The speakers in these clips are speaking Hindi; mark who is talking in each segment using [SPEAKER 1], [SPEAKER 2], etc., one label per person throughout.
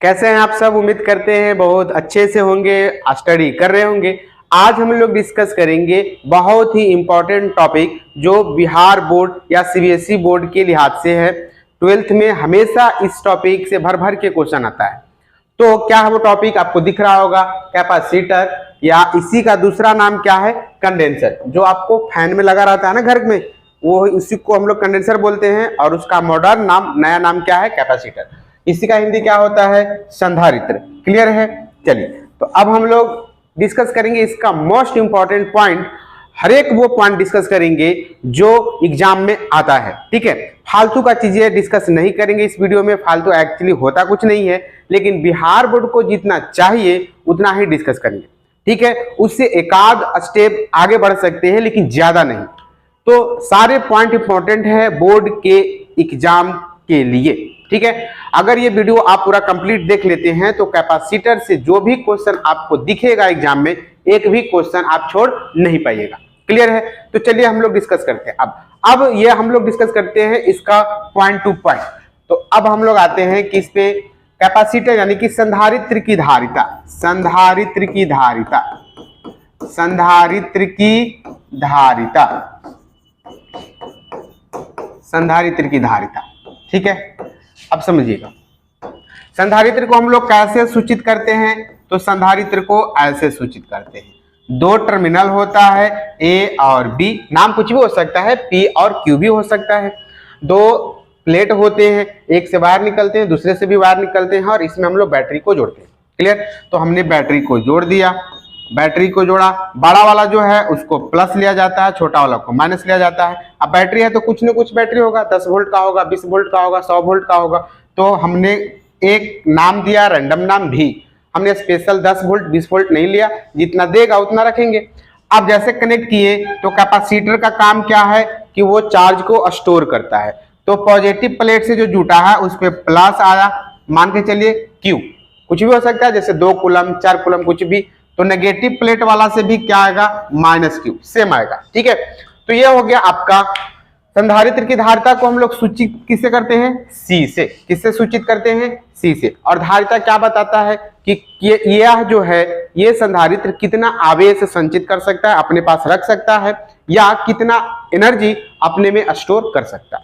[SPEAKER 1] कैसे हैं आप सब। उम्मीद करते हैं बहुत अच्छे से होंगे, स्टडी कर रहे होंगे। आज हम लोग डिस्कस करेंगे बहुत ही इंपॉर्टेंट टॉपिक जो बिहार बोर्ड या सीबीएसई बोर्ड के लिहाज से है। 12th में हमेशा इस टॉपिक से भर भर के क्वेश्चन आता है। तो क्या है वो टॉपिक आपको दिख रहा होगा, कैपेसिटर, या इसी का दूसरा नाम क्या है, कंडेंसर। जो आपको फैन में लगा रहता है ना घर में, वो उसी को हम लोग कंडेंसर बोलते हैं और उसका मॉडर्न नाम, नया नाम क्या है, कैपेसिटर। इसी का हिंदी क्या होता है, संधारित्र। क्लियर है। चलिए तो अब हम लोग डिस्कस करेंगे इसका मोस्ट इंपॉर्टेंट पॉइंट। हर एक वो पॉइंट डिस्कस करेंगे जो एग्जाम में आता है। ठीक है, फालतू का चीजें डिस्कस नहीं करेंगे इस वीडियो में। फालतू एक्चुअली होता कुछ नहीं है, लेकिन बिहार बोर्ड को जितना चाहिए उतना ही डिस्कस करेंगे। ठीक है, उससे एक आध स्टेप आगे बढ़ सकते हैं लेकिन ज्यादा नहीं। तो सारे पॉइंट इंपॉर्टेंट है बोर्ड के एग्जाम के लिए। ठीक है, अगर ये वीडियो आप पूरा कंप्लीट देख लेते हैं तो कैपेसिटर से जो भी क्वेश्चन आपको दिखेगा एग्जाम में, एक भी क्वेश्चन आप छोड़ नहीं पाइएगा। क्लियर है। तो चलिए हम लोग डिस्कस करते हैं। अब ये हम लोग डिस्कस करते हैं इसका पॉइंट टू पॉइंट। तो अब हम लोग आते हैं किस पे, कैपेसिटर यानी कि संधारित्र की धारिता। संधारित्र की धारिता, संधारित्र की धारिता, संधारित्र की धारिता। ठीक है, अब समझिएगा संधारित्र को हम लोग कैसे सूचित करते हैं। तो संधारित्र को ऐसे सूचित करते हैं, दो टर्मिनल होता है ए और बी, नाम कुछ भी हो सकता है, पी और क्यू भी हो सकता है। दो प्लेट होते हैं, एक से बाहर निकलते हैं, दूसरे से भी बाहर निकलते हैं, और इसमें हम लोग बैटरी को जोड़ते हैं। क्लियर। तो हमने बैटरी को जोड़ दिया, बैटरी को जोड़ा, बड़ा वाला जो है उसको प्लस लिया जाता है, छोटा वाला को माइनस लिया जाता है। अब बैटरी है तो कुछ न कुछ बैटरी होगा, 10 वोल्ट का होगा, 20 वोल्ट का होगा, 100 वोल्ट का होगा। तो हमने एक नाम दिया, रैंडम नाम भी। हमने स्पेशल 10 वोल्ट 20 वोल्ट नहीं लिया, जितना देगा उतना रखेंगे। अब जैसे कनेक्ट किए तो कैपेसिटर का काम क्या है कि वो चार्ज को स्टोर करता है। तो पॉजिटिव प्लेट से जो जुटा है उस पर प्लस आया, मान के चलिए क्यू, कुछ भी हो सकता है, जैसे 2 कूलम 4 कूलम कुछ भी। तो नेगेटिव प्लेट वाला से भी क्या आएगा, माइनस क्यू, सेम आएगा। ठीक है, तो ये हो गया आपका। संधारित्र की धारिता को हम लोग सूचित किससे करते हैं, सी से। किससे सूचित करते हैं, सी से। और धारिता क्या बताता है कि यह जो है, ये संधारित्र कितना आवेश संचित कर सकता है, अपने पास रख सकता है, या कितना एनर्जी अपने में स्टोर कर सकता है।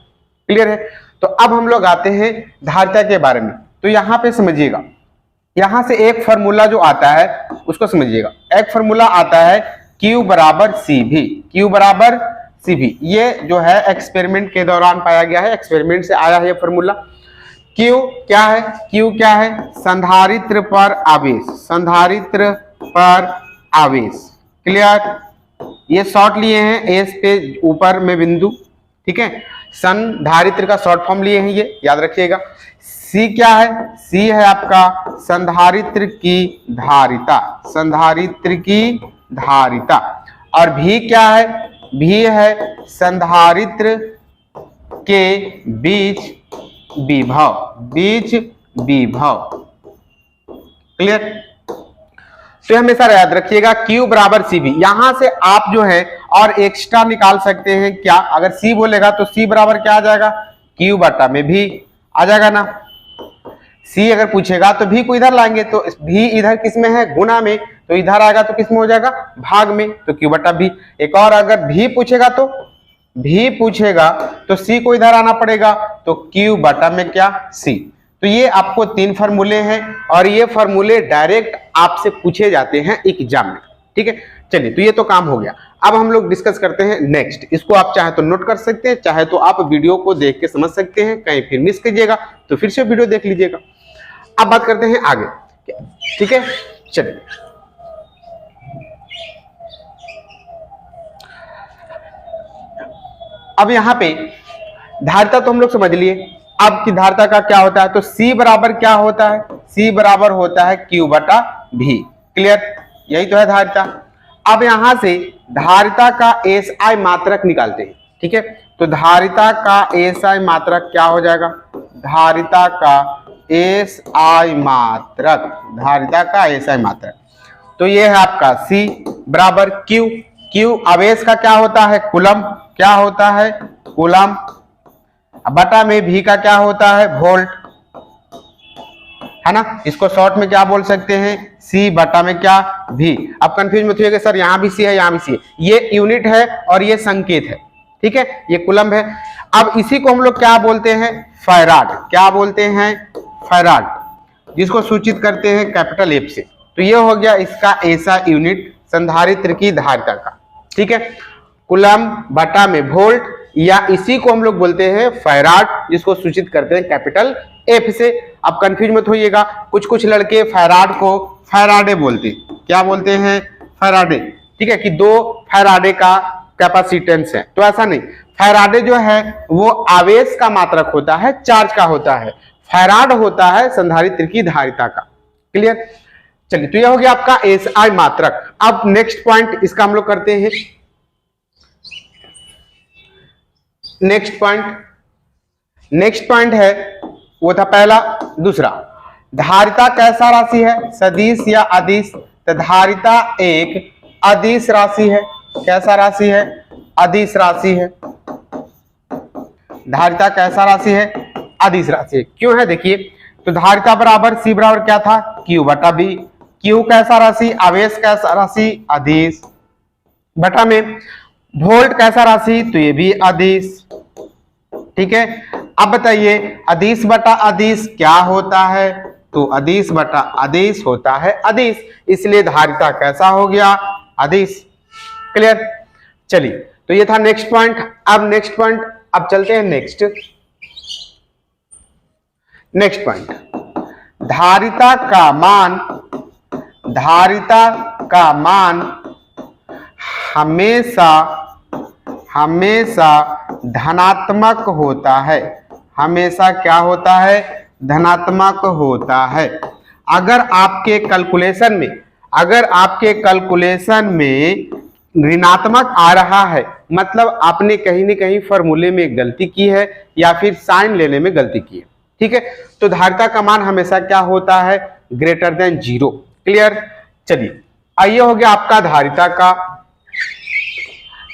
[SPEAKER 1] क्लियर है। तो अब हम लोग आते हैं धारिता के बारे में। तो यहाँ पे समझिएगा, यहां से एक फॉर्मूला जो आता है उसको समझिएगा। एक फॉर्मूला आता है Q बराबर CV, Q बराबर CV। ये जो है एक्सपेरिमेंट के दौरान पाया गया है, एक्सपेरिमेंट से आया है ये फॉर्मूला। Q क्या है, Q क्या है, संधारित्र पर आवेश, संधारित्र पर आवेश। क्लियर। ये शॉर्ट लिए हैं, एस पे ऊपर में बिंदु। ठीक है, संधारित्र का शॉर्ट फॉर्म लिए हैं, ये याद रखिएगा। सी क्या है, सी है आपका संधारित्र की धारिता, संधारित्र की धारिता। और भी क्या है, भी है संधारित्र के बीच विभव, बीच विभव। क्लियर। तो हमेशा याद रखिएगा Q बराबर CV। यहां से आप जो है और एक्स्ट्रा निकाल सकते हैं क्या, अगर C बोलेगा तो C बराबर क्या आ जाएगा, Q बटा में भी आ जाएगा ना। C अगर पूछेगा तो भी को इधर लाएंगे, तो भी इधर किस में है, गुणा में, तो इधर आएगा तो किस में हो जाएगा, भाग में, तो Q बटा भी। एक और अगर भी पूछेगा तो भी पूछेगा तो C को इधर आना पड़ेगा, तो Q बटा में क्या, C। तो ये आपको 3 फार्मूले हैं और ये फार्मूले डायरेक्ट आपसे पूछे जाते हैं एग्जाम में। ठीक है, चलिए तो ये तो काम हो गया। अब हम लोग डिस्कस करते हैं नेक्स्ट। इसको आप चाहे तो नोट कर सकते हैं, चाहे तो आप वीडियो को देख के समझ सकते हैं, कहीं फिर मिस कीजिएगा तो फिर से वीडियो देख लीजिएगा। अब बात करते हैं आगे। ठीक है, चलिए अब यहाँ पे धारिता तो हम लोग समझ लिए। अब की धारिता का क्या होता है, तो C बराबर क्या होता है, C बराबर होता है Q बटा V। क्लियर, यही तो है धारिता। अब यहां से धारिता का SI मात्रक निकालते हैं। ठीक है, तो धारिता का SI मात्रक क्या हो जाएगा, धारिता का SI मात्रक, धारिता का SI मात्रक। तो ये है आपका C बराबर Q। Q आवेश का क्या होता है, कूलम, क्या होता है, कूलम, बटा में V का क्या होता है, वोल्ट। है ना, इसको शॉर्ट में क्या बोल सकते हैं, सी बटा में क्या, भी। अब कंफ्यूज मत होइएगा सर यहाँ भी सी है यहाँ भी सी है, ये यूनिट है और ये संकेत है, ठीक है, ये कूलम्ब है। अब इसी को हम लोग क्या बोलते हैं, फैराड, क्या बोलते हैं, फैराड, जिसको सूचित करते हैं कैपिटल एफ से। तो ये हो गया इसका ऐसा यूनिट संधारित्र की धारिता का, ठीक है, कूलम्ब बटा में वोल्ट, या इसी को हम लोग बोलते हैं फैराड, जिसको सूचित करते हैं कैपिटल एफ से। अब कंफ्यूज मत होइएगा, कुछ कुछ लड़के फैराड को फैराडे बोलते हैं, क्या बोलते हैं, फैराडे, ठीक है, कि 2 फैराडे का कैपेसिटेंस है, तो ऐसा नहीं, फैराडे जो है वो आवेश का मात्रक होता है, चार्ज का होता है, फैराड होता है संधारित्र की धारिता का। क्लियर, चलिए, तो यह हो गया आपका एसआई मात्रक। अब नेक्स्ट पॉइंट इसका हम लोग करते हैं, नेक्स्ट पॉइंट है, वो था पहला, दूसरा, धारिता कैसा राशि है, सदिश या अदिश, तो धारिता एक अदिश राशि है, कैसा राशि है, अदिश राशि है, धारिता कैसा राशि है, अदिश राशि है। क्यों है, देखिए, तो धारिता बराबर सी बराबर क्या था, क्यू बटा बी, क्यू कैसा राशि, आवेश कैसा राशि, अदिश, बटा में वोल्ट कैसा राशि, तो ये भी अदिश, ठीक है। अब बताइए अदिश बटा अदिश क्या होता है, तो अदिश बटा अदिश होता है अदिश, इसलिए धारिता कैसा हो गया, अदिश। क्लियर, चलिए, तो ये था नेक्स्ट पॉइंट। अब नेक्स्ट पॉइंट, अब चलते हैं नेक्स्ट पॉइंट, धारिता का मान हमेशा धनात्मक होता है, हमेशा क्या होता है, धनात्मक होता है। अगर आपके कैलकुलेशन में ऋणात्मक आ रहा है, मतलब आपने कहीं न कहीं फॉर्मूले में गलती की है या फिर साइन लेने में गलती की है, ठीक है, तो धारिता का मान हमेशा क्या होता है, ग्रेटर देन 0। क्लियर, चलिए, आइए हो गया आपका धारिता का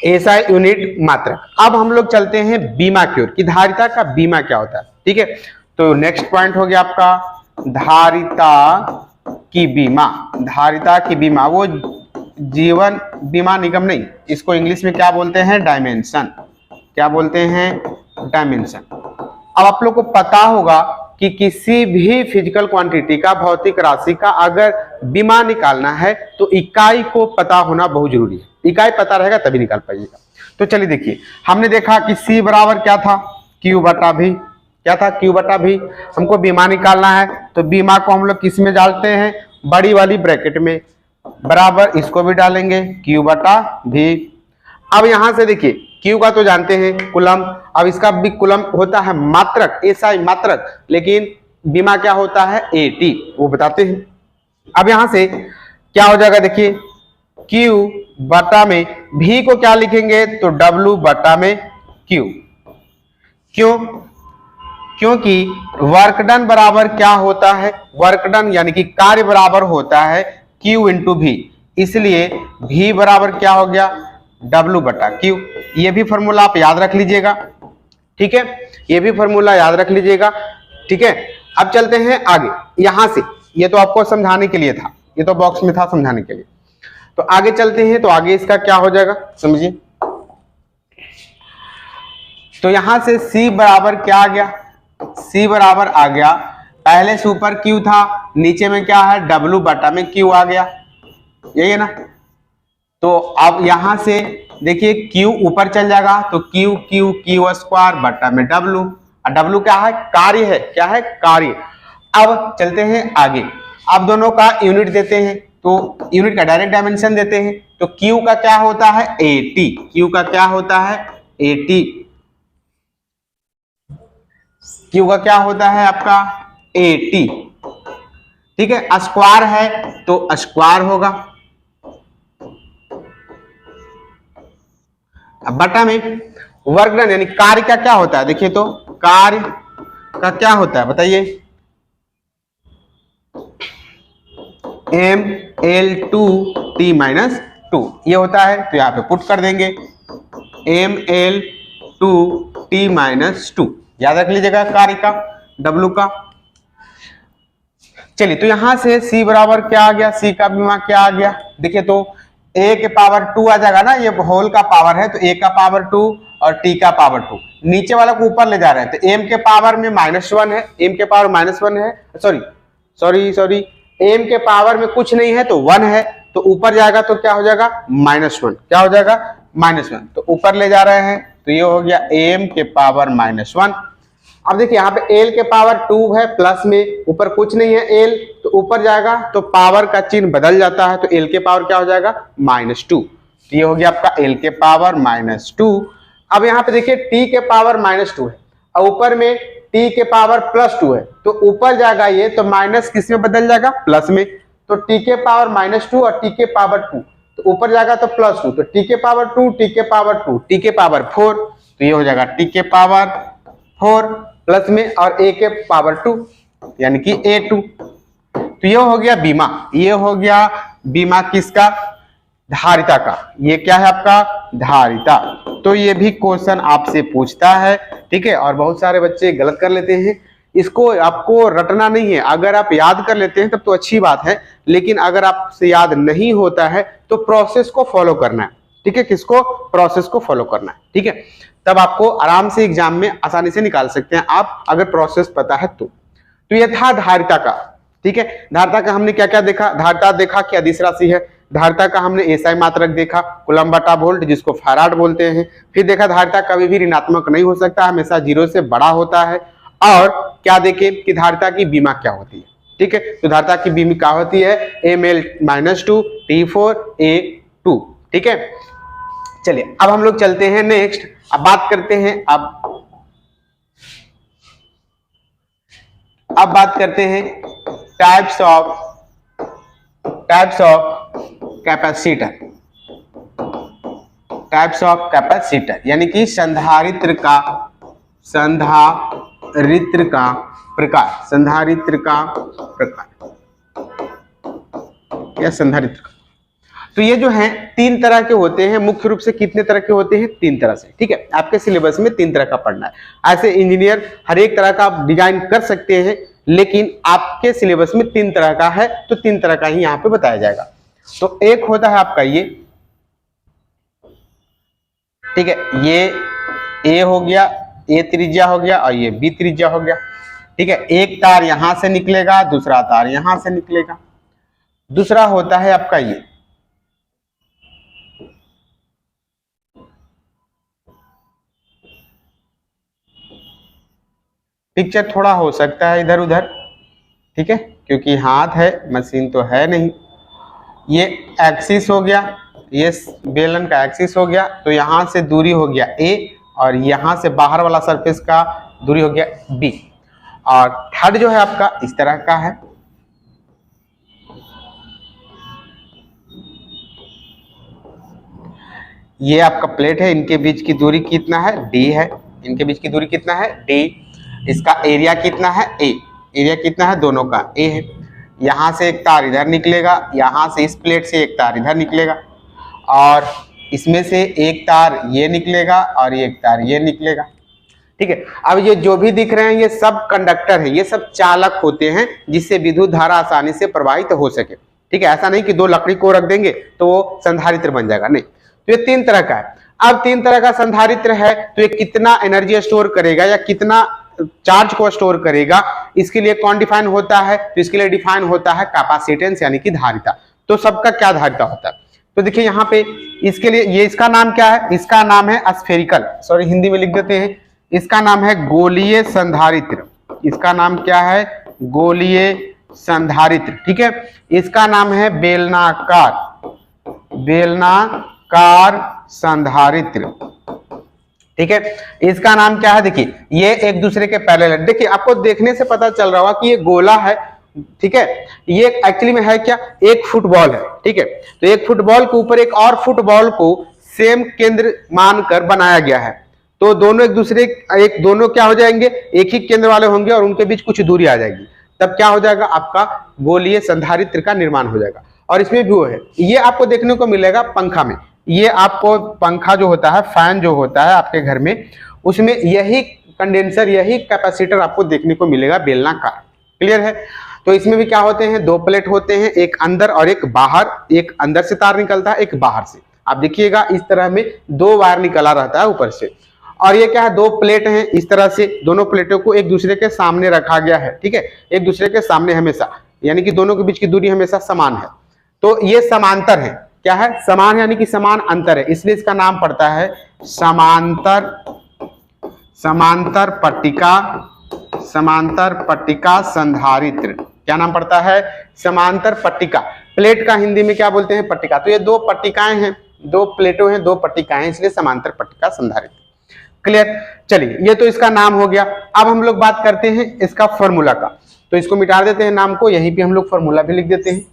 [SPEAKER 1] ऐसा यूनिट मात्रक। अब हम लोग चलते हैं बीमा की ओर, कि धारिता का बीमा क्या होता है, ठीक है। तो नेक्स्ट पॉइंट हो गया आपका धारिता की बीमा। धारिता की बीमा, वो जीवन बीमा निगम नहीं, इसको इंग्लिश में क्या बोलते हैं, डायमेंशन, क्या बोलते हैं, डायमेंशन। अब आप लोग को पता होगा कि किसी भी फिजिकल क्वांटिटी का, भौतिक राशि का अगर बीमा निकालना है तो इकाई को पता होना बहुत जरूरी है, इकाई पता रहेगा तभी निकाल पाइएगा। तो चलिए देखिए, हमने देखा कि C बराबर क्या था, Q बटा भी, क्या था, Q बटा भी। हमको बीमा निकालना है तो बीमा को हम लोग किस में डालते हैं, बड़ी वाली ब्रैकेट में, बराबर इसको भी डालेंगे Q बटा भी। अब यहां से देखिए, Q का तो जानते हैं कूलम्ब, अब इसका भी कूलम्ब होता है मात्रक, एसआई मात्रक, लेकिन बीमा क्या होता है, AT, वो बताते हैं। अब यहां से क्या हो जाएगा, देखिए, Q बटा में V को क्या लिखेंगे, तो W बटा में Q। क्यों, क्योंकि वर्क डन बराबर क्या होता है, वर्क डन यानी कि कार्य बराबर होता है Q इंटू V, इसलिए V बराबर क्या हो गया, W बटा Q। ये भी फॉर्मूला आप याद रख लीजिएगा, ठीक है, ये भी फॉर्मूला याद रख लीजिएगा, ठीक है। अब चलते हैं आगे, यहां से, ये तो आपको समझाने के लिए था, ये तो बॉक्स में था समझाने के लिए, तो आगे चलते हैं। तो आगे इसका क्या हो जाएगा, समझिए, तो यहां से C बराबर क्या आ गया, C बराबर आ गया, पहले से ऊपर Q था, नीचे में क्या है, W बटा में Q आ गया, यही है ना। तो अब यहां से देखिए Q ऊपर चल जाएगा, तो Q स्क्वायर बटा में W, और W क्या है, कार्य है, क्या है, कार्य। अब चलते हैं आगे, अब दोनों का यूनिट देते हैं, तो यूनिट का डायरेक्ट डायमेंशन देते हैं, तो Q का क्या होता है, AT, Q का क्या होता है, AT, Q का क्या होता है आपका, AT, ठीक है, स्क्वायर है तो स्क्वायर होगा, अब बटा में वर्क डन यानी कार्य का क्या होता है, देखिए, तो कार्य का क्या होता है बताइए, ML2T माइनस 2 ये होता है, तो यहाँ पे पुट कर देंगे ML2T माइनस 2, याद रख लीजिएगा कार्य का, W का। चलिए, तो यहां से c बराबर क्या आ गया, c का बीमा क्या आ गया, देखिए तो a के पावर 2 आ जाएगा ना, ये होल का पावर है तो a का पावर 2 और t का पावर 2, नीचे वाला को ऊपर ले जा रहे हैं तो m के पावर में -1 है, m के पावर -1 है, सॉरी m के पावर में कुछ नहीं है तो 1 है, तो ऊपर जाएगा तो क्या हो जाएगा -1, क्या हो जाएगा -1, तो ऊपर ले जा रहे हैं तो ये हो गया m के पावर -1। अब देखिए यहाँ पे l के पावर 2 है प्लस में, ऊपर कुछ नहीं है l, तो ऊपर जाएगा तो पावर का चिन्ह बदल जाता है तो l के पावर क्या हो जाएगा -2, तो ये हो गया आपका l के पावर -2। अब यहाँ पे देखिए t के पावर -2 है और ऊपर में t के पावर +2 है, तो ऊपर जाएगा ये तो माइनस किस में बदल जाएगा प्लस में, तो t के पावर -2 और t के पावर 2, तो ऊपर जाएगा तो +2, तो t के पावर 2, t के पावर 2, t के पावर 4, तो ये हो जाएगा t के पावर 4 प्लस में और a के पावर 2 यानी कि a2, तो ये हो गया बीमा, ये हो गया बीमा किसका, धारिता का, ये क्या है आपका धारिता। तो ये भी क्वेश्चन आपसे पूछता है, ठीक है, और बहुत सारे बच्चे गलत कर लेते हैं, इसको आपको रटना नहीं है, अगर आप याद कर लेते हैं तब तो अच्छी बात है, लेकिन अगर आपसे याद नहीं होता है तो प्रोसेस को फॉलो करना है, ठीक है, किसको, प्रोसेस को फॉलो करना है, ठीक है, तब आपको आराम से एग्जाम में आसानी से निकाल सकते हैं आप अगर प्रोसेस पता है तो ये था धारिता का, ठीक है। धारिता का हमने क्या क्या देखा, धारिता देखा कि अदिश राशि है, धारिता का हमने एसआई मात्रक देखा कूलम बटा वोल्ट जिसको फैराड बोलते हैं, फिर देखा धारिता कभी भी ऋणात्मक नहीं हो सकता, हमेशा 0 से बड़ा होता है, और क्या देखे कि धारिता की बीमा क्या होती है, ठीक है, तो धारिता की बीमा क्या होती है ml-2 T4A2, ठीक है। चलिए अब हम लोग चलते हैं नेक्स्ट, अब बात करते हैं अब बात करते हैं टाइप्स कैपेसिटर, यानी कि संधारित्र का प्रकार या संधारित्र का। तो ये जो है 3 तरह के होते हैं, मुख्य रूप से कितने तरह के होते हैं, 3 तरह से, ठीक है, आपके सिलेबस में 3 तरह का पढ़ना है। ऐसे इंजीनियर हर एक तरह का आप डिजाइन कर सकते हैं, लेकिन आपके सिलेबस में 3 तरह का है तो 3 तरह का ही यहाँ पे बताया जाएगा। तो एक होता है आपका ये, ठीक है, ये A हो गया, A त्रिज्या हो गया और ये B त्रिज्या हो गया, ठीक है, एक तार यहां से निकलेगा, दूसरा तार यहां से निकलेगा। दूसरा होता है आपका ये, पिक्चर थोड़ा हो सकता है इधर उधर, ठीक है, क्योंकि हाथ है, मशीन तो है नहीं। ये एक्सिस हो गया, ये बेलन का एक्सिस हो गया, तो यहां से दूरी हो गया A और यहां से बाहर वाला सरफेस का दूरी हो गया B, और थर्ड जो है आपका इस तरह का है, ये आपका प्लेट है, इनके बीच की दूरी कितना है D है, इनके बीच की दूरी कितना है D, इसका एरिया कितना है A, एरिया कितना है दोनों का A है। यहाँ से एक तार इधर निकलेगा, यहाँ से इस प्लेट से एक तार इधर निकलेगा, और इसमें से एक तार ये निकलेगा और एक तार ये निकलेगा, ठीक है। अब ये जो भी दिख रहे हैं ये सब कंडक्टर है, ये सब चालक होते हैं जिससे विद्युत धारा आसानी से प्रवाहित हो सके, ठीक है। ऐसा नहीं कि 2 लकड़ी को रख देंगे तो वो संधारित्र बन जाएगा, नहीं। तो ये 3 तरह का है। अब 3 तरह का संधारित्र है तो ये कितना एनर्जी स्टोर करेगा या कितना चार्ज को स्टोर करेगा, इसके लिए कौन डिफाइन होता है, तो इसके लिए डिफाइन होता है कैपेसिटेंस यानी कि धारिता। तो सबका क्या धारिता होता है, तो देखिए यहाँ पे इसके लिए ये इसका नाम क्या है, इसका नाम है स्फेरिकल, सॉरी हिंदी में लिख देते हैं, इसका नाम है गोलीय संधारित्र, इसका नाम क्या है गोलीय संधारित्र, ठीक है। इसका नाम है बेलनाकार संधारित्र, ठीक है। इसका नाम क्या है, देखिए ये एक दूसरे के पैरेलल है, देखिए आपको देखने से पता चल रहा होगा कि ये गोला है, ठीक है। ये एक्चुअली में है क्या, एक फुटबॉल है, ठीक है। तो एक फुटबॉल के ऊपर एक और फुटबॉल को सेम केंद्र मानकर बनाया गया है, तो दोनों एक दूसरे दोनों क्या हो जाएंगे, एक ही केंद्र वाले होंगे और उनके बीच कुछ दूरी आ जाएगी, तब क्या हो जाएगा आपका गोलीय संधारित्र का निर्माण हो जाएगा। और इसमें भी वो है, ये आपको देखने को मिलेगा पंखा में, ये आपको पंखा जो होता है, फैन जो होता है आपके घर में, उसमें यही कंडेंसर, यही कैपेसिटर आपको देखने को मिलेगा बेलनाकार, क्लियर है। तो इसमें भी क्या होते हैं, दो प्लेट होते हैं, एक अंदर और एक बाहर, एक अंदर से तार निकलता है, एक बाहर से। आप देखिएगा इस तरह में दो वायर निकला रहता है ऊपर से, और ये क्या है, दो प्लेट हैं इस तरह से, दोनों प्लेटों को एक दूसरे के सामने रखा गया है, ठीक है, एक दूसरे के सामने हमेशा, यानी कि दोनों के बीच की दूरी हमेशा समान है। तो ये समांतर है, क्या है, समान यानी कि समान अंतर है, इसलिए इसका नाम पड़ता है समांतर, समांतर पट्टिका, समांतर पट्टिका संधारित्र। क्या नाम पड़ता है, समांतर पट्टिका। प्लेट का हिंदी में क्या बोलते हैं, पट्टिका। तो ये दो पट्टिकाएं हैं, दो प्लेटों हैं, दो पट्टिकाएं हैं, इसलिए समांतर पट्टिका संधारित्र। क्लियर। चलिए ये तो इसका नाम हो गया। अब हम लोग बात करते हैं इसका फॉर्मूला का, तो इसको मिटा देते हैं नाम को, यहीं पे हम लोग फॉर्मूला भी लिख देते हैं।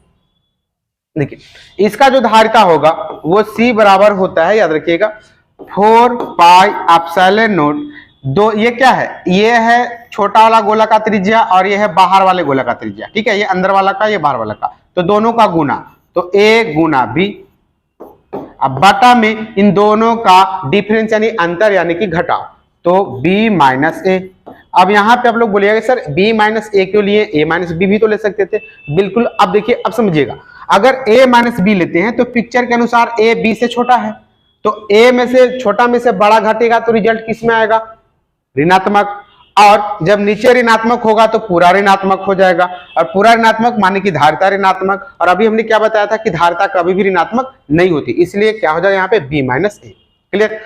[SPEAKER 1] देखिए इसका जो धारिता होगा वो C बराबर होता है, याद रखिएगा, 4 पाई एप्सिलॉन नॉट। दो, ये क्या है, ये है छोटा वाला गोला का त्रिज्या और ये है बाहर वाले गोला का त्रिज्या, ठीक है, ये अंदर वाला का, ये बाहर वाला का, तो दोनों का गुना, तो A गुना B, अब बटा में इन दोनों का डिफरेंस यानी अंतर यानी कि घटाव, तो B माइनस A। अब यहाँ पे आप लोग बोलिएगा सर B माइनस A क्यों लिए, A माइनस B भी तो ले सकते थे। बिल्कुल, अब देखिए, अब समझिएगा, अगर A माइनस B लेते हैं तो पिक्चर के अनुसार A B से छोटा है, तो A में से छोटा में से बड़ा घटेगा तो रिजल्ट किस में आएगा, ऋणात्मक, और जब नीचे ऋणात्मक होगा तो पूरा ऋणात्मक हो जाएगा, और पूरा ऋणात्मक माने कि धारिता ऋणात्मक, और अभी हमने क्या बताया था कि धारिता कभी भी ऋणात्मक नहीं होती, इसलिए क्या हो जाएगा यहाँ पे B माइनस A। क्लियर।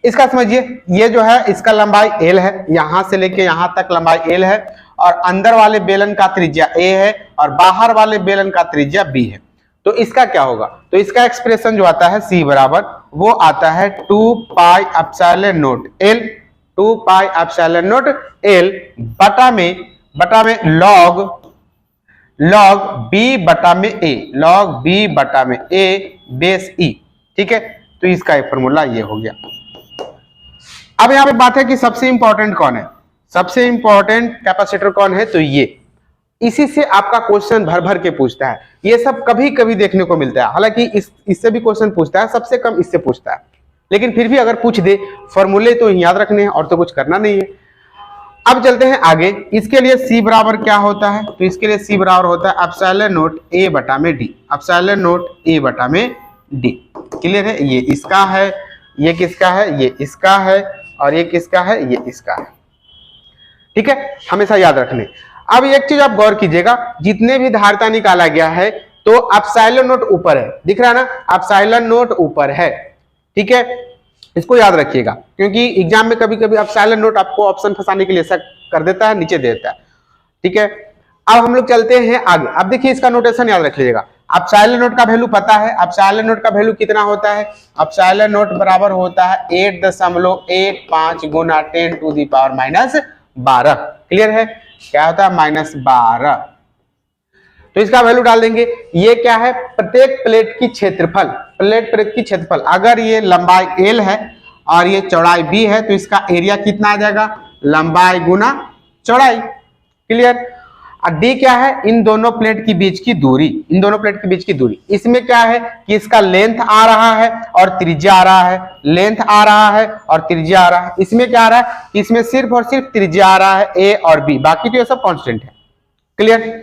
[SPEAKER 1] इसका समझिए, ये जो है इसका लंबाई L है, यहां से लेके यहां तक लंबाई L है, और अंदर वाले बेलन का त्रिज्या A है और बाहर वाले बेलन का त्रिज्या B है। तो इसका क्या होगा, तो इसका एक्सप्रेशन जो आता है C बराबर, वो आता है 2 pi epsilon not L, 2 pi epsilon not L बटा में लॉग B बटा में A, लॉग B बटा में A बेस E। ठीक है, तो इसका एक फॉर्मूला ये हो गया। अब यहां पे बात है कि सबसे इंपॉर्टेंट कौन है, सबसे इंपॉर्टेंट कैपेसिटर कौन है, तो ये, इसी से आपका क्वेश्चन भर भर के पूछता है। ये सब कभी कभी देखने को मिलता है, हालांकि इससे भी क्वेश्चन पूछता है, सबसे कम इससे पूछता है, लेकिन फिर भी अगर पूछ दे, फॉर्मूले तो याद रखने हैं और तो कुछ करना नहीं है। अब चलते हैं आगे। इसके लिए C बराबर क्या होता है, तो इसके लिए C बराबर होता है एप्सिलॉन नॉट A बटा में D, एप्सिलॉन नॉट A बटा में D। क्लियर है, ये इसका है, ये किसका है, ये इसका है, और ये किसका है, ये इसका है। ठीक है, हमेशा याद रखने। अब एक चीज आप गौर कीजिएगा, जितने भी धारिता निकाला गया है तो एप्सिलॉन नॉट ऊपर है, दिख रहा है ना, एप्सिलॉन नॉट ऊपर है। ठीक है, इसको याद रखिएगा, क्योंकि एग्जाम में कभी कभी एप्सिलॉन नॉट आपको ऑप्शन फंसाने के लिए ऐसा कर देता है, नीचे दे देता है। ठीक है, अब हम लोग चलते हैं आगे। अब देखिए इसका नोटेशन याद रख लीजिएगा, एप्सिलॉन नॉट का वैल्यू पता है, एप्सिलॉन नॉट का वैल्यू कितना होता है, एप्सिलॉन नॉट बराबर होता है 8.15 गुना 10 to the power minus 12। Clear है, क्या होता है, माइनस 12। तो इसका वैल्यू डाल देंगे। ये क्या है, प्रत्येक प्लेट की क्षेत्रफल, प्लेट की क्षेत्रफल, अगर ये लंबाई L है और ये चौड़ाई B है, तो इसका एरिया कितना आ जाएगा, लंबाई गुना चौड़ाई। क्लियर। और D क्या है, इन दोनों प्लेट के बीच की दूरी, इन दोनों प्लेट के बीच की दूरी। इसमें क्या है कि इसका लेंथ आ रहा है और त्रिज्या आ रहा है, लेंथ आ रहा है और त्रिज्या आ रहा है। इसमें क्या आ रहा है, इसमें सिर्फ और सिर्फ त्रिज्या आ रहा है A और B, बाकी तो ये सब कांस्टेंट है। क्लियर।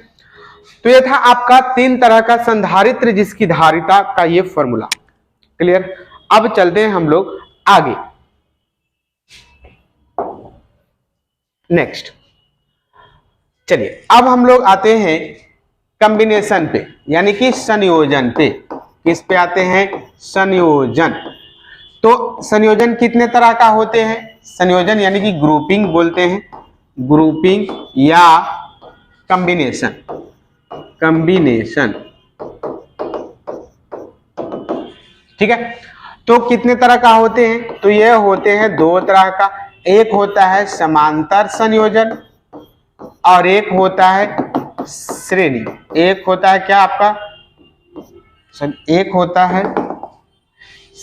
[SPEAKER 1] तो ये था आपका 3 तरह का संधारित्र जिसकी धारिता का ये फॉर्मूला। क्लियर। अब चलते हैं हम लोग आगे। नेक्स्ट चलिए, अब हम लोग आते हैं कॉम्बिनेशन पे, यानी कि संयोजन पे। किस पे आते हैं, संयोजन। तो संयोजन कितने तरह का होते हैं, संयोजन यानी कि ग्रुपिंग बोलते हैं, ग्रुपिंग या कॉम्बिनेशन, कॉम्बिनेशन। ठीक है, तो कितने तरह का होते हैं, तो ये होते हैं 2 तरह का। एक होता है समांतर संयोजन और एक होता है श्रेणी। एक होता है क्या आपका, एक होता है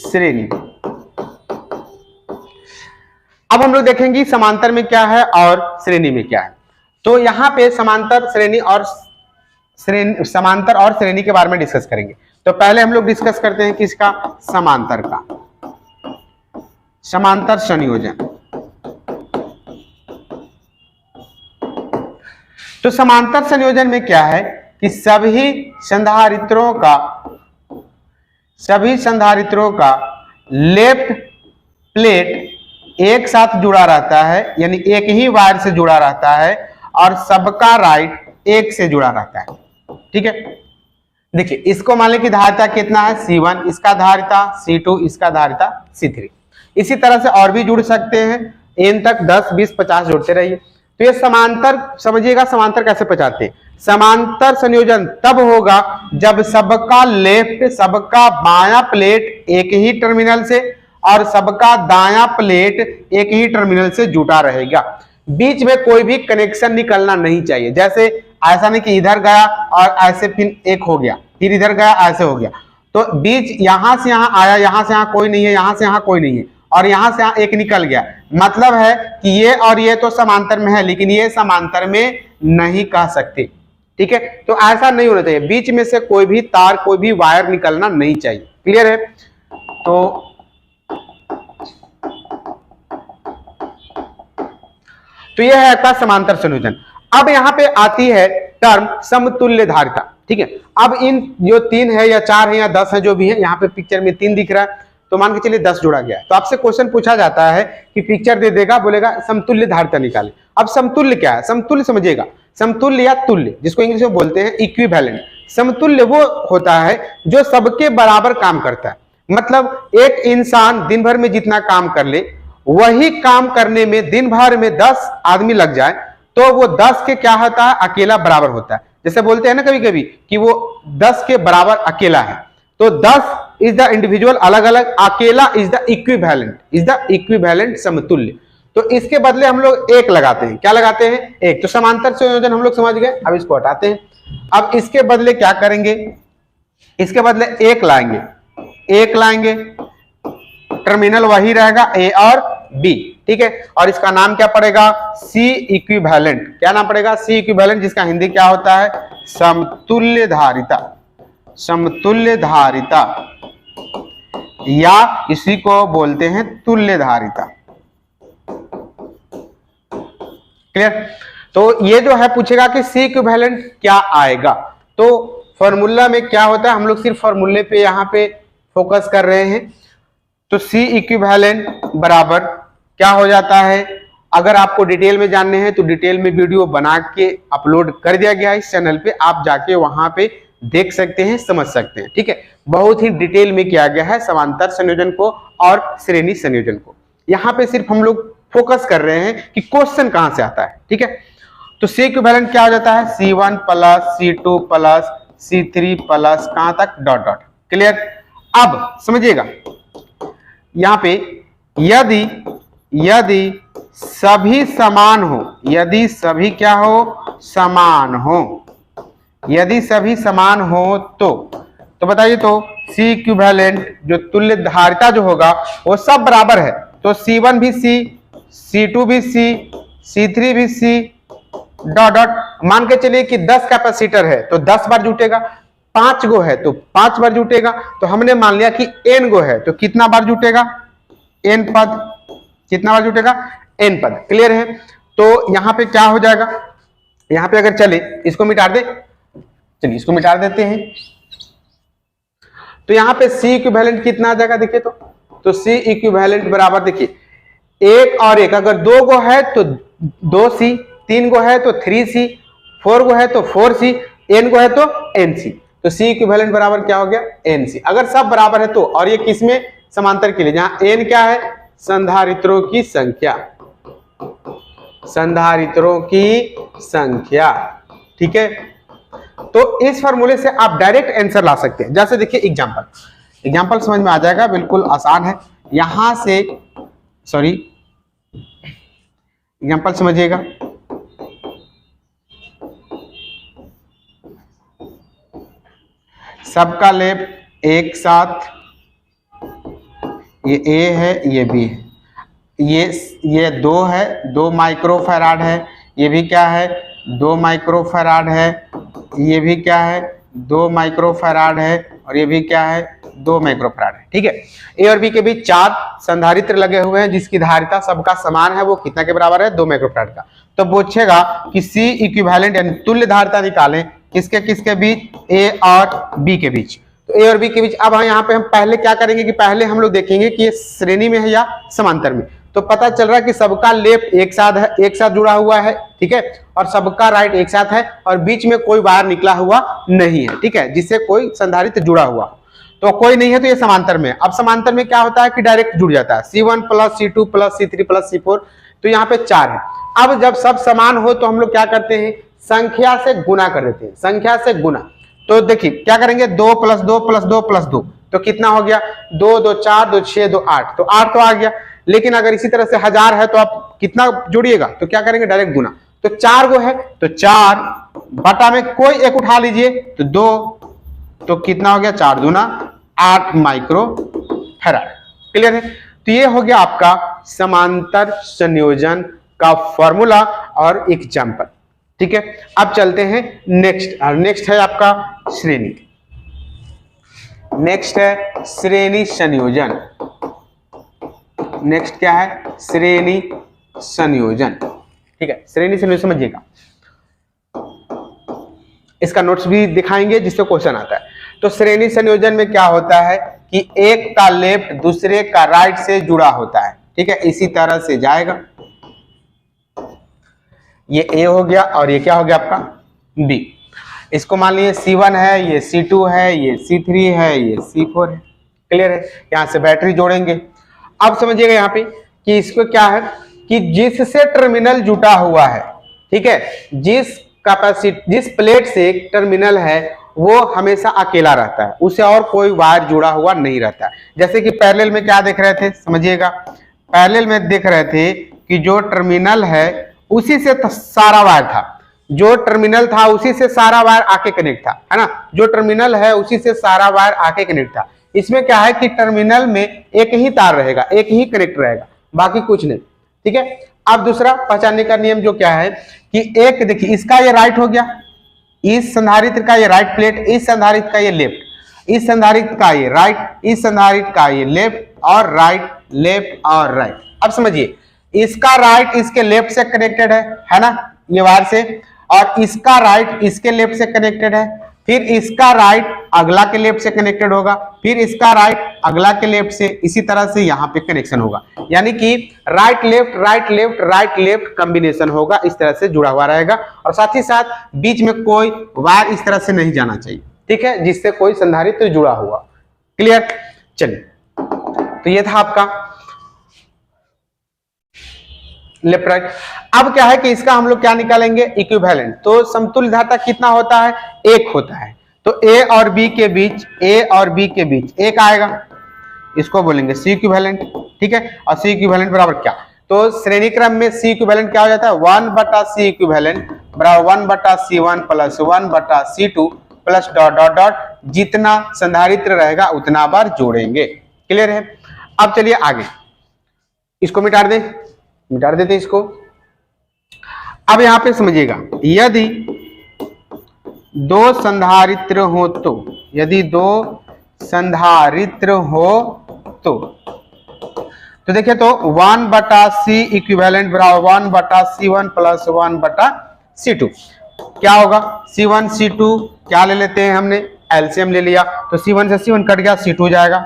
[SPEAKER 1] श्रेणी। अब हम लोग देखेंगे समांतर में क्या है और श्रेणी में क्या है। तो यहां पे समांतर श्रेणी और समांतर और श्रेणी के बारे में डिस्कस करेंगे। तो पहले हम लोग डिस्कस करते हैं किसका, समांतर का, समांतर संयोजन। तो समांतर संयोजन में क्या है कि सभी संधारित्रों का लेफ्ट प्लेट एक साथ जुड़ा रहता है, यानी एक ही वायर से जुड़ा रहता है, और सबका राइट एक से जुड़ा रहता है। ठीक है, देखिए इसको मान लें कि धारिता कितना है C1, इसका धारिता C2, इसका धारिता C3। इसी तरह से और भी जुड़ सकते हैं, n तक 10, 20, 50 जोड़ते रहिए। तो ये समांतर, समझिएगा समांतर कैसे पहचानते हैं। समांतर संयोजन तब होगा जब सबका लेफ्ट, सबका बायां प्लेट एक ही टर्मिनल से और सबका दायां प्लेट एक ही टर्मिनल से जुटा रहेगा। बीच में कोई भी कनेक्शन निकलना नहीं चाहिए। जैसे ऐसा नहीं कि इधर गया और ऐसे फिर एक हो गया, फिर इधर गया ऐसे हो गया। तो बीच यहां से यहां आया, यहां से यहां कोई नहीं है, यहां से यहां कोई नहीं है, और यहां से यहां एक निकल गया। मतलब है कि ये और ये तो समांतर में है, लेकिन ये समांतर में नहीं कह सकते। ठीक है, तो ऐसा नहीं होना चाहिए। बीच में से कोई भी तार, कोई भी वायर निकलना नहीं चाहिए। क्लियर है? तो यह है आपका समांतर संयोजन। अब यहां पे आती है टर्म समतुल्य धारिता। ठीक है, अब इन जो 3 है या 4 है या 10 है, जो भी है, यहाँ पे पिक्चर में 3 दिख रहा है, तो मान के चलिए 10 जोड़ा गया है। तो आपसे क्वेश्चन पूछा जाता है कि पिक्चर दे देगा, बोलेगा समतुल्य धारिता निकाले। अब समतुल्य क्या है? समतुल्य समझिएगा, समतुल्य या तुल्य, जिसको इंग्लिश में बोलते हैं इक्विवेलेंट। समतुल्य वो होता है जो सबके बराबर काम करता है। मतलब एक इंसान दिन भर में जितना काम कर ले, वही काम करने में दिन भर में 10 आदमी लग जाए, तो वो 10 के क्या होता है? अकेला बराबर होता है। जैसे बोलते हैं ना कभी कभी कि वो 10 के बराबर अकेला है। तो 10 इज द इंडिविजुअल, अलग अलग, अकेला इज द इक्विवेलेंट समतुल्य। तो इसके बदले हम लोग 1 लगाते हैं। क्या लगाते हैं? 1। तो समांतर संयोजन हम लोग समझ गए। अब इसको हटाते हैं। अब इसके बदले क्या करेंगे? इसके बदले 1 लाएंगे, 1 लाएंगे, टर्मिनल वही रहेगा A और B। ठीक है, और इसका नाम क्या पड़ेगा? C equivalent. क्या नाम पड़ेगा? C इक्विवेलेंट, जिसका हिंदी क्या होता है? समतुल्य धारिता। समतुल्य धारिता, या इसी को बोलते हैं तुल्य धारिता। क्लियर? तो ये जो है पूछेगा कि C इक्विवेलेंट क्या आएगा। तो फॉर्मूला में क्या होता है, हम लोग सिर्फ फॉर्मूले पे यहां पे फोकस कर रहे हैं। तो C इक्विवेलेंट बराबर क्या हो जाता है? अगर आपको डिटेल में जानने हैं तो डिटेल में वीडियो बना के अपलोड कर दिया गया है इस चैनल पे, आप जाके वहां पे देख सकते हैं, समझ सकते हैं। ठीक है, बहुत ही डिटेल में किया गया है समांतर संयोजन को और श्रेणी संयोजन को। यहाँ पे सिर्फ हम लोग फोकस कर रहे हैं कि क्वेश्चन कहां से आता है। ठीक है, तो C इक्विवेलेंट क्या हो जाता है? C1 plus C2 plus C3 plus कहां तक? Dot dot. क्लियर? अब समझिएगा, यहां पे यदि सभी समान हो, यदि सभी क्या हो? समान हो। यदि सभी समान हो तो बताइए, तो C इक्विवेलेंट जो तुल्य धारिता जो होगा वो सब बराबर है। तो C1 भी C, C2 भी C, C3 भी C, डॉट डॉट। मान के चलिए कि 10 कैपेसिटर है तो 10 बार जुटेगा, 5 गो है तो 5 बार जुटेगा। तो हमने मान लिया कि n गो है तो कितना बार जुटेगा? n पद। कितना बार जुटेगा? n पद। क्लियर है? तो यहां पे क्या हो जाएगा? यहां पे अगर चले इसको मिटा दे, चलिए इसको मिटा देते हैं। तो यहां पे C इक्विवेलेंट कितना आ जाएगा? देखिए तो C इक्विवेलेंट बराबर, देखिए 1 और 1, अगर 2 गो है तो 2C, 3 गो है तो 3C, 4 गो है तो 4C, n गो है तो nC। तो C इक्विवेलेंट बराबर क्या हो गया? nC। अगर सब बराबर है तो, और ये किसमें? समांतर के लिए, जहां n क्या है? संधारित्रों की संख्या, संधारित्रों की संख्या। ठीक है, तो इस फॉर्मूले से आप डायरेक्ट आंसर ला सकते हैं। जैसे देखिए एग्जांपल समझ में आ जाएगा, बिल्कुल आसान है। यहां से एग्जांपल समझिएगा। सबका लेफ्ट एक साथ, ये A है, ये B है, ये 2 है, 2 माइक्रोफैराड है, ये भी क्या है? 2 माइक्रोफैराड है, ये भी क्या है? 2 माइक्रोफैराड है, और ये भी क्या है? 2 माइक्रोफैराड है। ठीक है, A और B के बीच 4 संधारित्र लगे हुए हैं जिसकी धारिता सबका समान है। वो कितना के बराबर है? 2 माइक्रोफैराड का। तो पूछेगा कि सी इक्विवेलेंट यानी तुल्य धारिता निकालें किसके किसके बीच, ए और बी के बीच। तो ए और बी के बीच अब यहाँ पे हम पहले क्या करेंगे कि पहले हम लोग देखेंगे कि ये श्रेणी में है या समांतर में। तो पता चल रहा है कि सबका लेफ्ट एक साथ है, एक साथ जुड़ा हुआ है, ठीक है, और सबका राइट एक साथ है और बीच में कोई वायर निकला हुआ नहीं है, ठीक है, जिससे कोई संधारित्र जुड़ा हुआ। तो कोई नहीं है तो ये समांतर में। अब समांतर में क्या होता है कि डायरेक्ट जुड़ जाता है, C1 plus C2 plus C3 plus C4। तो यहाँ पे 4 है। अब जब सब समान हो तो हम लोग क्या करते हैं, संख्या से गुना कर देते हैं, संख्या से गुना। तो देखिए क्या करेंगे, 2 प्लस 2 प्लस 2 प्लस 2, तो कितना हो गया, 2 2 4 2 6 2 8, तो 8 तो आ गया। लेकिन अगर इसी तरह से 1000 है तो आप कितना जोड़िएगा, तो क्या करेंगे, डायरेक्ट गुना। तो 4 गो है तो 4 बटा में कोई एक उठा लीजिए तो 2, तो कितना हो गया, 4 दूना 8 माइक्रो फैराड। क्लियर है। तो ये हो गया आपका समांतर संयोजन का फॉर्मूला और एग्जाम्पल, ठीक है। अब चलते हैं नेक्स्ट, और नेक्स्ट है आपका श्रेणी। नेक्स्ट है श्रेणी संयोजन। नेक्स्ट क्या है, श्रेणी संयोजन, ठीक है। श्रेणी संयोजन समझिएगा, इसका नोट्स भी दिखाएंगे जिससे क्वेश्चन आता है। तो श्रेणी संयोजन में क्या होता है कि एक का लेफ्ट दूसरे का राइट से जुड़ा होता है, ठीक है, इसी तरह से जाएगा। ये ए हो गया और ये क्या हो गया आपका बी। इसको मान लीजिए C1 है, ये C2 है, ये C3 है, ये C4 है। क्लियर है। यहां से बैटरी जोड़ेंगे। अब समझिएगा यहाँ पे कि इसको क्या है कि जिससे टर्मिनल जुटा हुआ है, ठीक है, जिस प्लेट से एक टर्मिनल है वो हमेशा अकेला रहता है, उसे और कोई वायर जुड़ा हुआ नहीं रहता है। जैसे कि पैरेलल में क्या देख रहे थे, समझिएगा, पैरेलल में देख रहे थे कि जो टर्मिनल है उसी से सारा वायर था, जो टर्मिनल था उसी से सारा वायर आके कनेक्ट था, है ना, जो टर्मिनल है उसी से सारा वायर आके कनेक्ट था। इसमें क्या है कि टर्मिनल में एक ही तार रहेगा, एक ही कनेक्ट रहेगा, बाकी कुछ नहीं, ठीक है। अब दूसरा पहचानने का नियम जो क्या है कि एक देखिए, इसका ये राइट हो गया, इस संधारित्र का ये राइट प्लेट, इस संधारित्र का ये लेफ्ट, इस संधारित्र का ये राइट, इस संधारित्र का ये लेफ्ट और राइट, लेफ्ट और राइट। अब समझिए, इसका राइट इसके लेफ्ट से कनेक्टेड है ना, ये वायर से, और इसका राइट इसके लेफ्ट से कनेक्टेड है, फिर इसका राइट अगला के लेफ्ट से कनेक्टेड होगा, फिर इसका राइट अगला के लेफ्ट से, इसी तरह से यहाँ पे कनेक्शन होगा। यानी कि right left right left right left combination होगा, इस तरह से जुड़ा हुआ रहेगा। और साथ ही साथ बीच में कोई वायर इस तरह से नहीं जाना चाहिए, ठीक है, जिससे कोई संधारित्र जुड़ा हुआ। क्लियर। चलिए, तो ये था आपका लेफ्ट राइट। अब क्या है कि इसका हम लोग क्या निकालेंगे, इक्विवेलेंट। तो समतुल्य धारिता कितना होता है, 1 होता है। तो ए और बी के बीच, ए और बी के बीच 1 आएगा, इसको बोलेंगे सी इक्विवेलेंट, ठीक है। और सी इक्विवेलेंट बराबर क्या, तो श्रेणी क्रम में सी इक्विवेलेंट क्या हो जाता है, 1 बटा सी इक्विवेलेंट बराबर 1 बटा C1 प्लस 1 बटा C2 plus dot dot dot, जितना संधारित्र रहेगा उतना बार जोड़ेंगे। क्लियर है। अब चलिए आगे, इसको मिटा दें, मिटा देते हैं इसको। अब यहां पे समझिएगा, यदि 2 संधारित्र हो तो, यदि 2 संधारित्र हो तो देखिए, तो 1 बटा सी इक्विवेलेंट बराबर 1 बटा C1 प्लस 1 बटा C2 क्या होगा, C1 C2 क्या ले लेते हैं हमने, एलसीएम ले लिया, तो C1 से C1 कट गया, C2 जाएगा,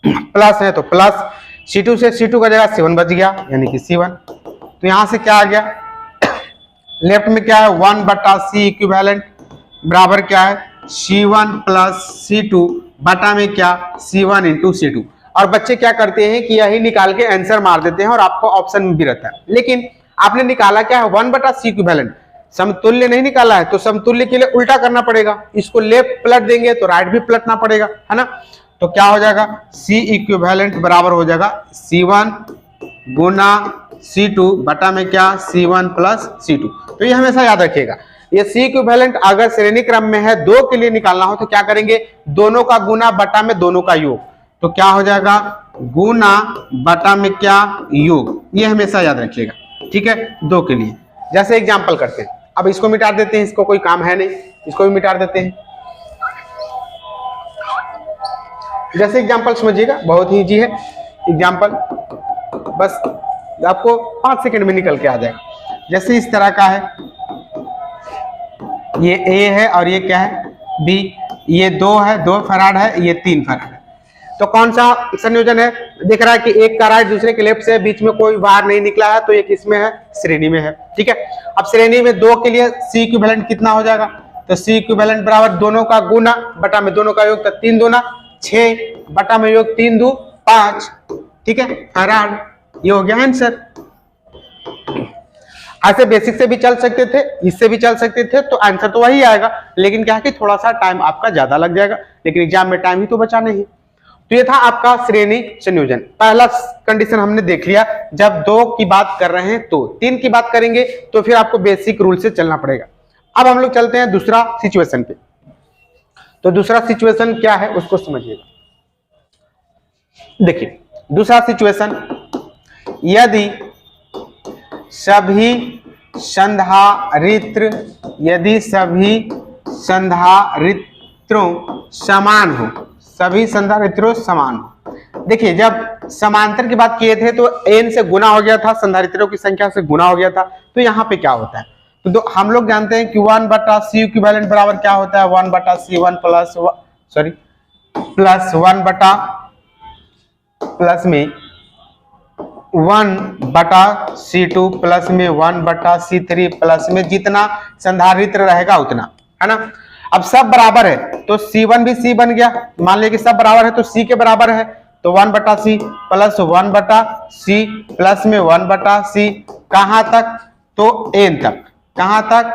[SPEAKER 1] प्लस है तो प्लस, C2 से C2 का जगह C1 बच गया, यानी कि C1। तो यहां से क्या आ गया, लेफ्ट में क्या है, 1 बटा सी इक्विवेलेंट बराबर क्या है, C1 प्लस C2 बटा में क्या, C1 इंटू C2। और बच्चे क्या करते हैं कि यही निकाल के आंसर मार देते हैं और आपको ऑप्शन में भी रहता है, लेकिन आपने निकाला क्या है, 1 बटा सी इक्विवेलेंट, समतुल्य नहीं निकाला है। तो समतुल्य के लिए उल्टा करना पड़ेगा, इसको लेफ्ट पलट देंगे तो राइट भी पलटना पड़ेगा, है ना। तो क्या हो जाएगा, सी इक्विवेलेंट बराबर हो जाएगा C1 गुना C2 बटा में क्या, C1 प्लस C2। तो ये हमेशा याद रखिएगा, ये सी इक्विवेलेंट अगर श्रेणी क्रम में है 2 के लिए निकालना हो तो क्या करेंगे, दोनों का गुना बटा में दोनों का योग, तो क्या हो जाएगा, गुना बटा में क्या, योग। ये हमेशा याद रखिएगा, ठीक है, 2 के लिए। जैसे एग्जाम्पल करते हैं, अब इसको मिटा देते हैं, इसको कोई काम है नहीं, इसको भी मिटा देते हैं। जैसे एग्जाम्पल समझिएगा, बहुत ही इजी है एग्जाम्पल, बस आपको 5 सेकंड में निकल के आ जाएगा। जैसे इस तरह का है, ये ए है और ये क्या है बी, ये 2 है, 2 फराड है, ये 3 फराड है। तो कौन सा संयोजन है? दिख रहा है कि एक का राइट दूसरे के लेफ्ट से, बीच में कोई बाहर नहीं निकला है, तो ये किसमें है? श्रेणी में है। ठीक है, अब श्रेणी में 2 के लिए सी इक्विवेलेंट कितना हो जाएगा? तो सी इक्विवेलेंट बराबर दोनों का गुना बटा में दोनों का योग, तो 3 दूना 6 बटा में योग 3 दू 5। ठीक है, फराड। ये हो गया आंसर। ऐसे बेसिक से भी चल सकते थे, इससे भी चल सकते थे, तो आंसर तो वही आएगा, लेकिन क्या है कि थोड़ा सा टाइम आपका ज्यादा लग जाएगा, लेकिन एग्जाम में टाइम ही तो बचा नहीं। तो ये था आपका श्रेणी संयोजन। पहला कंडीशन हमने देख लिया। जब 2 की बात कर रहे हैं तो 3 की बात करेंगे तो फिर आपको बेसिक रूल से चलना पड़ेगा। अब हम लोग चलते हैं दूसरा सिचुएशन पे। तो दूसरा सिचुएशन क्या है उसको समझिएगा। देखिए दूसरा सिचुएशन, यदि सभी संधारित्रों समान हो, सभी संधारित्रों समान हो। देखिए जब समांतर की बात किए थे तो n से गुना हो गया था, संधारित्रों की संख्या से गुना हो गया था। तो यहाँ पे क्या होता है? तो हम लोग जानते हैं कि 1 बटा सी इक्विवेलेंट बराबर क्या होता है? 1 बटा सी 1 प्लस 1 बटा प्लस में 1 बटा C2 प्लस में 1 बटा C3 प्लस में जितना संधारित्र रहेगा उतना, है ना। अब सब बराबर है तो C1 भी C बन गया। मान लिया कि सब बराबर है तो C के बराबर है, तो 1 बटा C प्लस 1 बटा C प्लस में 1 बटा C, कहां तक? तो n तक। कहां तक?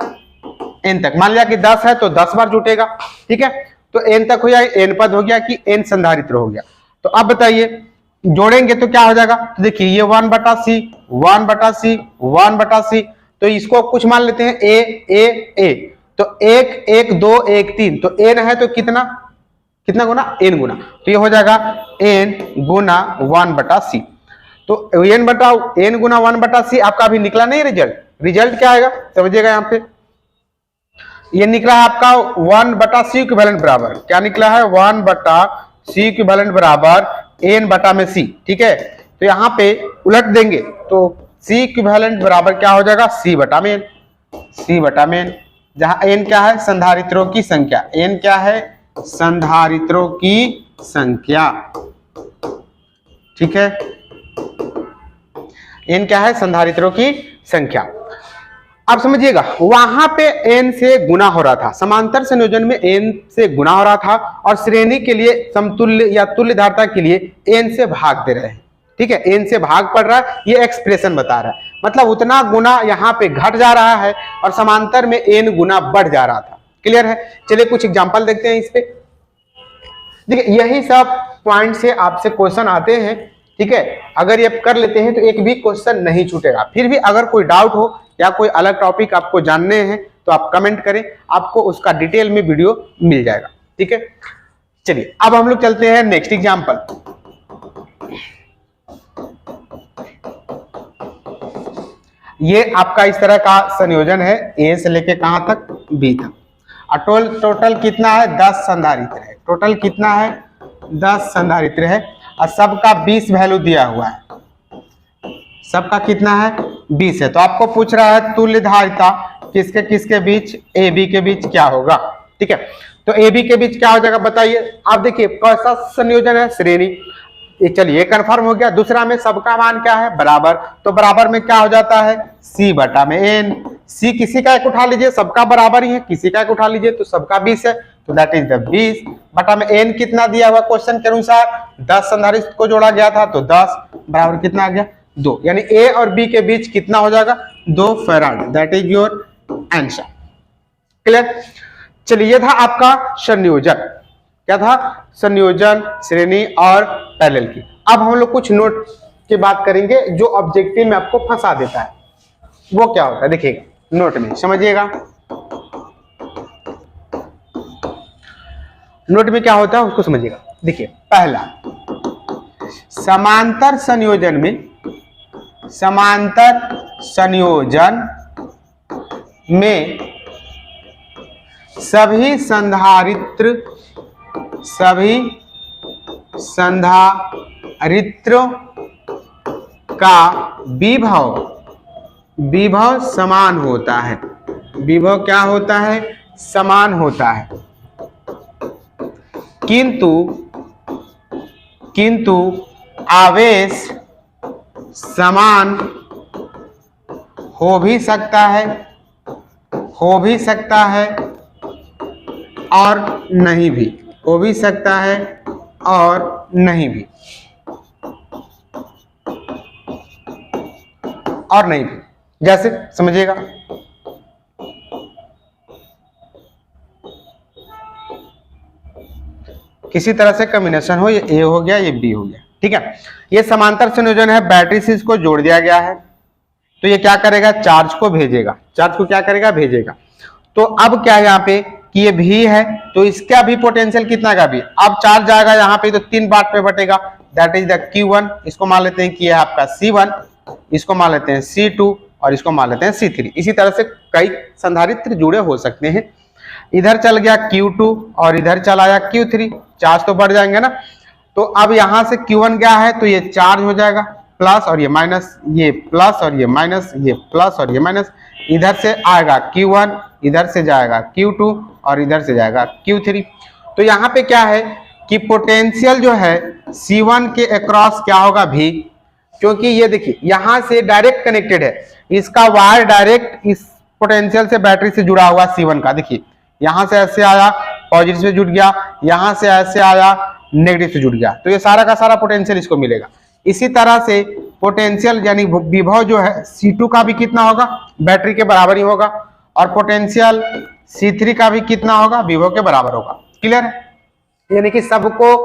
[SPEAKER 1] n तक। मान लिया कि 10 है तो 10 बार जुटेगा। ठीक है, तो n तक हो जाएगा, n पद हो गया कि n संधारित्र हो गया। तो अब बताइए जोड़ेंगे तो क्या हो जाएगा? तो देखिए ये 1 बटा C 1 बटा C 1 बटा C, तो इसको कुछ मान लेते हैं a, तो 1 1 2 1 3, तो n है तो कितना गुना? n गुना। तो ये हो जाएगा n गुना 1 बटा C। तो n गुना 1 बटा C आपका अभी निकला नहीं रिजल्ट क्या आएगा समझिएगा। यहाँ पे ये निकला है आपका 1 बटा C इक्विवेलेंट बराबर, क्या निकला है? 1 बटा C इक्विवेलेंट बराबर n बटा में C। ठीक है, तो यहाँ पे उलट देंगे तो C इक्विवेलेंट बराबर क्या हो जाएगा? C बटा में n, जहां n क्या है? संधारित्रों की संख्या। n क्या है? संधारित्रों की संख्या। ठीक है, n क्या है? संधारित्रों की संख्या। अब समझिएगा वहां पे n से गुना हो रहा था, समांतर संयोजन में n से गुना हो रहा था, और श्रेणी के लिए समतुल्य या तुल्य धारता के लिए n से भाग दे रहे हैं। ठीक है, n से भाग पड़ रहा है, ये एक्सप्रेशन बता रहा है, मतलब उतना गुना यहाँ पे घट जा रहा है और समांतर में n गुना बढ़ जा रहा था। क्लियर है? चलिए कुछ एग्जांपल देखते हैं इस पे। देखिए यही सब पॉइंट से आपसे क्वेश्चन आते हैं। ठीक है, अगर ये कर लेते हैं तो एक भी क्वेश्चन नहीं छूटेगा। फिर भी अगर कोई डाउट हो या कोई अलग टॉपिक आपको जानने हैं तो आप कमेंट करें, आपको उसका डिटेल में वीडियो मिल जाएगा। ठीक है, चलिए अब हम लोग चलते हैं नेक्स्ट एग्जांपल। ये आपका इस तरह का संयोजन है, ए से लेके कहां तक? बी तक। और टोटल कितना है? 10 संधारित्र है। टोटल कितना है? 10 संधारित्र है और सबका 20 वैल्यू दिया हुआ है। सबका कितना है? 20 है। तो आपको पूछ रहा है तुल्य धारिता किसके किसके बीच? ए बी के बीच क्या होगा? ठीक है, तो ए बी के बीच क्या हो जाएगा बताइए। आप देखिए कैसा संयोजन है? श्रेणी। चलिए कंफर्म हो गया। दूसरा में सबका मान क्या है? बराबर। तो बराबर में क्या हो जाता है? C बटा में n। C किसी का एक उठा लीजिए, सबका बराबर ही है, किसी का एक उठा लीजिए तो सबका 20 है, तो दैट इज द 20 बटा में n कितना दिया हुआ क्वेश्चन के अनुसार? 10 संधारित्र को जोड़ा गया था तो 10 बराबर कितना आ गया? 2। यानी A और B के बीच कितना हो जाएगा? 2 farad. That is your answer. Clear? चलिए, ये था आपका संयोजन। क्या था? संयोजन, श्रेणी और पैरेलल की। अब हम लोग कुछ नोट की बात करेंगे जो ऑब्जेक्टिव में आपको फंसा देता है। वो क्या होता है देखिएगा, नोट में समझिएगा। नोट में क्या होता है उसको समझिएगा। देखिए पहला, समांतर संयोजन में सभी संधारित्रों का विभव विभव समान होता है, विभव क्या होता है, समान होता है, किंतु आवेश समान हो भी सकता है और नहीं भी, हो भी सकता है और नहीं भी, और नहीं भी। जैसे समझिएगा, किसी तरह से कॉम्बिनेशन हो, ये ए हो गया, ये बी हो गया, ठीक है। ये समांतर संयोजन है, बैटरी से इसको जोड़ दिया गया है, तो ये क्या करेगा, चार्ज को भेजेगा, चार्ज को क्या करेगा, भेजेगा। तो अब क्या है यहाँ पे कि ये भी है, तो इसका भी पोटेंशियल कितना का भी, अब चार्ज जाएगा यहाँ पे तो 3 पार्ट पे बटेगा, दैट इज द Q1, इसको मान लेते हैं कि ये आपका C1, इसको मान लेते हैं C2 और इसको मान लेते हैं C3। इसी तरह से कई संधारित्र जुड़े हो सकते हैं। इधर चल गया Q2 और इधर चला आया Q3, चार्ज तो बढ़ जाएंगे ना। तो अब यहां से Q1 क्या है, तो ये चार्ज हो जाएगा, प्लस और ये माइनस, ये प्लस और ये माइनस, ये प्लस और ये माइनस, इधर से आएगा Q1, इधर से जाएगा Q2 और इधर से जाएगा Q3। तो यहाँ पे क्या है कि पोटेंशियल जो है C1 के अक्रॉस क्या होगा, भी, क्योंकि ये देखिए यहां से डायरेक्ट कनेक्टेड है, इसका वायर डायरेक्ट इस पोटेंशियल से बैटरी से जुड़ा हुआ C1 का, देखिए यहां से ऐसे आया पॉजिटिव से जुड़ गया, यहां से ऐसे आया नेगेटिव से जुड़ गया, तो ये सारा का सारा पोटेंशियल इसको मिलेगा। इसी तरह से पोटेंशियल यानी विभव जो है C2 का भी कितना होगा, बैटरी के बराबर ही होगा, और पोटेंशियल C3 का भी कितना होगा, विभव के बराबर होगा। क्लियर है, यानी कि सबको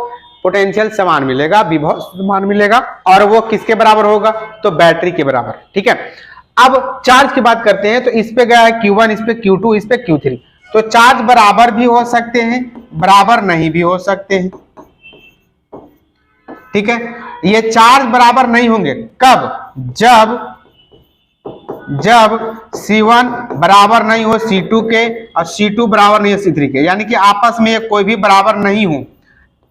[SPEAKER 1] पोटेंशियल समान मिलेगा, विभव समान मिलेगा, और वो किसके बराबर होगा, तो बैटरी के बराबर, ठीक है। अब चार्ज की बात करते हैं, तो इस पे गया है Q1, इस पे Q2, इस पे Q3, तो चार्ज बराबर भी हो सकते हैं, बराबर नहीं भी हो सकते हैं, ठीक है। ये चार्ज बराबर नहीं होंगे कब, जब C1 बराबर नहीं हो C2 के और C2 बराबर नहीं हो C3 के, यानी कि आपस में ये कोई भी बराबर नहीं हो,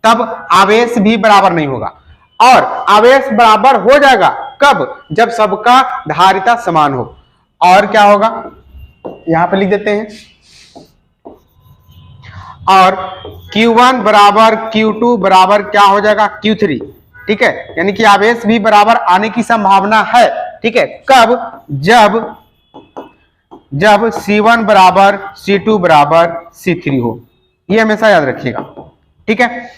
[SPEAKER 1] तब आवेश भी बराबर नहीं होगा। और आवेश बराबर हो जाएगा कब, जब सबका धारिता समान हो। और क्या होगा, यहां पे लिख देते हैं, और Q1 बराबर Q2 बराबर क्या हो जाएगा, Q3, ठीक है। यानी कि आवेश भी बराबर आने की संभावना है, ठीक है। कब, जब C1 बराबर C2 बराबर C3 हो, ये हमेशा याद रखिएगा, ठीक है।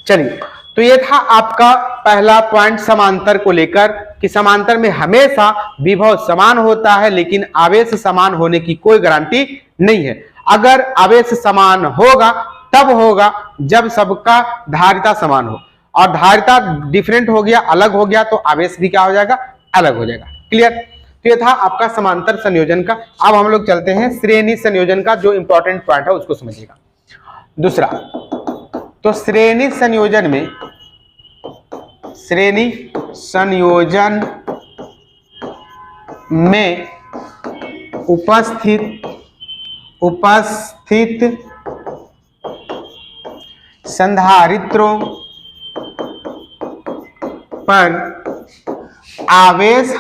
[SPEAKER 1] चलिए, तो ये था आपका पहला पॉइंट समांतर को लेकर, कि समांतर में हमेशा विभव समान होता है, लेकिन आवेश समान होने की कोई गारंटी नहीं है। अगर आवेश समान होगा तब होगा जब सबका धारिता समान हो, और धारिता डिफरेंट हो गया, अलग हो गया, तो आवेश भी क्या हो जाएगा, अलग हो जाएगा। क्लियर, तो ये था आपका समांतर संयोजन का। अब हम लोग चलते हैं श्रेणी संयोजन का, जो इंपॉर्टेंट पॉइंट है उसको समझिएगा। दूसरा, तो श्रेणी संयोजन में उपस्थित संधारित्रों पर आवेश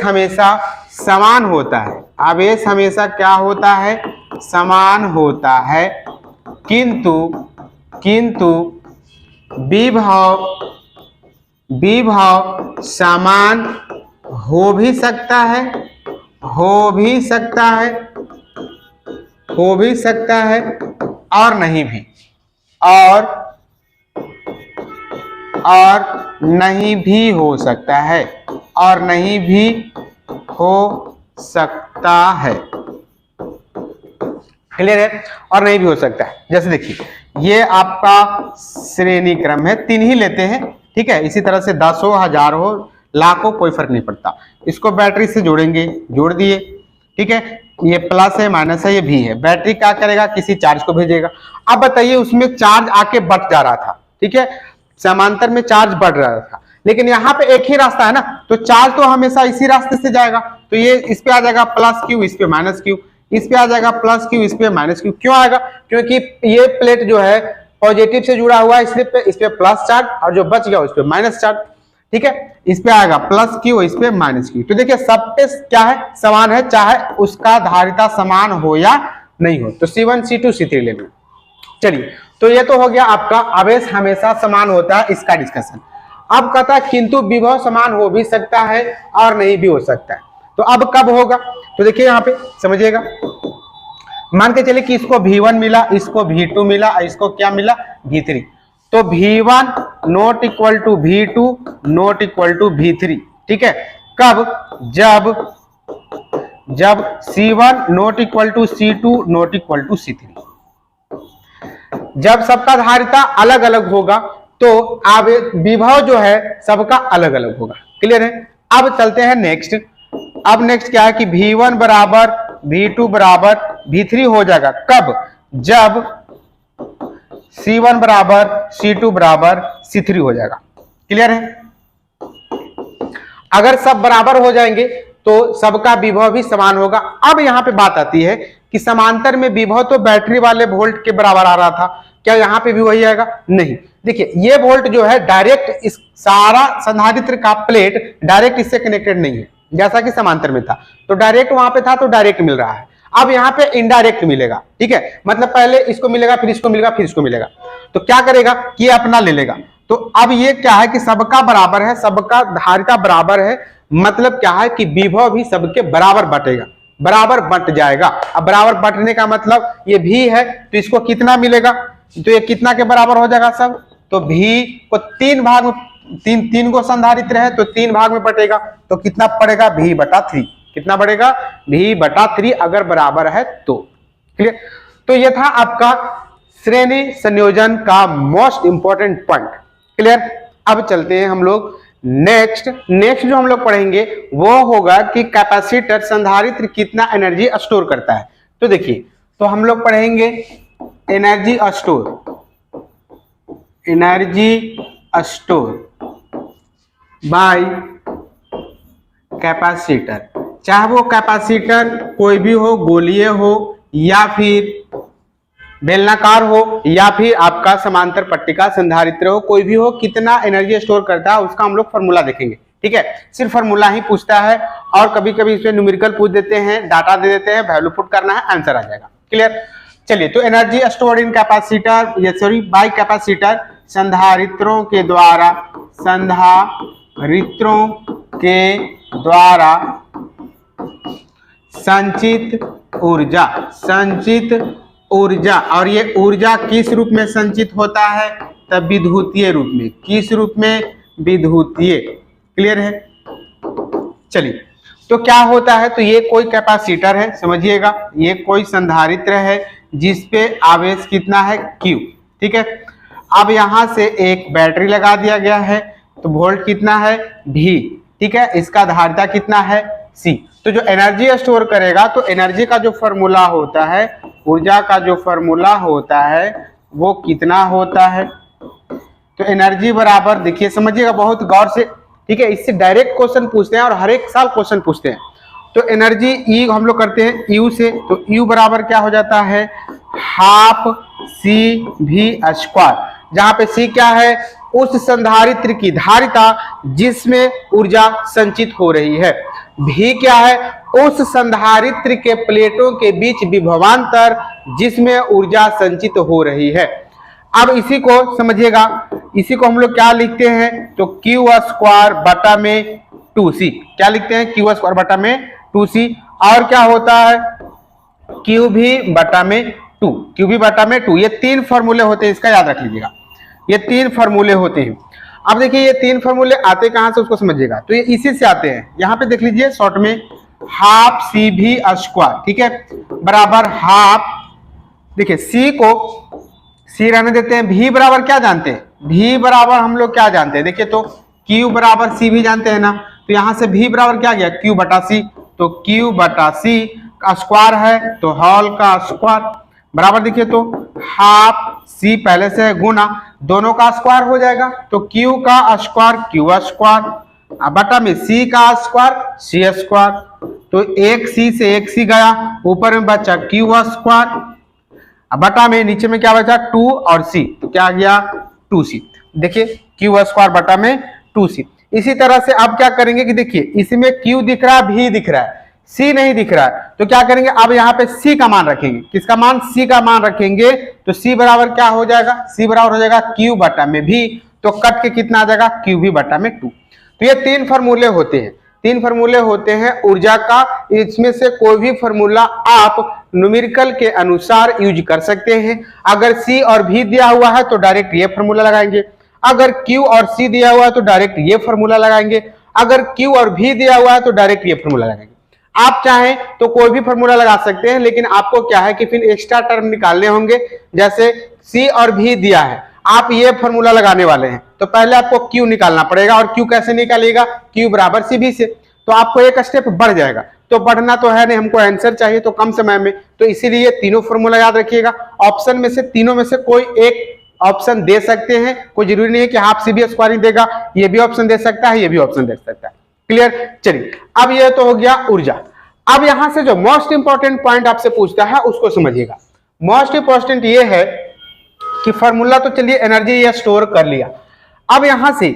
[SPEAKER 1] हमेशा समान होता है। आवेश हमेशा क्या होता है, समान होता है, किंतु विभव समान हो भी सकता है और नहीं भी, और नहीं भी हो सकता है, और नहीं भी हो सकता है। क्लियर है, और नहीं भी हो सकता है। जैसे देखिए, ये आपका श्रेणी क्रम है, 3 ही लेते हैं, ठीक है। इसी तरह से 10 हो, 1000 हो, लाख हो, कोई फर्क नहीं पड़ता। इसको बैटरी से जोड़ेंगे, जोड़ दिए, ठीक है। ये प्लस है, माइनस है, ये भी है। बैटरी क्या करेगा, किसी चार्ज को भेजेगा। अब बताइए, उसमें चार्ज आके बट जा रहा था, ठीक है, समांतर में चार्ज बढ़ रहा था, लेकिन यहाँ पे एक ही रास्ता है ना, तो चार्ज तो हमेशा इसी रास्ते से जाएगा। तो ये इस पे आ जाएगा प्लस क्यू, इस पे माइनस क्यू, इस पे आ जाएगा प्लस क्यू, इस पे माइनस क्यू। क्यों आएगा, क्योंकि ये प्लेट जो है पॉजिटिव से जुड़ा हुआ है स्लिप पे, इस पे प्लस चार्ज, और जो बच गया उस पे माइनस चार्ज। ठीक है, इस पे आएगा प्लस क्यू, इस पे माइनस क्यू। तो देखिए सब पे क्या है, समान है, चाहे उसका धारिता समान हो या नहीं हो। तो C1 C2 C3 ले लो। चलिए, तो ये तो हो गया आपका आवेश हमेशा समान होता है, इसका डिस्कशन। अब कहता है किंतु विभव समान हो भी सकता है और नहीं भी हो सकता है। तो अब कब होगा, तो देखिए यहाँ पे समझिएगा, मान के चलिए कि इसको V1 मिला, इसको V2 मिला, इसको क्या मिला V3। तो V1 not equal to V2 not equal to V3। ठीक है, कब, जब C1 not equal to C2 not equal to C3। जब सबका धारिता अलग अलग होगा तो विभव जो है सबका अलग अलग होगा। क्लियर है। अब चलते हैं नेक्स्ट। अब नेक्स्ट क्या है कि V1 बराबर V2 बराबर V3 हो जाएगा। कब, जब C1 बराबर C2 बराबर C3 हो जाएगा। क्लियर है। अगर सब बराबर हो जाएंगे तो सबका विभव भी समान होगा। अब यहां पे बात आती है कि समांतर में विभव तो बैटरी वाले वोल्ट के बराबर आ रहा था, क्या यहां पे भी वही आएगा? नहीं। देखिए ये वोल्ट जो है डायरेक्ट इस सारा संधारित्र का प्लेट डायरेक्ट इससे कनेक्टेड नहीं है, जैसा कि समांतर में था। तो डायरेक्ट वहां पे था तो डायरेक्ट मिल रहा है। अब यहाँ पे इनडायरेक्ट मिलेगा। ठीक है, मतलब पहले इसको मिलेगा, फिर इसको मिलेगा, फिर इसको मिलेगा। तो क्या करेगा कि ये अपना ले लेगा। तो अब ये क्या है कि सबका बराबर है, सबका धारिता बराबर है, मतलब क्या है कि विभव भी सबके बराबर बटेगा, बराबर बट जाएगा। अब बराबर बटने का मतलब ये भी है, तो इसको कितना मिलेगा, तो ये कितना के बराबर हो जाएगा सब, तो भी को तीन भाग में, तीन को संधारित्र है तो तीन भाग में बटेगा। तो कितना पड़ेगा, भी बटा 3। कितना बढ़ेगा, भी बटा 3 अगर बराबर है तो। क्लियर। तो ये था आपका श्रेणी संयोजन का मोस्ट इंपॉर्टेंट पॉइंट। क्लियर। अब चलते हैं हम लोग नेक्स्ट जो हम लोग पढ़ेंगे वो होगा कि कैपेसिटर संधारित्र कितना एनर्जी स्टोर करता है। तो देखिए, तो हम लोग पढ़ेंगे एनर्जी स्टोर बाय कैपेसिटर। चाहे वो कैपेसिटर कोई भी हो, गोलीय हो या फिर बेलनाकार हो या फिर आपका समांतर पट्टिका संधारित्र हो, कोई भी हो, कितना एनर्जी स्टोर करता है उसका हम लोग फॉर्मूला देखेंगे। ठीक है, सिर्फ फॉर्मूला ही पूछता है और कभी कभी इसमें न्यूमेरिकल पूछ देते हैं, डाटा दे देते हैं, वैल्यू पुट करना है, आंसर आ जाएगा। क्लियर। चलिए, तो energy stored in capacitor by capacitor संधारित्रों के द्वारा संचित ऊर्जा, और ये ऊर्जा किस रूप में संचित होता है, तब विद्युतीय रूप में। किस रूप में, विद्युतीय। क्लियर है। चलिए, तो क्या होता है, तो ये कोई कैपेसिटर है, समझिएगा, ये कोई संधारित्र है जिसपे आवेश कितना है, Q। ठीक है। अब यहां से एक बैटरी लगा दिया गया है, तो वोल्ट कितना है, V। ठीक है, इसका धारिता कितना है, C। तो जो एनर्जी स्टोर करेगा, तो एनर्जी का जो फॉर्मूला होता है, ऊर्जा का जो फॉर्मूला होता है वो कितना होता है, तो एनर्जी बराबर, देखिए समझिएगा बहुत गौर से। ठीक है, इससे डायरेक्ट क्वेश्चन पूछते हैं और हर एक साल क्वेश्चन पूछते हैं। तो एनर्जी ई हम लोग करते हैं यू से, तो यू बराबर क्या हो जाता है, हाफ CV², जहां पे C क्या है, उस संधारित्र की धारिता जिसमें ऊर्जा संचित हो रही है। V क्या है, उस संधारित्र के प्लेटों के बीच विभवांतर जिसमें ऊर्जा संचित हो रही है। अब इसी को समझिएगा, इसी को हम लोग क्या लिखते हैं, तो Q² बटा में 2C। क्या लिखते हैं, Q² बटा में 2C। और क्या होता है, QV बटा में 2, QV बटा में 2। ये तीन फॉर्मूले होते हैं, इसका याद रख लीजिएगा, ये तीन फॉर्मूले होते हैं। अब देखिए ये तीन फॉर्मूले आते कहां से, उसको समझिएगा। तो ये इसी से आते हैं, यहां पे देख लीजिए शॉर्ट में, हाफ CV²। ठीक है, बराबर हाफ, देखिए C को C रहने देते हैं। V बराबर क्या जानते हैं, V बराबर हम लोग क्या जानते हैं, देखिए तो Q बराबर C भी जानते हैं ना, तो यहां से V बराबर क्या गया, Q बटा C। तो Q बटा C का स्क्वायर है तो होल का स्क्वायर बराबर, देखिए तो हाफ C पहले से है गुना दोनों का स्क्वायर हो जाएगा, तो Q का स्क्वायर Q² बटा में C का स्क्वायर C²। तो एक C से एक C गया, ऊपर में बचा Q²। अब बटा में नीचे में क्या बचा 2 और c, तो क्या आ गया 2c। देखिए q स्क्वायर बटा में 2c। इसी तरह से अब क्या करेंगे कि देखिए इसमें q दिख रहा है, v दिख रहा है, c नहीं दिख रहा है, तो क्या करेंगे अब यहाँ पे c का मान रखेंगे। किसका मान? c का मान रखेंगे तो c बराबर क्या हो जाएगा? c बराबर हो जाएगा q बटा में v, तो कट के कितना आ जाएगा qv बटा में 2। तो ये 3 फार्मूले होते हैं, 3 फार्मूले होते हैं ऊर्जा का। इसमें से कोई भी फार्मूला आप न्यूमेरिकल के अनुसार यूज कर सकते हैं। अगर c और v दिया हुआ है तो डायरेक्ट ये फार्मूला लगाएंगे, अगर q और c दिया हुआ है तो डायरेक्ट ये फार्मूला लगाएंगे, अगर q और v दिया हुआ है तो डायरेक्ट ये फार्मूला लगाएंगे। आप चाहें तो कोई भी फार्मूला लगा सकते हैं, लेकिन आपको क्या है कि फिर एक्स्ट्रा टर्म निकालने होंगे। जैसे c और v दिया है, आप ये फार्मूला लगाने वाले हैं तो पहले आपको q निकालना पड़ेगा, और q कैसे निकालेगा? q बराबर cv से, तो आपको एक स्टेप बढ़ जाएगा। तो बढ़ना तो है नहीं, हमको आंसर चाहिए तो कम समय में, तो इसीलिए तीनों फार्मूला याद रखिएगा। ऑप्शन में से तीनों में से कोई एक ऑप्शन दे सकते हैं, कोई जरूरी नहीं है कि हाफ सी बी स्क्वायरिंग देगा, ये भी ऑप्शन दे सकता है, ये भी ऑप्शन दे सकता है। क्लियर? चलिए अब ये तो हो गया ऊर्जा। अब यहां से जो मोस्ट इंपॉर्टेंट पॉइंट आपसे पूछता है उसको समझिएगा। मोस्ट इंपॉर्टेंट ये है कि फार्मूला तो चलिए एनर्जी ये स्टोर कर लिया, अब यहां से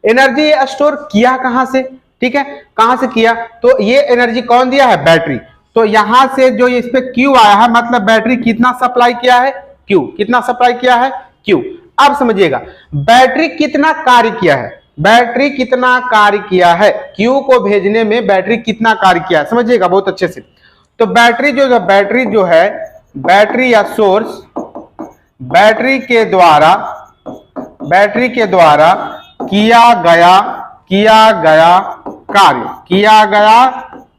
[SPEAKER 1] एनर्जी ये स्टोर किया कहां से? ठीक है, कहां से किया? तो ये एनर्जी कौन दिया है? बैटरी। तो यहां से जो इस पे Q आया है, मतलब बैटरी कितना सप्लाई किया है? Q। कितना सप्लाई किया है? Q। अब समझिएगा बैटरी कितना कार्य किया है, बैटरी कितना कार्य किया है, Q को भेजने में बैटरी कितना कार्य किया है, समझिएगा बहुत अच्छे से। तो बैटरी जो है बैटरी या सोर्स, बैटरी के द्वारा किया गया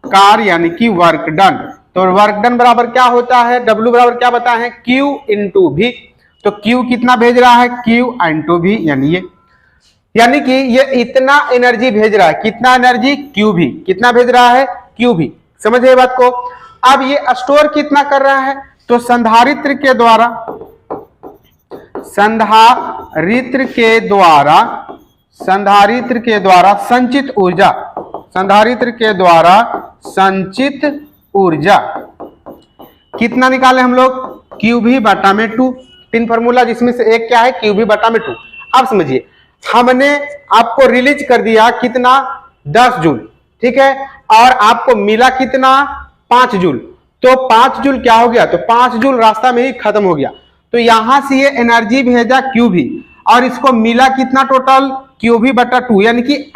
[SPEAKER 1] कार्य यानी कि वर्क डन। तो वर्क डन बराबर क्या होता है? W बराबर क्या बताए हैं? Q into V। तो Q कितना भेज रहा है? Q इंटू V, यानी कि ये इतना एनर्जी भेज रहा है। कितना एनर्जी? QV। कितना भेज रहा है? QV। समझे बात को? अब ये स्टोर कितना कर रहा है? तो संधारित्र के द्वारा संचित ऊर्जा कितना निकाले हम लोग? QV बटा में 2। 3 फार्मूला जिसमें से एक क्या है? QV बटा में 2। अब समझिए हमने आपको रिलीज कर दिया कितना? 10 जूल, ठीक है, और आपको मिला कितना? 5 जूल। तो 5 जूल क्या हो गया? तो 5 जूल रास्ता में ही खत्म हो गया। तो यहां से ये एनर्जी भेजा QV, और इसको मिला कितना टोटल? QV बटा 2, यानी कि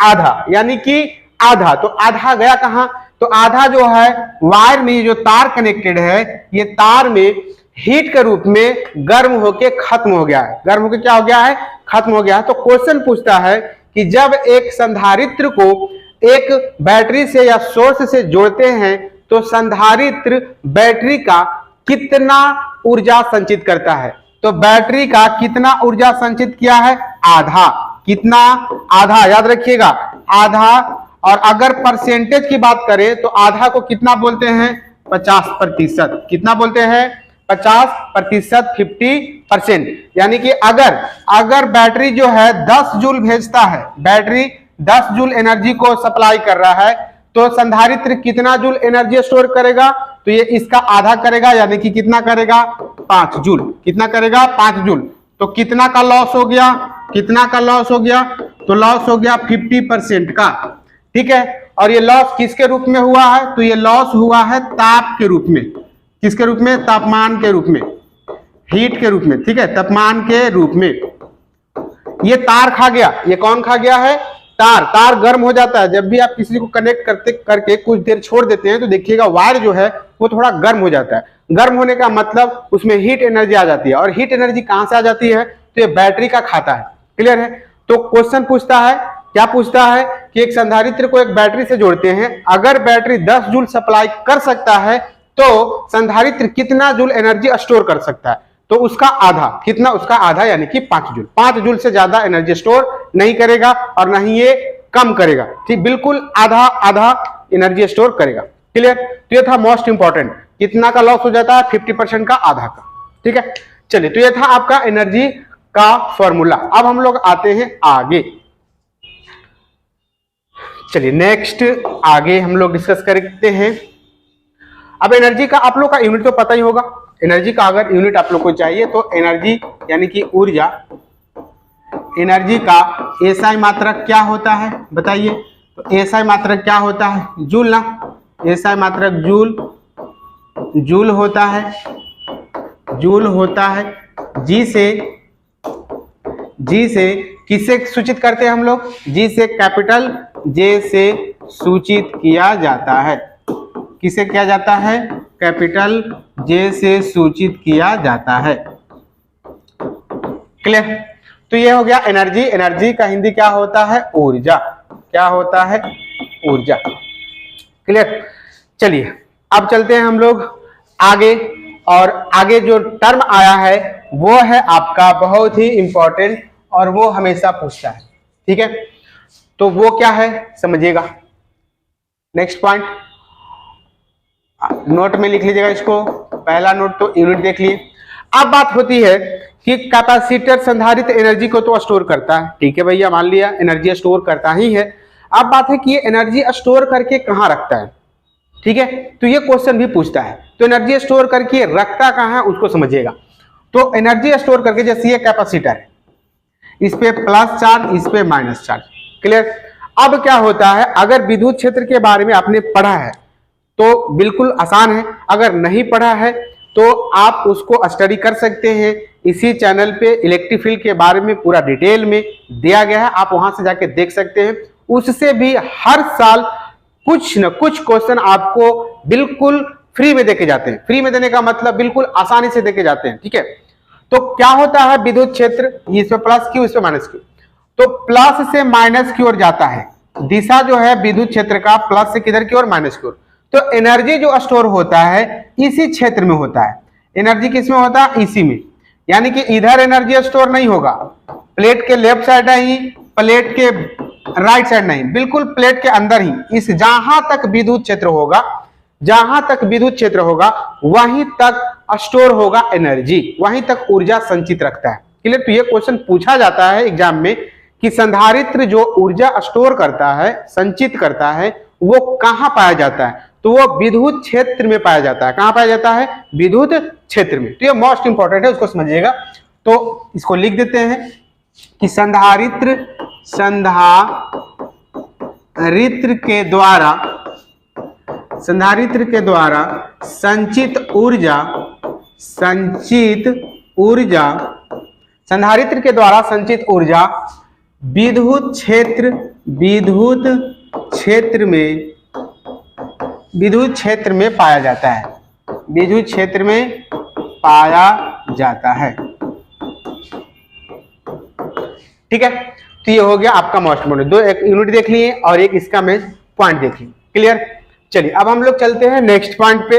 [SPEAKER 1] आधा। तो आधा गया कहां? तो आधा जो है वायर में, जो तार कनेक्टेड है, ये तार में हीट के रूप में गर्म होके खत्म हो गया है। गर्म होके क्या हो गया है? खत्म हो गया है। तो क्वेश्चन पूछता है कि जब एक संधारित्र को एक बैटरी से या सोर्स से जोड़ते हैं तो संधारित्र बैटरी का कितना ऊर्जा संचित करता है? तो बैटरी का कितना ऊर्जा संचित किया है? आधा। कितना? आधा, याद रखिएगा आधा। और अगर परसेंटेज की बात करें तो आधा को कितना बोलते हैं? 50%। कितना बोलते हैं? 50%, 50%। यानी कि अगर बैटरी जो है 10 जूल भेजता है, बैटरी 10 जूल एनर्जी को सप्लाई कर रहा है, तो संधारित्र कितना जूल एनर्जी स्टोर करेगा? तो ये इसका आधा करेगा, यानी कि कितना करेगा? 5 जूल। कितना करेगा? 5 जूल। तो कितना का लॉस हो गया? तो लॉस हो गया 50% का, ठीक है। और ये लॉस किसके रूप में हुआ है? तो ये लॉस हुआ है ताप के रूप में। किसके रूप में? तापमान के रूप में, हीट के रूप में, ठीक है, तापमान के रूप में। ये तार खा गया। ये कौन खा गया है? तार गर्म हो जाता है। जब भी आप किसी को कनेक्ट करके कुछ देर छोड़ देते हैं तो देखिएगा वायर जो है वो थोड़ा गर्म हो जाता है। गर्म होने का मतलब उसमें हीट एनर्जी आ जाती है, और हीट एनर्जी कहां से आ जाती है? तो ये बैटरी का खाता है। क्लियर है? तो क्वेश्चन पूछता है, क्या पूछता है कि एक संधारित्र को एक बैटरी से जोड़ते हैं, अगर बैटरी 10 जूल सप्लाई कर सकता है तो संधारित्र कितना जूल एनर्जी स्टोर कर सकता है? तो उसका आधा। कितना? उसका आधा, यानी कि 5 जूल। 5 जूल से ज्यादा एनर्जी स्टोर नहीं करेगा, और नहीं ये कम करेगा, ठीक, बिल्कुल आधा एनर्जी स्टोर करेगा। क्लियर? तो ये था मोस्ट इंपॉर्टेंट। कितना का लॉस हो जाता है? 50% का, आधा का, ठीक है। चलिए, तो ये था आपका एनर्जी का फॉर्मूला। अब हम लोग आते हैं आगे। चलिए नेक्स्ट आगे हम लोग डिस्कस करते हैं। अब एनर्जी का आप लोग का यूनिट तो पता ही होगा, एनर्जी का अगर यूनिट आप लोग को चाहिए तो एनर्जी यानी कि ऊर्जा, एनर्जी का एसआई मात्रक क्या होता है बताइए। तो एसआई मात्रक क्या होता है, जूल ना, एसआई मात्रक जूल, जूल होता है, जूल होता है। जी से किससे सूचित करते हैं हम लोग, जी से कैपिटल जे से सूचित किया जाता है। किसे किया जाता है, कैपिटल जे से सूचित किया जाता है। क्लियर। तो ये हो गया एनर्जी। एनर्जी का हिंदी क्या होता है, ऊर्जा। क्या होता है, ऊर्जा। क्लियर। चलिए अब चलते हैं हम लोग आगे, और आगे जो टर्म आया है वो है आपका बहुत ही इंपॉर्टेंट और वो हमेशा पूछता है, ठीक है। तो वो क्या है समझिएगा। नेक्स्ट पॉइंट नोट में लिख लीजिएगा इसको, पहला नोट तो यूनिट देख लिए। अब बात होती है कि कैपेसिटर संधारित्र एनर्जी को तो स्टोर करता है, ठीक है भैया, मान लिया एनर्जी स्टोर करता ही है। अब बात है कि ये एनर्जी स्टोर करके कहाँ रखता है, ठीक है। तो ये क्वेश्चन भी पूछता है, तो एनर्जी स्टोर करके रखता कहाँ है उसको समझिएगा। तो एनर्जी स्टोर करके, जैसे ये कैपेसिटर है, इस पे प्लस चार्ज, इस पे माइनस चार्ज। क्लियर। अब क्या होता है, अगर विद्युत क्षेत्र के बारे में आपने पढ़ा है तो बिल्कुल आसान है, अगर नहीं पढ़ा है तो आप उसको स्टडी कर सकते हैं। इसी चैनल पे इलेक्ट्रिक फील्ड के बारे में पूरा डिटेल में दिया गया है, आप वहां से जाके देख सकते हैं। उससे भी हर साल कुछ न कुछ क्वेश्चन आपको बिल्कुल फ्री में देके जाते हैं। फ्री में देने का मतलब बिल्कुल आसानी से देके जाते हैं, ठीक है। तो क्या होता है विद्युत क्षेत्र, इसमें प्लस क्यू, इसमें माइनस क्यू। तो प्लस से माइनस की ओर जाता है, दिशा जो है विद्युत क्षेत्र का प्लस से किधर की ओर, माइनस की ओर। तो एनर्जी जो स्टोर होता है इसी क्षेत्र में होता है। एनर्जी किसमें होता है, इसी में। यानी कि इधर एनर्जी स्टोर नहीं होगा, प्लेट के लेफ्ट साइड नहीं, प्लेट के राइट साइड नहीं, बिल्कुल प्लेट के अंदर ही। इस जहां तक विद्युत क्षेत्र होगा, जहां तक विद्युत क्षेत्र होगा वहीं तक स्टोर होगा एनर्जी, वहीं तक ऊर्जा संचित रखता है। क्लियर। तो ये क्वेश्चन पूछा जाता है एग्जाम में कि संधारित्र जो ऊर्जा स्टोर करता है, संचित करता है, वो कहां पाया जाता है। तो वो विद्युत क्षेत्र में पाया जाता है। कहां पाया जाता है, विद्युत क्षेत्र में। तो ये मोस्ट इंपॉर्टेंट है, उसको समझिएगा। तो इसको लिख देते हैं कि संधारित्र के द्वारा संचित ऊर्जा, संधारित्र के द्वारा संचित ऊर्जा विद्युत क्षेत्र में पाया जाता है, विद्युत क्षेत्र में पाया जाता है, ठीक है। तो ये हो गया आपका मोस्ट इंपोर्टेंट। दो एक यूनिट देख लिए और एक इसका में पॉइंट देख लिए। क्लियर। चलिए अब हम लोग चलते हैं नेक्स्ट पॉइंट पे।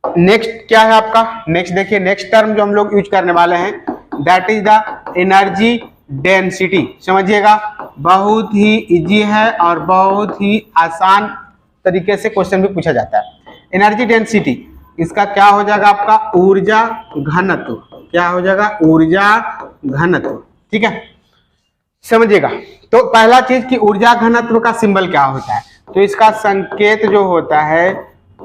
[SPEAKER 1] नेक्स्ट क्या है आपका, नेक्स्ट देखिए, नेक्स्ट टर्म जो हम लोग यूज करने वाले हैं that is the energy density. समझिएगा, बहुत ही इजी है और बहुत ही आसान तरीके से क्वेश्चन भी पूछा जाता है। एनर्जी डेंसिटी, इसका क्या हो जाएगा आपका, ऊर्जा घनत्व। क्या हो जाएगा, ऊर्जा घनत्व, ठीक है। समझिएगा, तो पहला चीज कि ऊर्जा घनत्व का सिंबल क्या होता है। तो इसका संकेत जो होता है,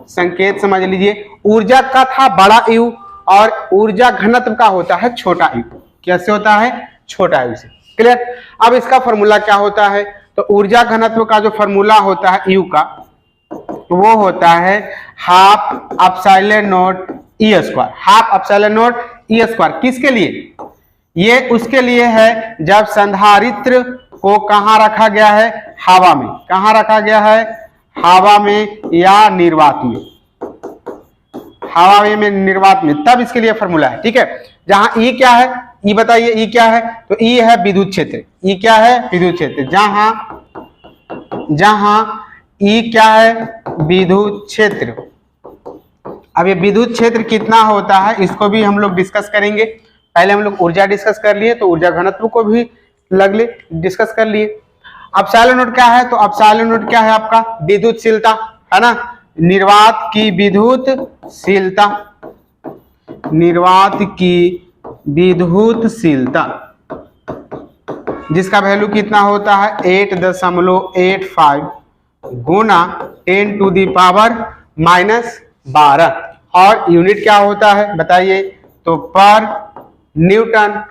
[SPEAKER 1] संकेत समझ लीजिए, ऊर्जा का था बड़ा यू और ऊर्जा घनत्व का होता है छोटा यू। कैसे होता है, छोटा यू से। क्लियर। अब इसका फॉर्मूला क्या होता है, तो ऊर्जा घनत्व का जो फॉर्मूला होता है यू का, वो होता है half epsilon not E square. Half epsilon not E square किसके लिए, ये उसके लिए है जब संधारित्र को कहां रखा गया है, हवा में। कहां रखा गया है, हवा में या निर्वात में, हवा में निर्वात में, तब इसके लिए फॉर्मूला है, ठीक है। जहां ई क्या है, ई बताइए, ई क्या है, तो ई है विद्युत क्षेत्र। ई क्या है, विद्युत क्षेत्र। जहां ई क्या है, विद्युत क्षेत्र। अब ये विद्युत क्षेत्र कितना होता है इसको भी हम लोग डिस्कस करेंगे। पहले हम लोग ऊर्जा डिस्कस कर लिए, तो ऊर्जा घनत्व को भी लगले डिस्कस कर लिए। एप्सिलॉन नॉट क्या है, तो एप्सिलॉन नॉट क्या है आपका, विद्युतशीलता, है ना। निर्वात की विद्युतशीलता, निर्वात की विद्युतशीलता, जिसका वैल्यू कितना होता है 8.85 गुना 10⁻⁻12 और यूनिट क्या होता है बताइए, तो per newton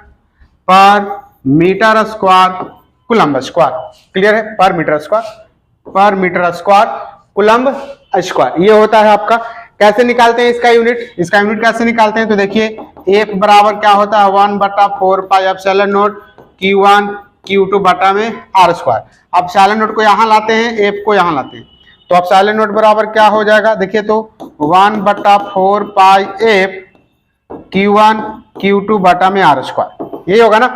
[SPEAKER 1] per metre square coulomb square. Clear है, per metre square coulomb square ये होता है आपका। कैसे निकालते हैं इसका यूनिट, इसका यूनिट कैसे निकालते हैं, तो देखिए F बराबर क्या होता है 1/4 pi epsilon not Q1 Q2 बटा में R स्क्वायर। अब एप्सिलॉन नॉट को यहाँ लाते हैं, F को यहाँ लाते हैं, तो एप्सिलॉन नॉट बराबर क्या हो जाएगा, देखिए तो 1/4 पाई F Q1 Q2 बटा में R स्क्वायर, ये होगा ना।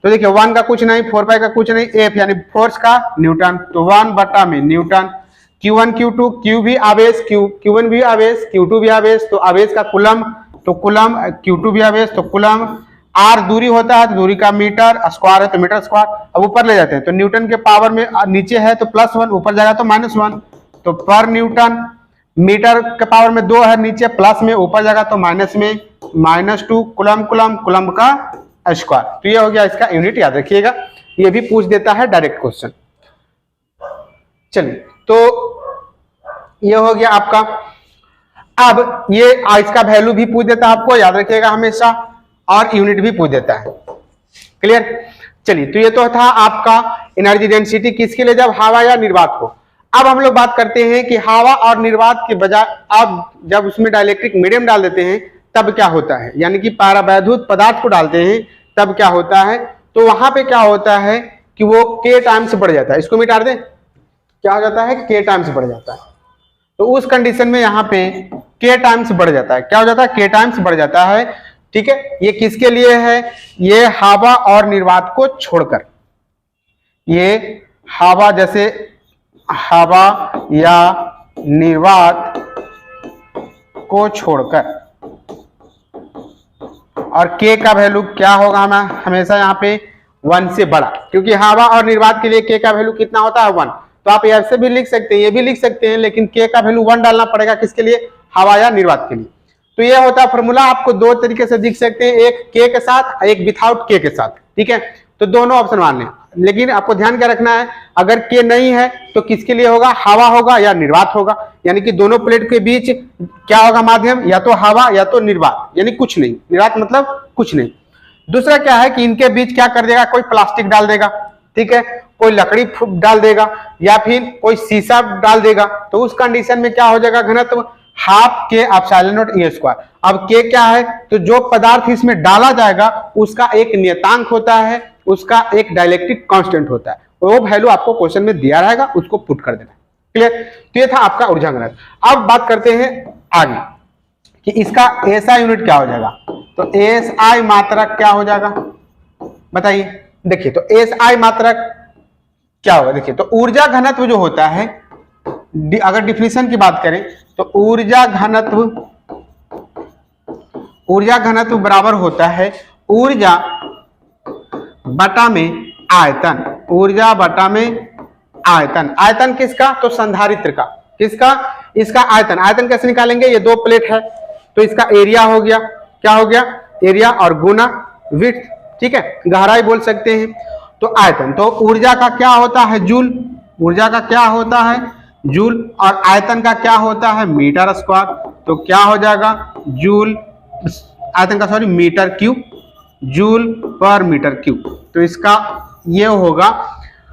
[SPEAKER 1] तो देखिए 1 का कुछ नहीं, 4 पाई का कुछ नहीं, F यानी फोर्स का न्यूटन, तो 1 बटा में न्यूटन, Q1 Q2 Q भी आवेश, Q1 भी आवेश, Q2 भी आवेश, तो आवेश का कूलम, तो कूलम, Q2 भी आवेश तो कूलम, R दूरी होता है तो दूरी का मीटर, स्क्वायर है तो मीटर स्क्वायर। अब ऊपर ले जाते हैं तो न्यूटन के पावर में नीचे है तो +1, ऊपर जाएगा तो -1, तो पर न्यूटन, मीटर के पावर में 2 है नीचे प्लस में, ऊपर जाएगा तो माइनस में, -2 कूलम का स्क्वायर। तो ये हो गया इसका यूनिट, याद रखिएगा, ये भी पूछ देता है डायरेक्ट क्वेश्चन। चलिए तो ये हो गया आपका। अब ये इसका वैल्यू भी पूछ देता है आपको, याद रखिएगा हमेशा, और यूनिट भी पूछ देता है। क्लियर, चलिए तो ये तो था आपका एनर्जी डेंसिटी किसके लिए, जब हवा या निर्वात को। अब हम लोग बात करते हैं कि हवा और निर्वात के बजाय अब जब उसमें डाइलेक्ट्रिक मीडियम डाल देते हैं तब क्या होता है, यानी कि परावैद्युत पदार्थ को डालते हैं तब क्या होता है, तो वहां पे क्या होता है कि वो k टाइम्स बढ़ जाता है। इसको मिटा दें, क्या हो जाता है, k टाइम्स बढ़ जाता है। तो उस कंडीशन में यहाँ पे k टाइम्स बढ़ जाता है, क्या हो जाता है, k टाइम्स बढ़ जाता है। ठीक है, ये किसके लिए है, ये हवा और निर्वात को छोड़कर, ये हवा, जैसे हवा या निर्वात को छोड़कर, और k का वैल्यू क्या होगा हमें हमेशा यहाँ पे 1 से बड़ा, क्योंकि हवा और निर्वात के लिए k का वैल्यू कितना होता है 1। तो आप ऐसे भी लिख सकते हैं, ये भी लिख सकते हैं, लेकिन k का वैल्यू 1 डालना पड़ेगा किसके लिए, हवा या निर्वात के लिए। तो ये होता है फॉर्मूला, आपको दो तरीके से दिख सकते हैं, एक k के साथ, एक विथआउट k के साथ। ठीक है, तो दोनों ऑप्शन मान लें, लेकिन आपको ध्यान क्या रखना है, अगर k नहीं है तो किसके लिए होगा, हवा होगा या निर्वात होगा, यानी कि दोनों प्लेट के बीच क्या होगा माध्यम, या तो हवा या तो निर्वात, यानी कुछ नहीं, निर्वात मतलब कुछ नहीं। दूसरा क्या है कि इनके बीच क्या कर देगा, कोई प्लास्टिक डाल देगा, ठीक है, कोई लकड़ी डाल देगा, या फिर कोई शीशा डाल देगा, तो उस कंडीशन में क्या हो जाएगा, घनत्व हाफ के एप्सिलॉन नॉट ए स्क्वायर। अब के क्या है, तो जो पदार्थ इसमें डाला जाएगा उसका एक नियतांक होता है, उसका एक डाइलेक्ट्रिक कांस्टेंट होता है, वो वैल्यू आपको क्वेश्चन में दिया रहेगा, उसको पुट कर देना। क्लियर, तो ये था आपका ऊर्जा घनत्व। अब बात करते हैं आगे कि इसका एसआई यूनिट क्या हो जाएगा, तो एसआई मात्रक क्या हो जाएगा बताइए। देखिए तो एसआई मात्रक क्या होगा, देखिए तो ऊर्जा घनत्व जो होता है, अगर डिफिनीशन की बात करें तो ऊर्जा घनत्व बराबर होता है ऊर्जा बटा में आयतन, ऊर्जा बटा में आयतन। आयतन किसका, तो संधारित्र का, किसका, इसका आयतन। आयतन कैसे निकालेंगे, ये दो प्लेट है तो इसका एरिया हो गया, क्या हो गया, एरिया और गुना विड्थ, ठीक है, गहराई बोल सकते हैं। तो आयतन, तो ऊर्जा का क्या होता है जूल, ऊर्जा का क्या होता है जूल, और आयतन का क्या होता है मीटर स्क्वायर, तो क्या हो जाएगा जूल, आयतन का sorry metre cube, joule per metre cube. तो इसका ये होगा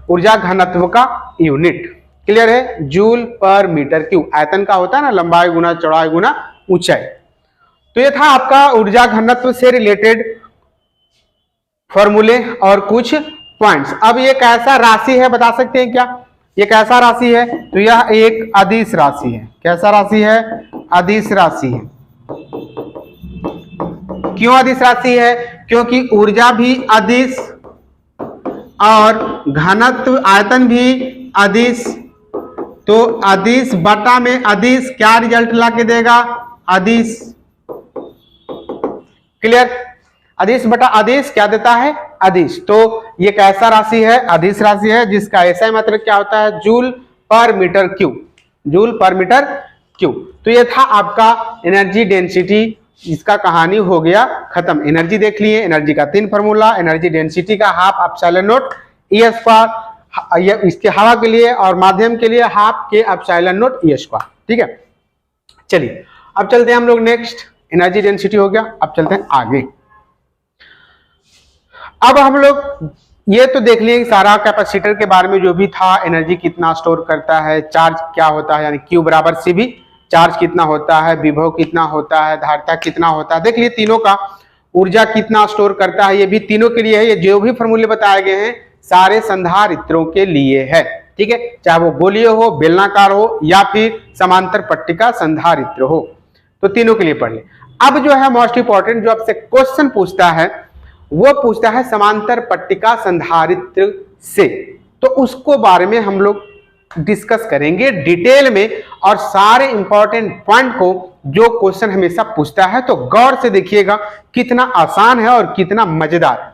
[SPEAKER 1] ऊर्जा घनत्व का यूनिट। क्लियर है, जूल पर मीटर क्यूब, आयतन का होता है ना लंबाई गुना चौड़ाई गुना ऊंचाई। तो ये था आपका ऊर्जा घनत्व से रिलेटेड फॉर्मूले और कुछ पॉइंट्स। अब ये कैसा राशि है बता सकते हैं क्या, ये कैसा राशि है, तो यह एक अदिश राशि है। कैसा राशि है, अदिश राशि है। क्यों अदिश राशि है, क्योंकि ऊर्जा भी अदिश और घनत्व आयतन भी अदिश, तो अदिश बटा में अदिश क्या रिजल्ट ला के देगा, अदिश। क्लियर, अदिश बटा अदिश क्या देता है, अदिश। तो ये कैसा राशि है, अदिश राशि है, जिसका ऐसा मात्रक क्या होता है joule per metre cube, joule per metre cube. तो ये था आपका एनर्जी डेंसिटी, इसका कहानी हो गया खत्म। एनर्जी देख लिए, एनर्जी का 3 फार्मूला, एनर्जी डेंसिटी का half epsilon not E square, इसके हवा के लिए और माध्यम के लिए हाफ के एप्सिलॉन नॉट ई स्क्वायर। ठीक है, चलिए अब चलते हैं हम लोग नेक्स्ट, एनर्जी डेंसिटी हो गया। अब चलते हैं आगे। अब हम लोग ये तो देख लिए सारा कैपेसिटर के बारे में जो भी था, एनर्जी कितना स्टोर करता है, चार्ज क्या होता है यानी Q बराबर C भी, चार्ज कितना होता है, विभव कितना होता है, धारिता कितना होता है, देख लिए तीनों का, ऊर्जा कितना स्टोर करता है, ये भी तीनों के लिए है। ये जो भी फॉर्मूले बताए गए हैं सारे संधारित्रों के लिए है, ठीक है, चाहे वो गोलीय हो, बेलनाकार हो या फिर समांतर पट्टिका संधारित्र हो, तो तीनों के लिए पढ़ ले। अब जो है मोस्ट इंपॉर्टेंट जो आपसे क्वेश्चन पूछता है वो पूछता है समांतर पट्टिका संधारित्र से, तो उसको बारे में हम लोग डिस्कस करेंगे डिटेल में, और सारे इंपॉर्टेंट पॉइंट को जो क्वेश्चन हमेशा पूछता है तो गौर से देखिएगा कितना आसान है और कितना मजेदार है।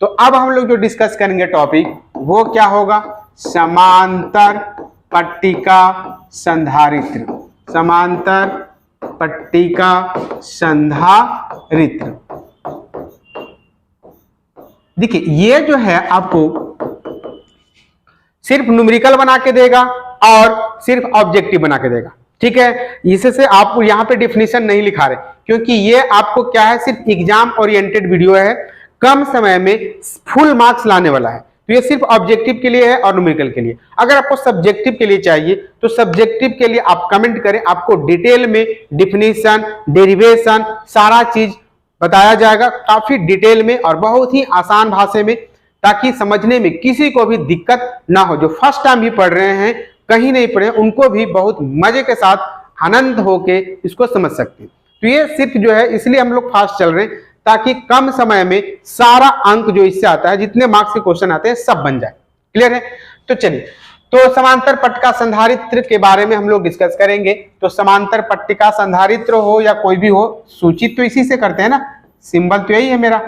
[SPEAKER 1] तो अब हम लोग जो डिस्कस करेंगे टॉपिक वो क्या होगा, समांतर पट्टिका संधारित्र, समांतर पट्टिका संधारित्र। देखिए ये जो है आपको सिर्फ न्यूमेरिकल बना के देगा और सिर्फ ऑब्जेक्टिव बना के देगा, ठीक है। इससे आप यहाँ पे डिफिनीशन नहीं लिखा रहे क्योंकि ये आपको क्या है, सिर्फ एग्जाम ओरिएंटेड वीडियो है, कम समय में फुल मार्क्स लाने वाला है। तो ये सिर्फ ऑब्जेक्टिव के लिए है और न्यूमेरिकल के लिए। अगर आपको सब्जेक्टिव के लिए चाहिए तो सब्जेक्टिव के लिए आप कमेंट करें, आपको डिटेल में डिफिनीशन, डेरिवेशन सारा चीज बताया जाएगा काफी डिटेल में और बहुत ही आसान भाषा में, ताकि समझने में किसी को भी दिक्कत ना हो। जो फर्स्ट टाइम भी पढ़ रहे हैं, कहीं नहीं पढ़े, उनको भी बहुत मजे के साथ आनंद होके इसको समझ सकते हैं। तो ये सिर्फ जो है इसलिए हम लोग फास्ट चल रहे हैं ताकि कम समय में सारा अंक जो इससे आता है, जितने मार्क्स के क्वेश्चन आते हैं सब बन जाए। क्लियर है? तो चलिए, तो समांतर पट्टिका संधारित्र के बारे में हम लोग डिस्कस करेंगे। तो समांतर पट्टिका संधारित्र हो या कोई भी हो, सूचित तो इसी से करते हैं ना, सिंबल तो यही है मेरा,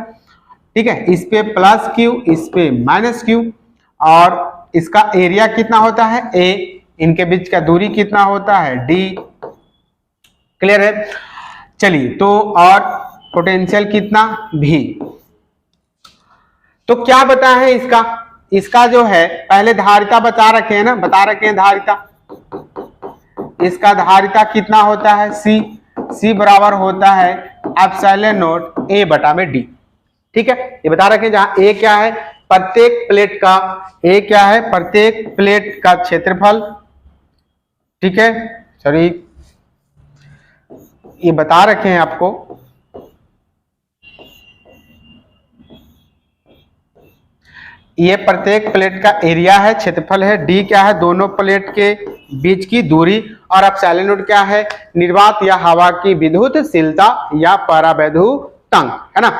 [SPEAKER 1] ठीक है। इस पे प्लस क्यू, इस पे माइनस क्यू, और इसका एरिया कितना होता है A, इनके बीच का दूरी कितना होता है D। क्लियर है? चलिए, तो और पोटेंशियल कितना V। तो क्या बता है इसका जो है, पहले धारिता बता रखे हैं ना, बता रखे हैं धारिता। इसका धारिता कितना होता है C बराबर होता है एप्सिलॉन नॉट A बटा में D, ठीक है। ये बता रखे हैं, जहां A क्या है, प्रत्येक प्लेट का, A क्या है, प्रत्येक प्लेट का क्षेत्रफल, ठीक है। सॉरी, ये बता रखे हैं आपको, ये प्रत्येक प्लेट का एरिया है, क्षेत्रफल है। D क्या है, दोनों प्लेट के बीच की दूरी, और एप्सिलॉन नॉट क्या है, निर्वात या हवा की विद्युतशीलता या परावैद्युतांक, है ना।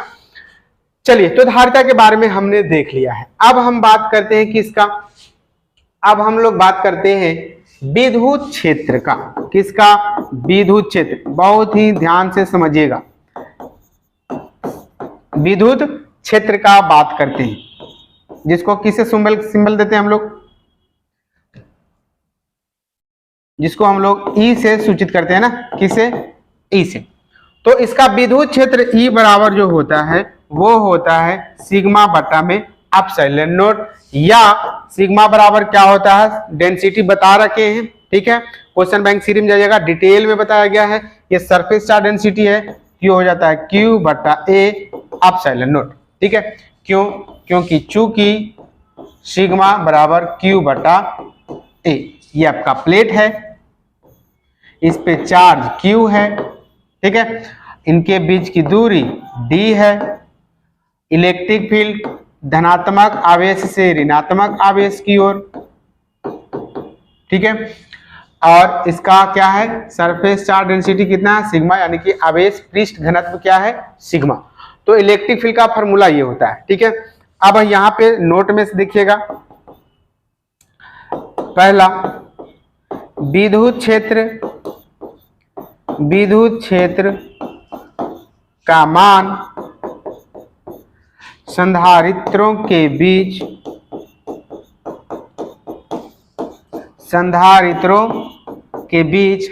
[SPEAKER 1] चलिए, तो धारिता के बारे में हमने देख लिया है। अब हम बात करते हैं किसका, अब हम लोग बात करते हैं विद्युत क्षेत्र का। किसका? विद्युत क्षेत्र। बहुत ही ध्यान से समझिएगा, विद्युत क्षेत्र का बात करते हैं, जिसको किसे सिंबल देते हैं हम लोग, जिसको हम लोग E से सूचित करते हैं ना, किसे, E से। तो इसका विद्युत क्षेत्र E बराबर जो होता है वो होता है सिग्मा बटा में एप्सिलॉन नॉट, या सिग्मा बराबर क्या होता है, डेंसिटी बता रखे हैं, ठीक है। क्वेश्चन बैंक सीरीज में जाइएगा, डिटेल में बताया गया है। ये सरफेस चार्ज डेंसिटी है, Q हो जाता है Q बटा A एप्सिलॉन नॉट, ठीक है। क्यों? क्योंकि चूंकि सिग्मा बराबर Q बटा A, ये आपका प्लेट है, इस पे चार्ज Q है, ठीक है, इनके बीच की दूरी D है, इलेक्ट्रिक फील्ड धनात्मक आवेश से ऋणात्मक आवेश की ओर, ठीक है। और इसका क्या है, सरफेस चार्ज डेंसिटी कितना है, सिग्मा, यानी कि आवेश पृष्ठ घनत्व क्या है, सिग्मा। तो इलेक्ट्रिक फील्ड का फॉर्मूला ये होता है, ठीक है। अब यहाँ पे नोट में से देखिएगा, पहला विद्युत क्षेत्र का मान संधारित्रों के बीच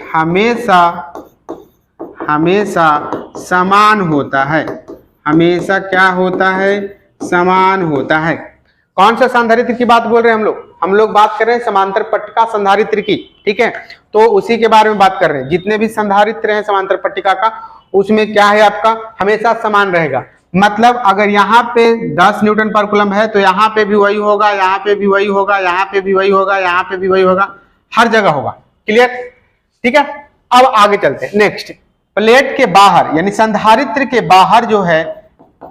[SPEAKER 1] हमेशा समान होता है। हमेशा क्या होता है, समान होता है। कौन सा संधारित्र की बात बोल रहे हैं हम लोग बात कर रहे हैं समांतर पट्टिका संधारित्र की, ठीक है। तो उसी के बारे में बात कर रहे हैं। जितने भी संधारित्र हैं समांतर पट्टिका का, उसमें क्या है आपका हमेशा समान रहेगा। मतलब अगर यहाँ पे 10 न्यूटन पर कूलम है तो यहाँ पे भी वही होगा, यहाँ पे भी वही होगा, यहाँ पे भी वही होगा, यहाँ पे भी वही होगा, हर जगह होगा। क्लियर, ठीक है। अब आगे चलते हैं। नेक्स्ट, प्लेट के बाहर यानी संधारित्र के बाहर जो है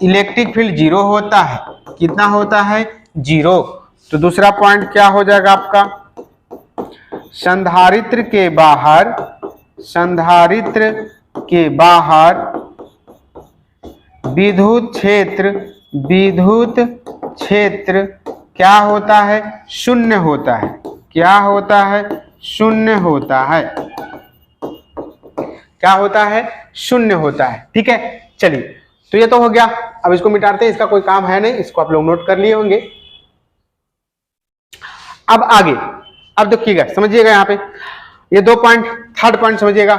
[SPEAKER 1] इलेक्ट्रिक फील्ड 0 होता है। कितना होता है? 0। तो दूसरा पॉइंट क्या हो जाएगा आपका? संधारित्र के बाहर विद्युत क्षेत्र क्या होता है? शून्य होता है। क्या होता है? शून्य होता है। क्या होता है? शून्य होता है। ठीक है, चलिए, तो ये तो हो गया। अब इसको मिटाते हैं, इसका कोई काम है नहीं, इसको आप लोग नोट कर लिए होंगे। अब आगे, अब देखिएगा, समझिएगा यहाँ पे ये 2 पॉइंट, थर्ड पॉइंट समझिएगा।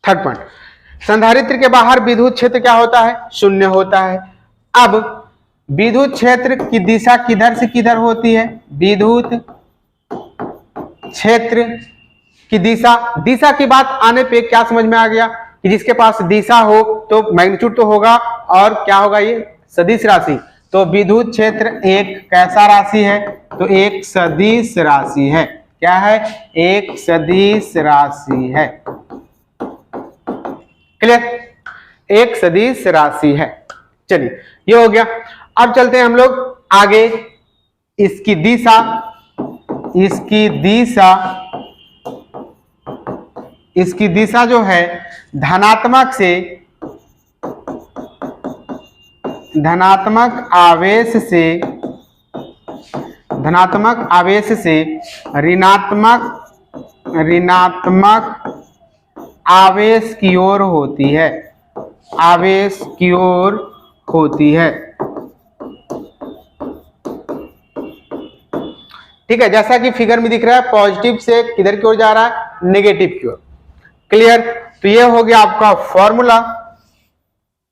[SPEAKER 1] थर्ड पॉइंट, संधारित्र के बाहर विद्युत क्षेत्र क्या होता है? शून्य होता है। अब विद्युत क्षेत्र की दिशा किधर से किधर होती है? विद्युत क्षेत्र की दिशा की बात आने पे क्या समझ में आ गया कि जिसके पास दिशा हो तो मैग्नीट्यूड तो होगा, और क्या होगा? ये सदिश राशि। तो विद्युत क्षेत्र एक कैसा राशि है? तो एक सदिश राशि है। क्या है? एक सदिश राशि है। क्लियर? एक सदिश राशि है। चलिए, ये हो गया। अब चलते हैं हम लोग आगे। इसकी दिशा जो है धनात्मक आवेश से ऋणात्मक आवेश की ओर होती है। आवेश की ओर होती है। ठीक है, जैसा कि फिगर में दिख रहा है, पॉजिटिव से किधर की ओर जा रहा है? नेगेटिव की ओर। क्लियर? तो ये हो गया आपका फॉर्मूला,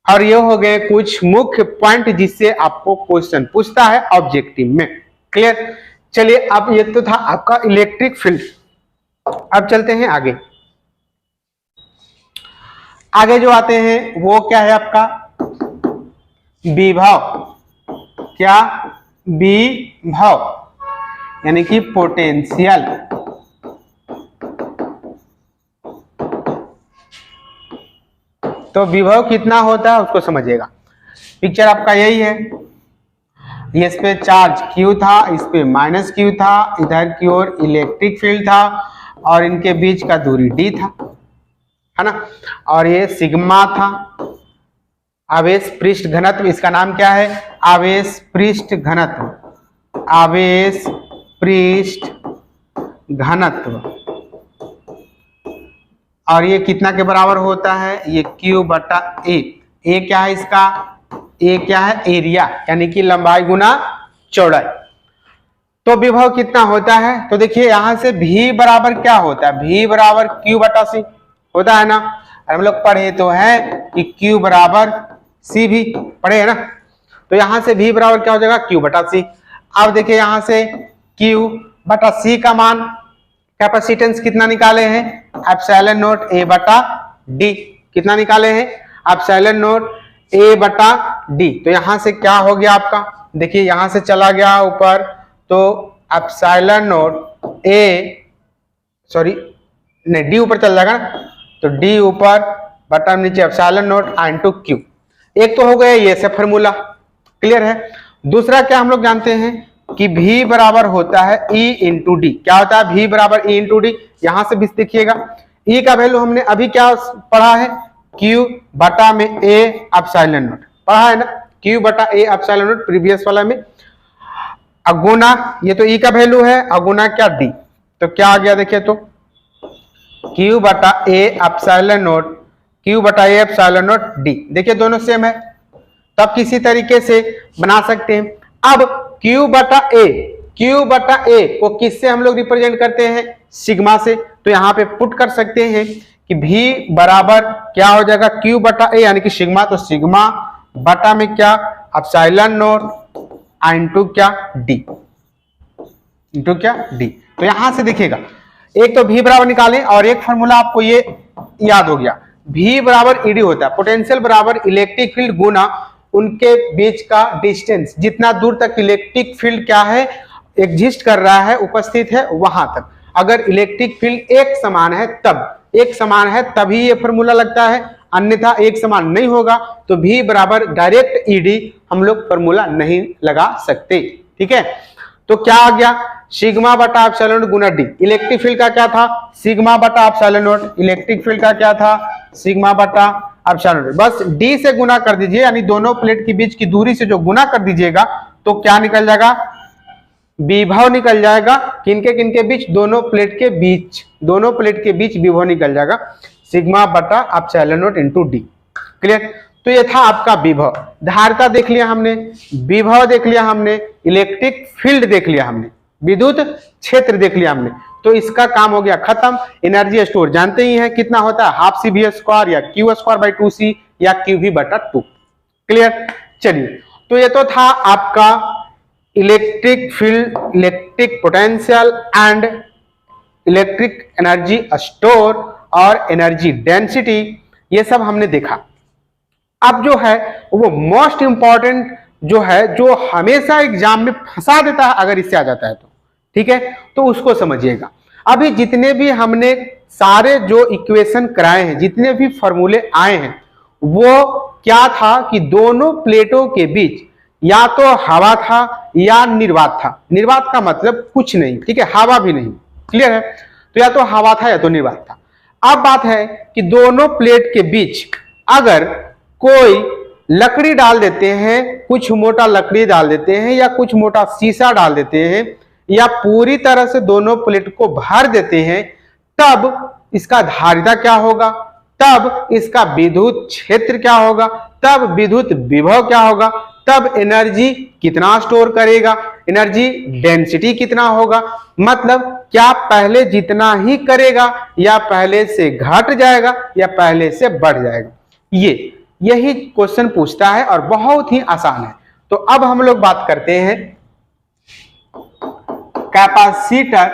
[SPEAKER 1] और ये हो गए कुछ मुख्य पॉइंट जिससे आपको क्वेश्चन पूछता है ऑब्जेक्टिव में। क्लियर? चलिए, अब ये तो था आपका इलेक्ट्रिक फील्ड। अब चलते हैं आगे। आगे जो आते हैं वो क्या है आपका? विभव। क्या? विभव यानी कि पोटेंशियल। तो विभव कितना होता है उसको समझिएगा। पिक्चर आपका यही है। ये इस पे चार्ज Q था, इस पे माइनस Q था, इधर की ओर इलेक्ट्रिक फील्ड था, और इनके बीच का दूरी d था, है ना। और ये सिग्मा था। आवेश पृष्ठ घनत्व, इसका नाम क्या है? आवेश पृष्ठ घनत्व। आवेश पृष्ठ घनत्व। और ये कितना के बराबर होता है? ये Q बटा A। A क्या है इसका? A क्या है? एरिया, यानी कि लंबाई गुना चौड़ाई। तो विभव कितना होता है? तो देखिए यहां से V बराबर क्या होता है? V बराबर Q बटा C होता है ना। हम लोग पढ़े तो हैं कि Q बराबर C भी पढ़े है ना। तो यहां से V बराबर क्या हो जाएगा? Q बटा C। अब देखिए यहां से Q बटा C का मान, कैपेसिटेंस कितना निकाले हैं? एप्सिलॉन नॉट A बटा D। कितना निकाले हैं? एप्सिलॉन नॉट A बटा D। तो यहां से क्या हो गया आपका? देखिए यहां से चला गया ऊपर, तो एप्सिलॉन नॉट A, सॉरी नहीं, D ऊपर चल जाएगा ना, तो D ऊपर बटा नीचे epsilon not I into Q। एक तो हो गया ये से फॉर्मूला। क्लियर है? दूसरा क्या हम लोग जानते हैं कि V बराबर होता है E इंटू डी। क्या होता है? V बराबर E इंटू डी। यहां से भी देखिएगा, E का वैल्यू हमने अभी क्या पढ़ा है? Q बटा में A एप्सिलॉन नॉट पढ़ा है ना। Q बटा A एप्सिलॉन नॉट प्रीवियस वाला में, अगुना ये तो E का वैल्यू है, अगुना क्या D। तो क्या आ गया? देखिए तो Q बटा A एप्सिलॉन नॉट, Q बटा A एप्सिलॉन नॉट D। देखिए दोनों सेम है, तब किसी तरीके से बना सकते हैं। अब Q बटा A को किससे हम लोग रिप्रेजेंट करते हैं? सिग्मा से। तो यहाँ पे पुट कर सकते हैं कि V बराबर क्या हो जाएगा? Q बटा A यानी कि सिग्मा। तो सिग्मा बटा में क्या एप्सिलॉन नॉट इनटू क्या डी, इनटू क्या डी। तो यहां से देखिएगा एक तो V बराबर निकालें और एक फॉर्मूला आपको ये याद हो गया, V बराबर ईडी होता है पोटेंशियल बराबर इलेक्ट्रिक फील्ड गुना उनके बीच का डिस्टेंस, जितना दूर तक इलेक्ट्रिक फील्ड क्या है एग्जिस्ट कर रहा है, उपस्थित है वहां तक। अगर इलेक्ट्रिक फील्ड एक समान है तब, एक समान है तभी ये फॉर्मूला लगता है, अन्यथा एक समान नहीं होगा तो V बराबर डायरेक्ट ईडी हम लोग फॉर्मूला नहीं लगा सकते। ठीक है, तो क्या आ गया सिग्मा बटा epsilon not Guna D. Electric field का क्या था सिग्मा बटा एप्सिलॉन नॉट, इलेक्ट्रिक फील्ड का क्या था सिग्मा बटा एप्सिलॉन नॉट। बस डी से गुना कर दीजिए, यानी दोनों प्लेट के बीच की दूरी से जो गुना कर दीजिएगा तो क्या निकल जाएगा विभव निकल जाएगा। किनके किनके बीच दोनों प्लेट के बीच, दोनों प्लेट के बीच विभव निकल जाएगा सिग्मा बटा epsilon not into D. Clear, तो ये था आपका विभव। धारिता देख लिया हमने, विभव देख लिया हमने, इलेक्ट्रिक फील्ड देख लिया हमने, विद्युत क्षेत्र देख लिया हमने। तो इसका काम हो गया खत्म। एनर्जी स्टोर जानते ही हैं कितना होता है हाफ CV स्क्वायर या Q स्क्वायर बाई 2C या QV बटा 2। क्लियर, चलिए तो ये तो था आपका electric field, electric potential and electric energy store और एनर्जी डेंसिटी, ये सब हमने देखा। अब जो है वो मोस्ट इंपॉर्टेंट जो है, जो हमेशा एग्जाम में फंसा देता है अगर इससे आ जाता है तो, ठीक है, तो उसको समझिएगा। अभी जितने भी हमने सारे जो इक्वेशन कराए हैं, जितने भी फॉर्मूले आए हैं, वो क्या था कि दोनों प्लेटों के बीच या तो हवा था या निर्वात था। निर्वात का मतलब कुछ नहीं, ठीक है, हवा भी नहीं। क्लियर है, तो या तो हवा था या तो निर्वात था। अब बात है कि दोनों प्लेट के बीच अगर कोई लकड़ी डाल देते हैं, कुछ मोटा लकड़ी डाल देते हैं या कुछ मोटा शीशा डाल देते हैं या पूरी तरह से दोनों प्लेट को भर देते हैं, तब इसका धारिता क्या होगा, तब इसका विद्युत क्षेत्र क्या होगा, तब विद्युत विभव क्या होगा, तब एनर्जी कितना स्टोर करेगा, एनर्जी डेंसिटी कितना होगा, मतलब क्या पहले जितना ही करेगा या पहले से घट जाएगा या पहले से बढ़ जाएगा। यही क्वेश्चन पूछता है और बहुत ही आसान है। तो अब हम लोग बात करते हैं capacitor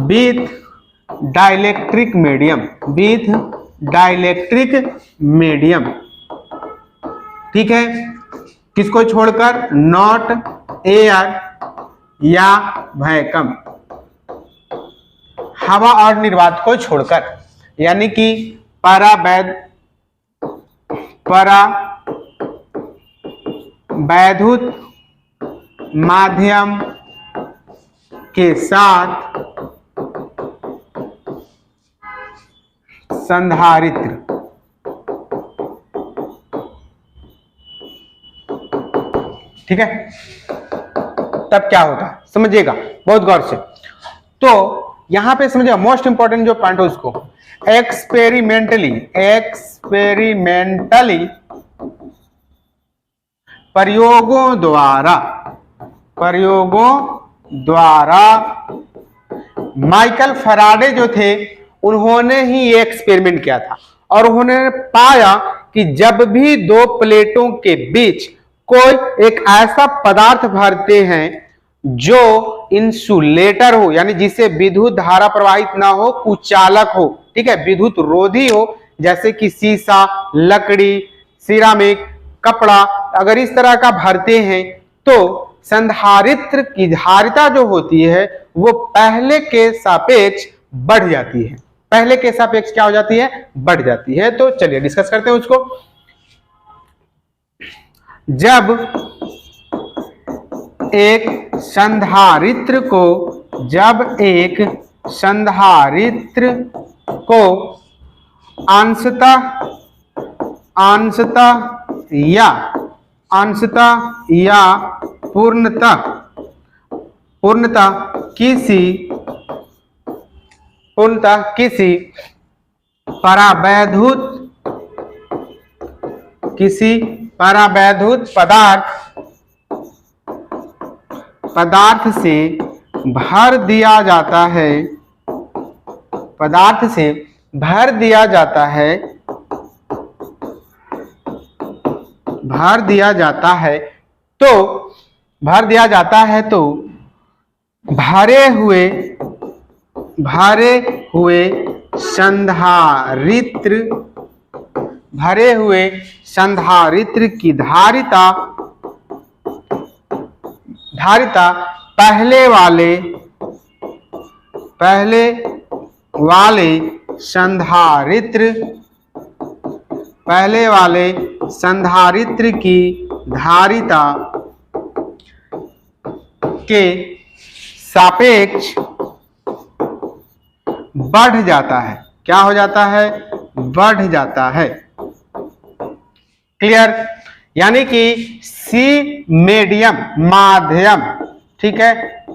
[SPEAKER 1] with dielectric medium, with dielectric medium, ठीक है, किसको छोड़कर, नॉट एयर या वैक्यूम, हवा और निर्वात को छोड़कर, यानी कि परावैद्युत माध्यम के साथ संधारित्र, ठीक है, तब क्या होता है समझिएगा बहुत गौर से। तो यहां पे समझिए मोस्ट इंपॉर्टेंट जो पॉइंट है उसको एक्सपेरिमेंटली प्रयोगों द्वारा माइकल फैराडे जो थे उन्होंने ही ये एक्सपेरिमेंट किया था और उन्होंने पाया कि जब भी दो प्लेटों के बीच कोई एक ऐसा पदार्थ भरते हैं जो इंसुलेटर हो, यानी जिसे विद्युत धारा प्रवाहित ना हो, कुचालक हो, ठीक है, विद्युत रोधी हो, जैसे कि शीशा, लकड़ी, सिरामिक, कपड़ा, अगर इस तरह का भरते हैं तो संधारित्र की धारिता जो होती है वो पहले के सापेक्ष बढ़ जाती है। पहले के सापेक्ष क्या हो जाती है, बढ़ जाती है। तो चलिए डिस्कस करते हैं उसको। जब एक संधारित्र को अंशतः या पूर्णतः किसी परावैद्युत पदार्थ से भर दिया जाता है भर दिया जाता है तो भरे हुए संधारित्र की धारिता पहले वाले संधारित्र की धारिता के सापेक्ष बढ़ जाता है। क्या हो जाता है? बढ़ जाता है। क्लियर? यानी कि सी माध्यम, ठीक है,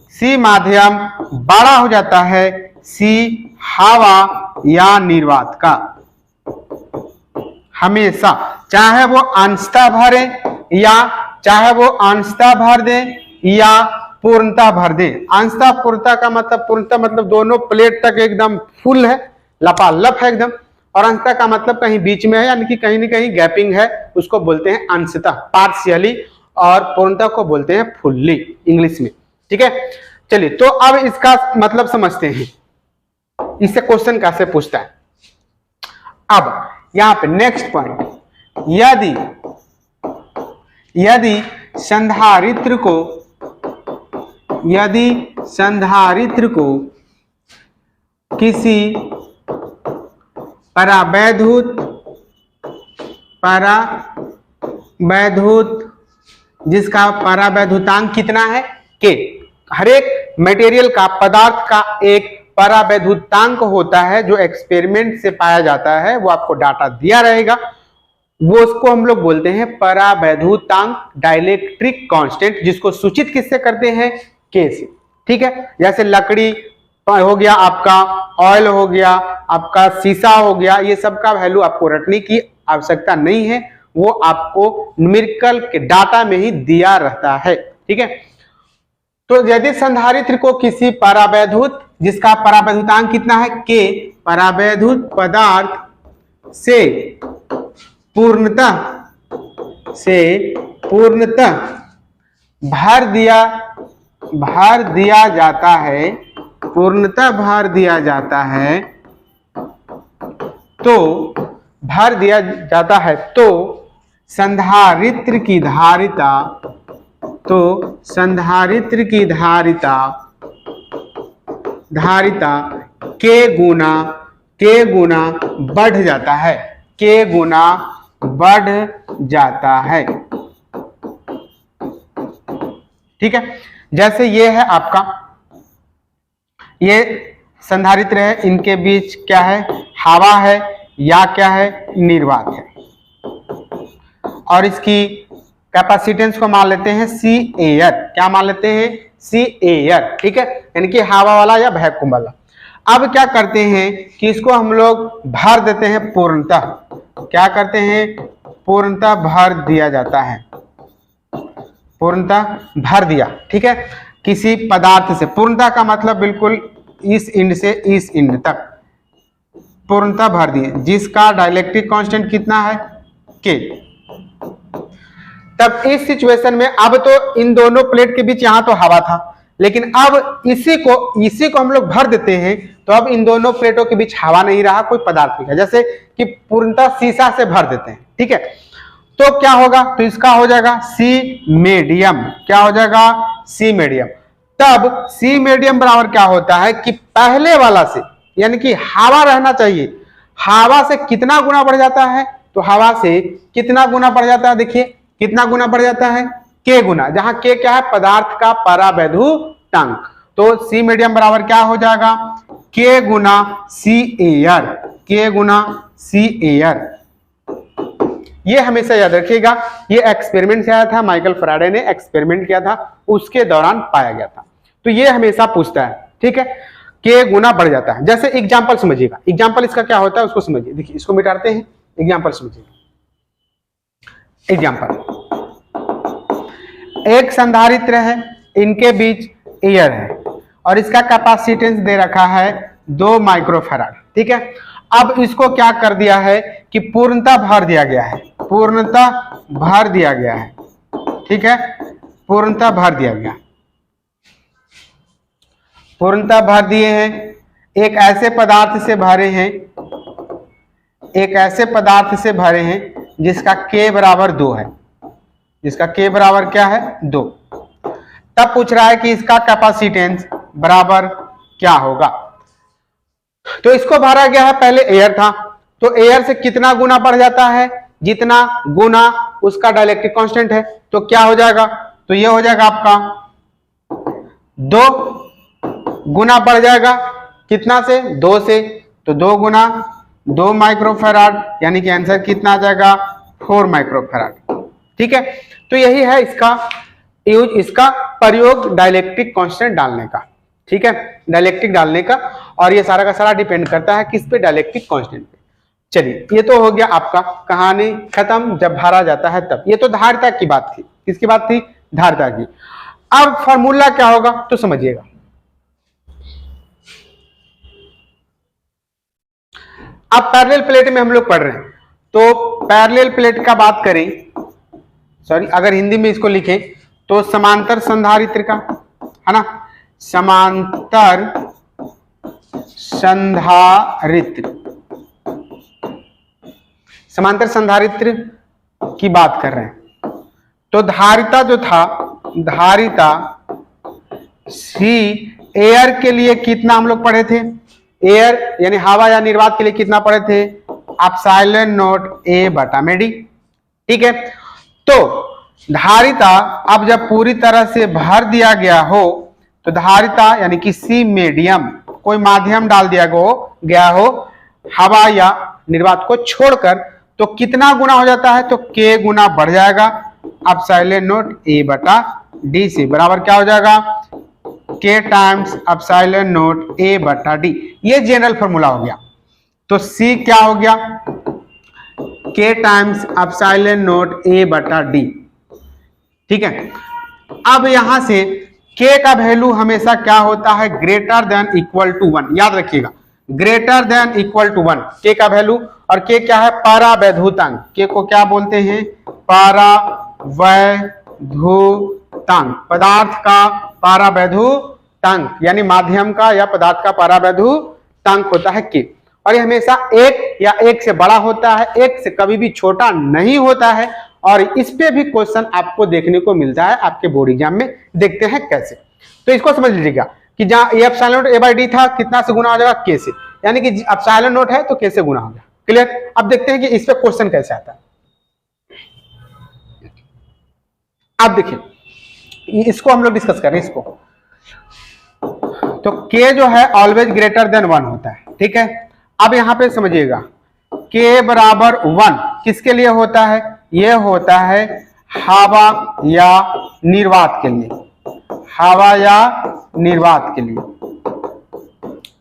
[SPEAKER 1] सी माध्यम बड़ा हो जाता है सी हवा या निर्वात का, हमेशा, चाहे वो अंशतः भरे या चाहे वो अंशतः भर दे या पूर्णतः भर दे। अंशतः पूर्णतः का मतलब, पूर्णतः मतलब दोनों प्लेट तक एकदम फुल है, लपालप है एकदम, और अंशतः का मतलब कहीं बीच में है, यानी कि कहीं न कहीं गैपिंग है, उसको बोलते हैं अंशतः, पार्शियली, और पूर्णतः को बोलते हैं फुल्ली इंग्लिश में। ठीक है, चलिए तो अब इसका मतलब समझते हैं, इससे क्वेश्चन कैसे पूछता है। अब यहां पे नेक्स्ट पॉइंट, यदि संधारित्र को किसी परावैद्युत जिसका परावैद्युतांक कितना है के, हर एक मटेरियल का, पदार्थ का एक परावैद्युतांक होता है जो एक्सपेरिमेंट से पाया जाता है, वो आपको डाटा दिया रहेगा, वो उसको हम लोग बोलते हैं परावैद्युतांक, डाइलेक्ट्रिक कांस्टेंट, जिसको सूचित किससे करते हैं? के से। ठीक है, जैसे लकड़ी हो गया आपका, ऑयल हो गया आपका, शीशा हो गया, ये सब का वैल्यू आपको रटने की आवश्यकता नहीं है, वो आपको न्यूमेरिकल के डाटा में ही दिया रहता है। ठीक है, तो यदि संधारित्र को किसी परावैद्युत जिसका परावैद्युतांक कितना है? के, परावैद्युत पदार्थ से पूर्णतः भर दिया जाता है, पूर्णतः भर दिया जाता है तो संधारित्र की धारिता के गुना बढ़ जाता है, के गुना बढ़ जाता है। ठीक है, जैसे ये है आपका, ये संधारित्र है, इनके बीच क्या है? हवा है या क्या है? निर्वात है, और इसकी कैपेसिटेंस को मान लेते हैं सी एयर। क्या मान लेते हैं? सी एयर। ठीक है, यानी कि हवा वाला या वैक्यूम वाला। अब क्या करते हैं कि इसको हम लोग भर देते हैं पूर्णतः। क्या करते हैं? पूर्णतः भर दिया जाता है, पूर्णतः भर दिया। ठीक है, किसी पदार्थ से, पूर्णतः का मतलब बिल्कुल इस इंड से इस इंड तक पूर्णतः भर दिए, जिसका डाइलेक्ट्रिक कांस्टेंट कितना है? के। तब इस सिचुएशन में अब तो इन दोनों प्लेट के बीच यहां तो हवा था, लेकिन अब इसी को हम लोग भर देते हैं, तो अब इन दोनों प्लेटों के बीच हवा नहीं रहा, कोई पदार्थ नहीं है, जैसे कि पूर्णतः शीशा से भर देते हैं। ठीक है, तो क्या होगा? तो इसका हो जाएगा सी मीडियम। क्या हो जाएगा? सी मीडियम। तब सी मीडियम बराबर क्या होता है कि पहले वाला से, यानी कि हवा रहना चाहिए, हवा से कितना गुना बढ़ जाता है? तो हवा से कितना गुना बढ़ जाता है? देखिए कितना गुना बढ़ जाता है? के गुना, जहां के क्या है? पदार्थ का परावैद्युतांक। तो सी मीडियम बराबर क्या हो जाएगा? के गुना सी एयर, के गुना सी एयर। ये हमेशा याद रखिएगा, ये एक्सपेरिमेंट से आया था, माइकल फैराडे ने एक्सपेरिमेंट किया था, उसके दौरान पाया गया था, तो ये हमेशा पूछता है। ठीक है, के गुना बढ़ जाता है। जैसे एग्जांपल समझिएगा, एग्जांपल इसका क्या होता है उसको समझिए। देखिए इसको मिटाते हैं, एग्जांपल समझिए। एग्जांपल, एक संधारित्र है, इनके बीच एयर है, और इसका कैपेसिटेंस दे रखा है 2 माइक्रोफैराड। ठीक है, अब इसको क्या कर दिया है कि पूर्णतः भर दिया गया है, पूर्णतः भर दिया गया है, ठीक है, पूर्णतः भर दिया गया, पूर्णतः भर दिए हैं, एक ऐसे पदार्थ से भरे हैं, एक ऐसे पदार्थ से भरे हैं जिसका k बराबर 2 है, जिसका k बराबर क्या है 2। तब पूछ रहा है कि इसका कैपेसिटेंस बराबर क्या होगा। तो इसको भरा गया है, पहले एयर था, तो एयर से कितना गुना बढ़ जाता है, जितना गुना उसका डाइलेक्ट्रिक कांस्टेंट है, तो क्या हो जाएगा, तो ये हो जाएगा आपका 2 गुना बढ़ जाएगा, कितना से 2 से, तो 2 गुना 2 माइक्रोफैराड, यानी कि आंसर कितना आ जाएगा 4 माइक्रोफैराड। ठीक है, तो यही है इसका यूज, इसका प्रयोग डाइलेक्ट्रिक कांस्टेंट डालने का। ठीक है, डाइलेक्ट्रिक डालने का, और ये सारा का सारा डिपेंड करता है किस पे, डाइलेक्ट्रिक कांस्टेंट पे। चलिए, ये तो हो गया आपका कहानी खत्म, जब भरा जाता है तब। ये तो धारिता की बात थी, किसकी बात थी, धारिता की। अब फॉर्मूला क्या होगा तो समझिएगा। अब पैरेलल प्लेट में हम लोग पढ़ रहे हैं, तो पैरेलल प्लेट का बात करें, सॉरी अगर हिंदी में इसको लिखें तो समांतर संधारित्र का, है ना, समांतर संधारित्र, समांतर संधारित्र की बात कर रहे हैं। तो धारिता जो था, धारिता सी एयर के लिए कितना हम लोग पढ़े थे, एयर यानी हवा या निर्वात के लिए कितना पढ़े थे, एप्सिलॉन नॉट ए बटा में डी। ठीक है, तो धारिता अब जब पूरी तरह से भर दिया गया हो, तो धारिता यानी कि सी मीडियम, कोई माध्यम डाल दिया गया हो हवा या निर्वात को छोड़कर, तो कितना गुना हो जाता है, तो k गुना बढ़ जाएगा एप्सिलॉन नॉट ए बटा डी से, बराबर क्या हो जाएगा k times epsilon not a बटा डी। ये जनरल फॉर्मूला हो गया। तो c क्या हो गया, k times epsilon not a बटा डी। ठीक है, अब यहां से k का वैल्यू हमेशा क्या होता है, ग्रेटर देन इक्वल टू 1, याद रखिएगा, greater than equal to 1 k का वैल्यू। और k क्या है, परावैद्युतांक, k को क्या बोलते हैं, परावैद्युतांक, पदार्थ का परावैद्युतांक, यानी माध्यम का या पदार्थ का परावैद्युतांक होता है k। और ये हमेशा 1 या 1 से बड़ा होता है, 1 से कभी भी छोटा नहीं होता है। और इस पे भी क्वेश्चन आपको देखने को मिलता है आपके बोर्ड एग्जाम में, देखते हैं कैसे। तो इसको समझ लीजिएगा कि जहां ये epsilon not a by D था, कितना से गुना हो जाएगा, k से, यानी कि एप्सिलॉन नॉट है तो k से गुना हो गया। क्लियर। अब देखते हैं कि इस पे क्वेश्चन कैसे आता है। अब देखिए, इसको हम लोग डिस्कस कर रहे हैं इसको। तो k जो है ऑलवेज ग्रेटर देन 1 होता है। ठीक है, अब यहां पे समझिएगा, k बराबर 1 किसके लिए होता है, यह होता है हवा या निर्वात के लिए, हवा या निर्वात के लिए।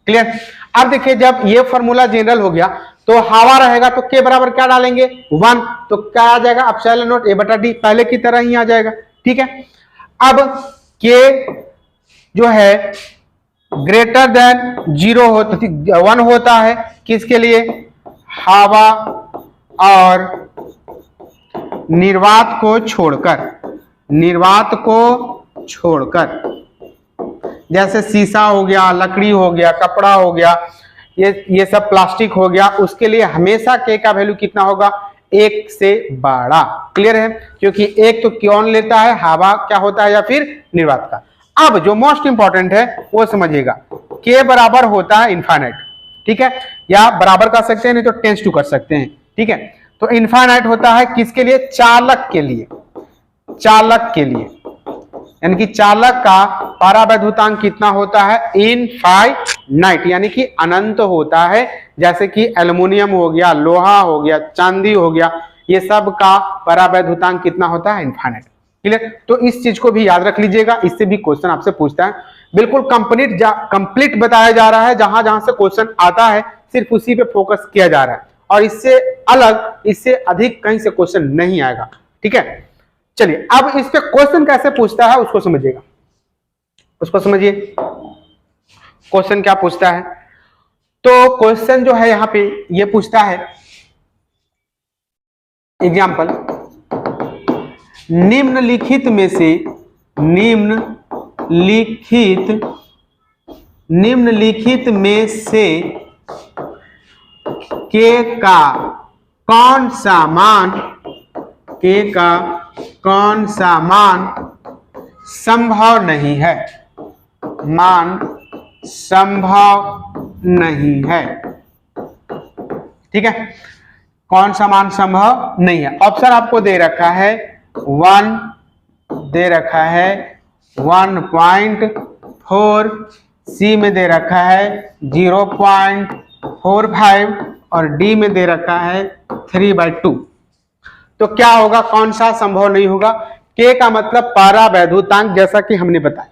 [SPEAKER 1] क्लियर। अब देखिए, जब ये फॉर्मूला जनरल हो गया, तो हवा रहेगा तो k बराबर क्या डालेंगे 1, तो क्या आ जाएगा एप्सिलॉन नॉट ए बटा डी, पहले की तरह ही आ जाएगा। ठीक है, अब k जो है ग्रेटर देन 1 होता है, किसके लिए, हवा और निर्वात को छोड़कर, निर्वात को छोड़कर, जैसे शीशा हो गया, लकड़ी हो गया, कपड़ा हो गया, ये सब प्लास्टिक हो गया, उसके लिए हमेशा k का वैल्यू कितना होगा, 1 से बड़ा। क्लियर है, क्योंकि एक तो कौन लेता है, हवा क्या होता है या फिर निर्वात का। अब जो मोस्ट इंपॉर्टेंट है वो समझिएगा, k बराबर होता है इनफाइनाइट। ठीक है, या बराबर कर सकते हैं, नहीं तो टेंस टू कर सकते हैं। ठीक है, तो इनफाइनाइट होता है किसके लिए, चालक के लिए, चालक के लिए, यानी कि चालक का परावैद्युतांक कितना होता है, इनफाइनाइट, यानी कि अनंत होता है। जैसे कि एल्युमिनियम हो गया, लोहा हो गया, चांदी हो गया, ये सब का परावैद्युतांक कितना होता है, इनफाइनाइट। क्लियर। तो इस चीज को भी याद रख लीजिएगा, इससे भी क्वेश्चन आपसे पूछता है। बिल्कुल कंप्लीट बताया जा रहा है, जहां जहां से क्वेश्चन आता है सिर्फ उसी पे फोकस किया जा रहा है, और इससे अलग, इससे अधिक कहीं से क्वेश्चन नहीं आएगा। ठीक है, चलिए अब इस पे क्वेश्चन कैसे पूछता है उसको समझिएगा, उसको समझिए क्वेश्चन क्या पूछता है। तो क्वेश्चन जो है यहाँ पे ये पूछता है एग्जाम्पल, निम्नलिखित में से के का कौन सा मान संभव नहीं है, ठीक है। कौन सा मान संभव नहीं है? ऑप्शन आपको दे रखा है 1, दे रखा है 1.4, सी में दे रखा है 0.45 और डी में दे रखा है 3/2। तो क्या होगा, कौन सा संभव नहीं होगा? के का मतलब पारावैद्युतांक, जैसा कि हमने बताया।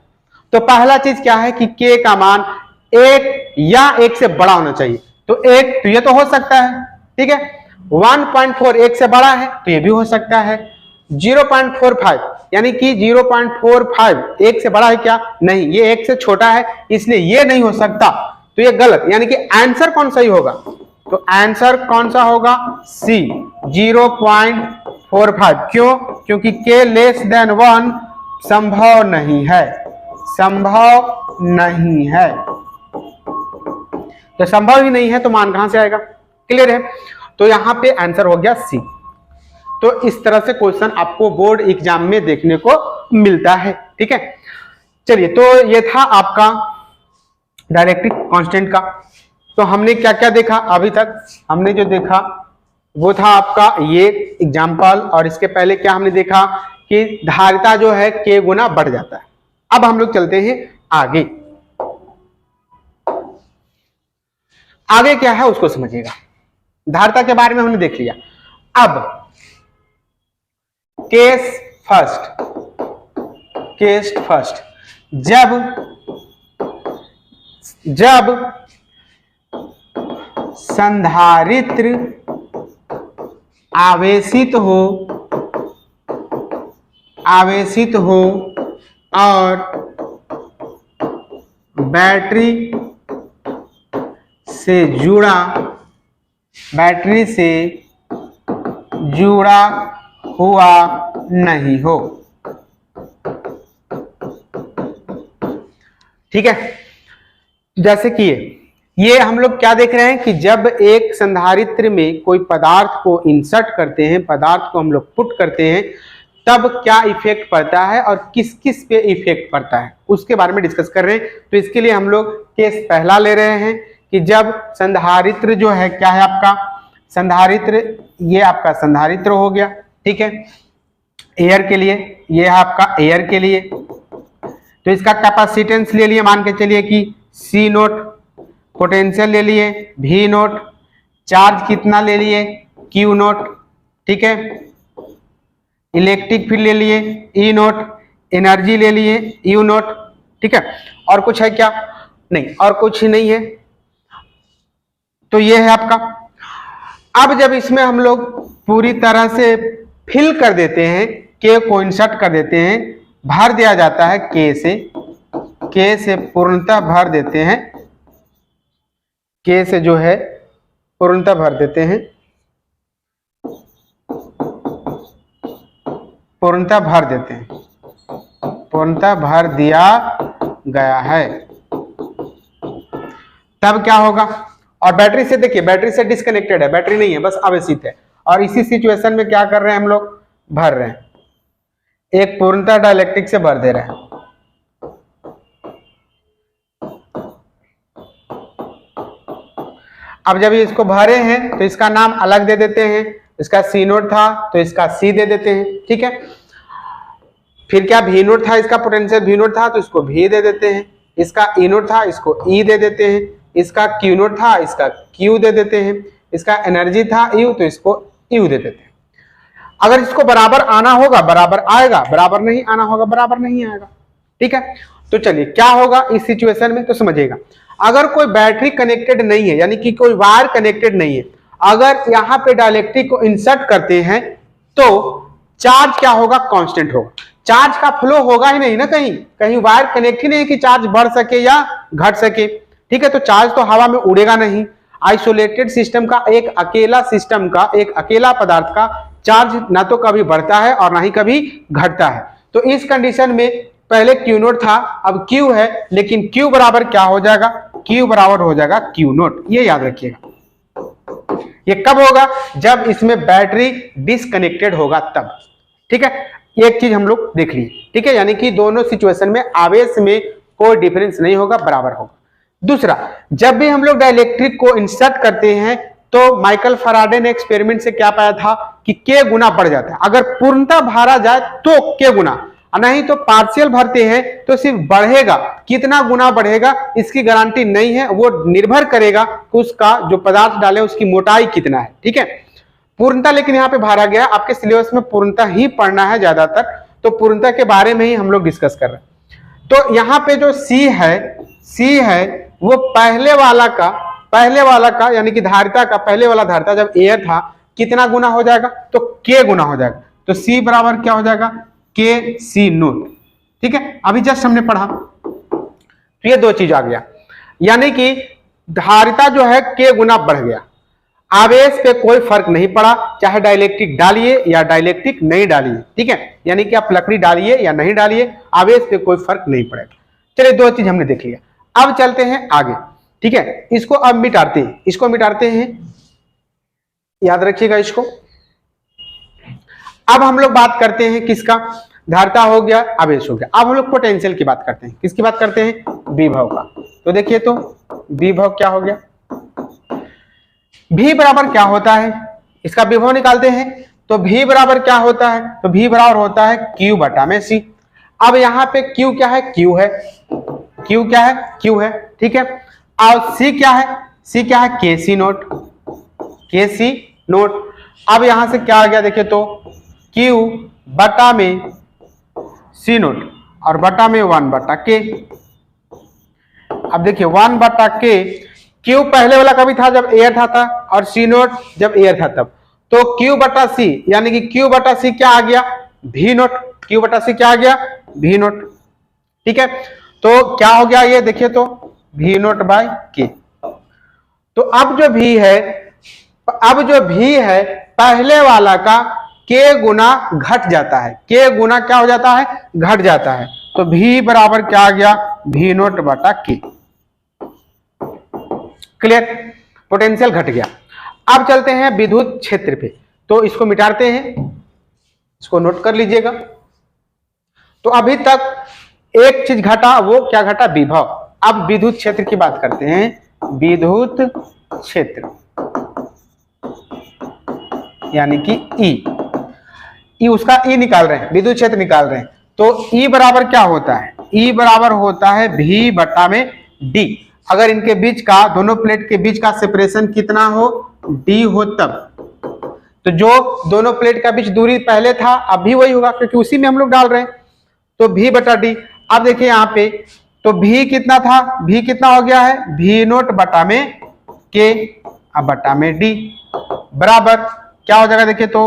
[SPEAKER 1] तो पहला चीज क्या है कि के का मान 1 या 1 से बड़ा होना चाहिए। तो 1, तो ये तो हो सकता है, ठीक है। 1.4 1 से बड़ा है तो ये भी हो सकता है। 0.45 यानी कि 0.45 1 से बड़ा है क्या? नहीं, ये 1 से छोटा है, इसलिए ये नहीं हो सकता, तो ये गलत। यानी कि आंसर कौन सा ही होगा? तो आंसर कौन सा होगा? सी, 0.45। क्यों? क्योंकि k लेस देन 1 संभव नहीं है, तो संभव ही नहीं है तो मान कहां से आएगा? क्लियर है? तो यहां पे आंसर हो गया सी। तो इस तरह से क्वेश्चन आपको बोर्ड एग्जाम में देखने को मिलता है, ठीक है। चलिए, तो ये था आपका डायरेक्ट्रिक कांस्टेंट का। तो हमने क्या क्या देखा अभी तक? हमने जो देखा वो था आपका ये एग्जाम्पल, और इसके पहले क्या हमने देखा कि धारिता जो है k गुना बढ़ जाता है। अब हम लोग चलते हैं आगे। आगे क्या है उसको समझिएगा। धारिता के बारे में हमने देख लिया। अब केस फर्स्ट, जब संधारित्र आवेशित हो और बैटरी से जुड़ा हुआ नहीं हो, ठीक है। जैसे कि ये हम लोग क्या देख रहे हैं कि जब एक संधारित्र में कोई पदार्थ को इंसर्ट करते हैं, पदार्थ को हम लोग पुट करते हैं, तब क्या इफेक्ट पड़ता है और किस किस पे इफेक्ट पड़ता है उसके बारे में डिस्कस कर रहे हैं। तो इसके लिए हम लोग केस पहला ले रहे हैं कि जब संधारित्र जो है, क्या है आपका संधारित्र, ये आपका संधारित्र हो गया, ठीक है। एयर के लिए, ये है आपका एयर के लिए। तो इसका कैपेसिटेंस ले लिए, मान के चलिए कि सी नोट, पोटेंशियल ले लिए भी नोट, चार्ज कितना ले लिए क्यू नोट, ठीक है। इलेक्ट्रिक फील्ड ले लिए ई नोट, एनर्जी ले लिए यू नोट, ठीक है। और कुछ है क्या? नहीं, और कुछ ही नहीं है। तो ये है आपका। अब जब इसमें हम लोग पूरी तरह से फिल कर देते हैं, के को इंसर्ट कर देते हैं, भर दिया जाता है के से पूर्णतः भर देते हैं, के से जो है पूर्णतः भर देते हैं, पूर्णतः भर दिया गया है। तब क्या होगा? और बैटरी से देखिए, बैटरी से डिस्कनेक्टेड है, बैटरी नहीं है, बस आवेशित है। और इसी सिचुएशन में क्या कर रहे हैं हम लोग? भर रहे हैं, एक पूर्णतः डाइलेक्ट्रिक से भर दे रहे हैं। अब जब इसको भरे हैं तो इसका नाम अलग दे देते हैं। इसका सी नोट था तो इसका सी दे देते हैं, ठीक है। फिर क्या भी नोट था, इसका पोटेंशियल भी नोट था तो इसको भी दे देते हैं। इसका ई नोट था, इसको ई दे देते हैं। इसका क्यू नोट था, इसका क्यू दे देते हैं। इसका एनर्जी था यू, तो इसको यू दे देते हैं। अगर इसको बराबर आना होगा बराबर आएगा, बराबर नहीं आना होगा बराबर नहीं आएगा, ठीक है। तो चलिए क्या होगा इस सिचुएशन में, तो समझिएगा। अगर कोई बैटरी कनेक्टेड नहीं है, यानी कि कोई वायर कनेक्टेड नहीं है, अगर यहाँ पे डाइलेक्ट्रिक को इंसर्ट करते हैं तो चार्ज क्या होगा? कांस्टेंट होगा। चार्ज का फ्लो होगा ही नहीं ना, कहीं वायर कनेक्ट ही नहीं कि चार्ज बढ़ सके या घट सके, ठीक है। तो चार्ज तो हवा में उड़ेगा नहीं। आइसोलेटेड सिस्टम का, एक अकेला पदार्थ का चार्ज ना तो कभी बढ़ता है और ना ही कभी घटता है। तो इस कंडीशन में पहले क्यू नोट था, अब क्यू है, लेकिन क्यू बराबर क्या हो जाएगा, क्यू बराबर हो जाएगा क्यू नोट। ये याद रखिएगा। ये कब होगा, जब इसमें बैटरी डिसकनेक्टेड होगा तब। ठीक है, एक चीज हम लोग देख लिए। ठीक है, यानी कि दोनों सिचुएशन में आवेश में कोई डिफरेंस नहीं होगा, बराबर होगा। दूसरा, जब भी हम लोग डाइलेक्ट्रिक को इंसर्ट करते हैं तो माइकल फैराडे ने एक्सपेरिमेंट से क्या पाया था कि के गुना बढ़ जाता है। अगर पूर्णतः भरा जाए तो के गुना, नहीं तो पार्शियल भरते हैं तो सिर्फ बढ़ेगा। कितना गुना बढ़ेगा इसकी गारंटी नहीं है, वो निर्भर करेगा कि उसका जो पदार्थ डाले उसकी मोटाई कितना है। ठीक है, पूर्णता लेकिन यहाँ पे भरा गया, आपके सिलेबस में पूर्णता ही पढ़ना है ज्यादातर, तो पूर्णता के बारे में ही हम लोग डिस्कस कर रहे हैं। तो यहाँ पे जो सी है वो पहले वाला का यानी कि धारिता का, पहले वाला धारिता जब एयर था कितना गुना हो जाएगा, तो के गुना हो जाएगा। तो सी बराबर क्या हो जाएगा, के सी नोट। ठीक है, अभी जस्ट हमने पढ़ा, तो ये दो चीज आ गया, यानी कि धारिता जो है के गुना बढ़ गया। आवेश पे कोई फर्क नहीं पड़ा, चाहे डाइलेक्ट्रिक डालिए या डाइलेक्ट्रिक नहीं डालिए। ठीक है, यानी कि आप लकड़ी डालिए या नहीं डालिए, आवेश पे कोई फर्क नहीं पड़ेगा। चलिए, दो चीज हमने देख लिया, अब चलते हैं आगे। ठीक है, इसको अब मिटाते हैं, याद रखिएगा इसको। अब हम लोग बात करते हैं किसका, धारिता हो गया, आवेश हो गया। अब हम लोग पोटेंशियल की बात करते हैं। किसकी बात करते हैं, विभव का। तो देखिए, तो विभव क्या हो गया, V बराबर क्या होता है, इसका विभव निकालते हैं। तो V बराबर क्या होता है, तो V बराबर होता है Q बटा में C। अब यहाँ पे Q क्या है, Q है, Q क्या है, Q है। ठीक है, और C क्या है, C क्या है, KC नोट, KC नोट। अब यहां से क्या आ गया, देखिए तो Q बटा में C नोट और बटा में 1 बटा K। अब देखिए 1 बटा K, Q पहले वाला कभी था जब एयर था और C नोट जब एयर था तब। तो Q बटा C यानी कि Q बटा C क्या आ गया, V नोट। Q बटा C क्या आ गया, V नोट। ठीक है, तो क्या हो गया ये देखिए तो V नोट बाय K। तो अब जो V है पहले वाला का K गुना घट जाता है, K गुना क्या हो जाता है, घट जाता है। तो V बराबर क्या आ गया, V नोट बटा K। क्लियर, पोटेंशियल घट गया। अब चलते हैं विद्युत क्षेत्र पे, तो इसको मिटाते हैं, इसको नोट कर लीजिएगा। तो अभी तक एक चीज घटा, वो क्या घटा, विभव। अब विद्युत क्षेत्र की बात करते हैं। विद्युत क्षेत्र यानी कि ई उसका ई निकाल रहे हैं, विद्युत क्षेत्र निकाल रहे हैं। तो ई बराबर क्या होता है, ई बराबर होता है V बटा में D। अगर इनके बीच का, दोनों प्लेट के बीच का सेपरेशन कितना हो, D हो तब। तो जो दोनों प्लेट का बीच दूरी पहले था अब भी वही होगा, क्योंकि उसी में हम लोग डाल रहे हैं। तो V बटा D। अब देखिए यहाँ पे, तो V कितना था, V कितना हो गया है, V नोट बटा में K अब बटा में D बराबर क्या हो जाएगा, देखिए तो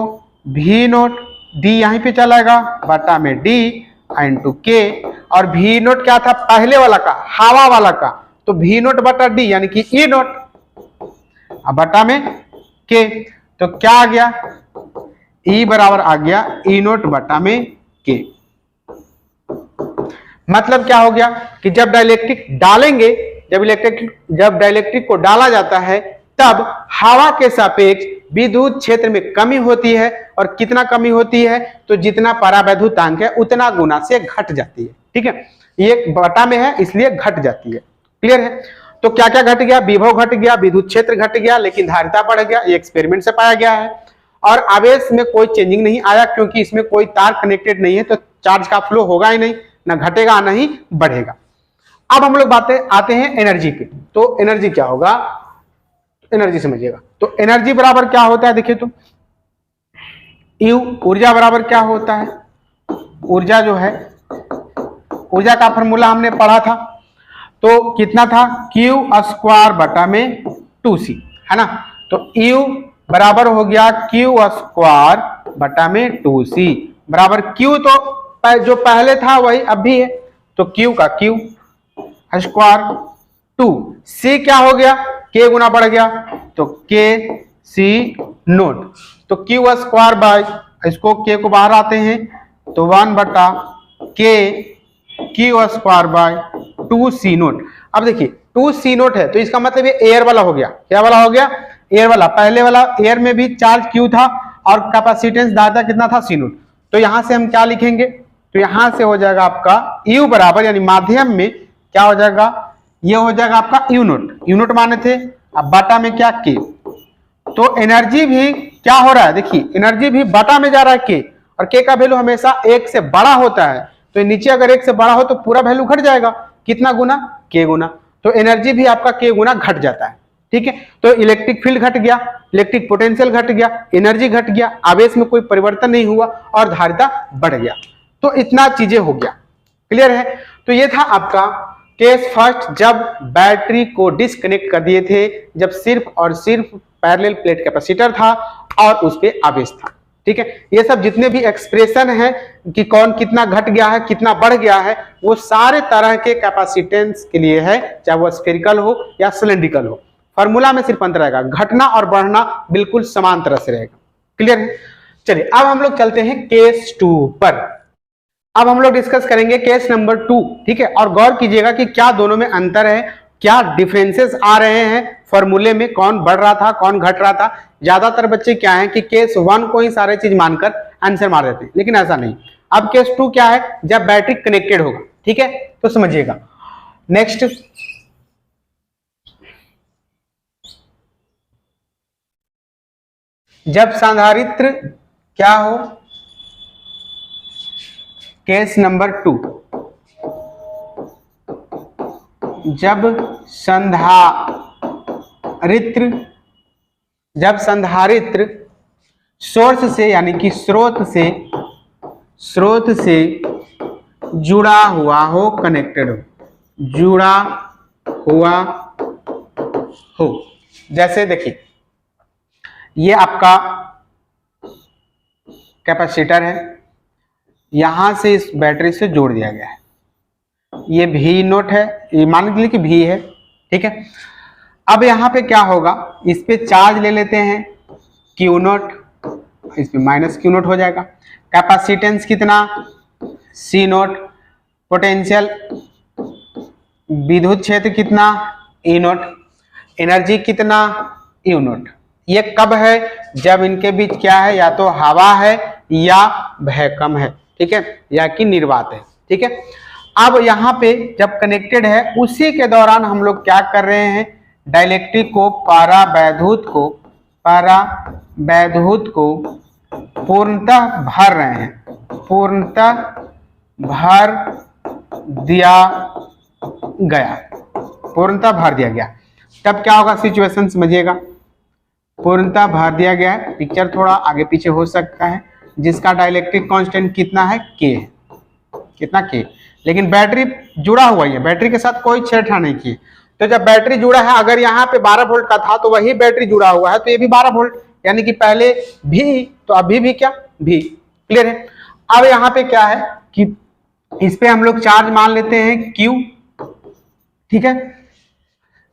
[SPEAKER 1] V नोट D यहीं पे चलाएगा बटा में D इंटू K। और V नोट क्या था पहले वाला का, हवा वाला का, तो V नोट बटा D यानी कि E नोट अब बटा में K। तो क्या आ गया, E बराबर आ गया E नोट बटा में K। मतलब क्या हो गया कि जब डाइलेक्ट्रिक डालेंगे, जब डाइलेक्ट्रिक को डाला जाता है तब हवा के सापेक्ष विद्युत क्षेत्र में कमी होती है। और कितना कमी होती है, तो जितना परावैद्युतांक है उतना गुना से घट जाती है। ठीक है, ये बटा में है इसलिए घट जाती है। क्लियर है, तो क्या क्या घट गया, विभव घट गया, विद्युत क्षेत्र घट गया, लेकिन धारिता बढ़ गया। ये एक्सपेरिमेंट से पाया गया है। और आवेश में कोई चेंजिंग नहीं आया, क्योंकि इसमें कोई तार कनेक्टेड नहीं है, तो चार्ज का फ्लो होगा ही नहीं, ना घटेगा ना ही बढ़ेगा। अब हम लोग आते हैं एनर्जी पे। तो एनर्जी क्या होगा, एनर्जी समझिएगा। तो एनर्जी बराबर क्या होता है, देखिए तो यू, ऊर्जा बराबर क्या होता है, ऊर्जा जो है, ऊर्जा का फॉर्मूला हमने पढ़ा था, तो कितना था, Q स्क्वायर बटा में 2C है ना। तो U बराबर हो गया Q स्क्वायर बटा में 2C बराबर Q, तो जो पहले था वही अब भी है, तो Q का Q स्क्वायर 2, C क्या हो गया, K गुना बढ़ गया, तो K सी नोट। तो क्यू स्क्वायर बाय, इसको के को बाहर आते हैं तो 1 बटा K Q square by 2 C naught. अब देखिए 2 सी नोट है तो इसका मतलब ये एयर वाला हो गया। क्या वाला हो गया? एयर वाला। पहले वाला एयर में भी चार्ज क्यू था और कैपेसिटेंस दाता कितना था? सी नोट। तो यहां से हम क्या लिखेंगे? तो यहां से हो जाएगा आपका यू बराबर, यानी माध्यम में क्या हो जाएगा? ये हो जाएगा आपका यू नोट। यू नोट माने थे, अब बाटा में क्या? के। तो एनर्जी भी क्या हो रहा है? देखिए एनर्जी भी बाटा में जा रहा है के, और के का वैल्यू हमेशा 1 से बड़ा होता है। तो नीचे अगर 1 से बड़ा हो तो पूरा वैल्यू घट जाएगा। कितना गुना? के गुना। तो एनर्जी भी आपका के गुना घट जाता है। ठीक है, तो इलेक्ट्रिक फील्ड घट गया, इलेक्ट्रिक पोटेंशियल घट गया, एनर्जी घट गया, आवेश में कोई परिवर्तन नहीं हुआ और धारिता बढ़ गया। तो इतना चीजें हो गया। क्लियर है? तो ये था आपका केस फर्स्ट, जब बैटरी को डिस्कनेक्ट कर दिए थे, जब सिर्फ और सिर्फ पैरेलल प्लेट कैपेसिटर था और उस पे आवेश था। ठीक है, ये सब जितने भी एक्सप्रेशन है कि कौन कितना घट गया है, कितना बढ़ गया है, वो सारे तरह के कैपेसिटेंस के लिए है, चाहे वो स्फेरिकल हो या सिलेंड्रिकल हो। फॉर्मूला में सिर्फ अंतर रहेगा, घटना और बढ़ना बिल्कुल समान तरह से रहेगा। क्लियर है? चलिए अब हम लोग चलते हैं केस 2 पर। अब हम लोग डिस्कस करेंगे केस नंबर 2। ठीक है, और गौर कीजिएगा कि क्या दोनों में अंतर है, क्या डिफरेंसेस आ रहे हैं फॉर्मूले में, कौन बढ़ रहा था कौन घट रहा था। ज्यादातर बच्चे क्या है कि केस 1 को ही सारे चीज मानकर आंसर मार देते हैं, लेकिन ऐसा नहीं। अब केस 2 क्या है? जब बैटरी कनेक्टेड होगा। ठीक है, तो समझिएगा। नेक्स्ट, जब संधारित्र क्या हो? केस नंबर 2, जब संधारित्र सोर्स से यानी कि स्रोत से जुड़ा हुआ हो, कनेक्टेड हो, जुड़ा हुआ हो। जैसे देखिए ये आपका कैपेसिटर है, यहां से इस बैटरी से जोड़ दिया गया है। ये भी नोट है, ये मान लीजिए कि भी है। ठीक है, अब यहां पे क्या होगा? इस पे चार्ज ले लेते हैं क्यू नोट, इस पे माइनस क्यू नोट हो जाएगा। कैपेसिटेंस कितना? सी नोट। पोटेंशियल विद्युत क्षेत्र कितना? ई नोट। एनर्जी कितना? You note. ये कब है? जब इनके बीच क्या है? या तो हवा है या वैक्यूम है। ठीक है, या कि निर्वात है। ठीक है, अब यहाँ पे जब कनेक्टेड है उसी के दौरान हम लोग क्या कर रहे हैं? डाइलेक्ट्रिक को, परावैद्युत को पूर्णतः भर रहे हैं, पूर्णतः भर दिया गया, पूर्णतः भर दिया गया। तब क्या होगा? सिचुएशन समझिएगा। पूर्णतः भर दिया गया है, पिक्चर थोड़ा आगे पीछे हो सकता है, जिसका डाइलेक्ट्रिक कांस्टेंट कितना है? के है। कितना? के। लेकिन बैटरी जुड़ा हुआ है, बैटरी के साथ कोई छेड़छाड़ नहीं की। तो जब बैटरी जुड़ा है, अगर यहाँ पे 12 वोल्ट का था तो वही बैटरी जुड़ा हुआ है, तो ये भी 12 वोल्ट, यानी कि पहले भी तो अभी भी क्या? भी। क्लियर है? अब यहाँ पे क्या है कि इस पे हम लोग चार्ज मान लेते हैं क्यू। ठीक है,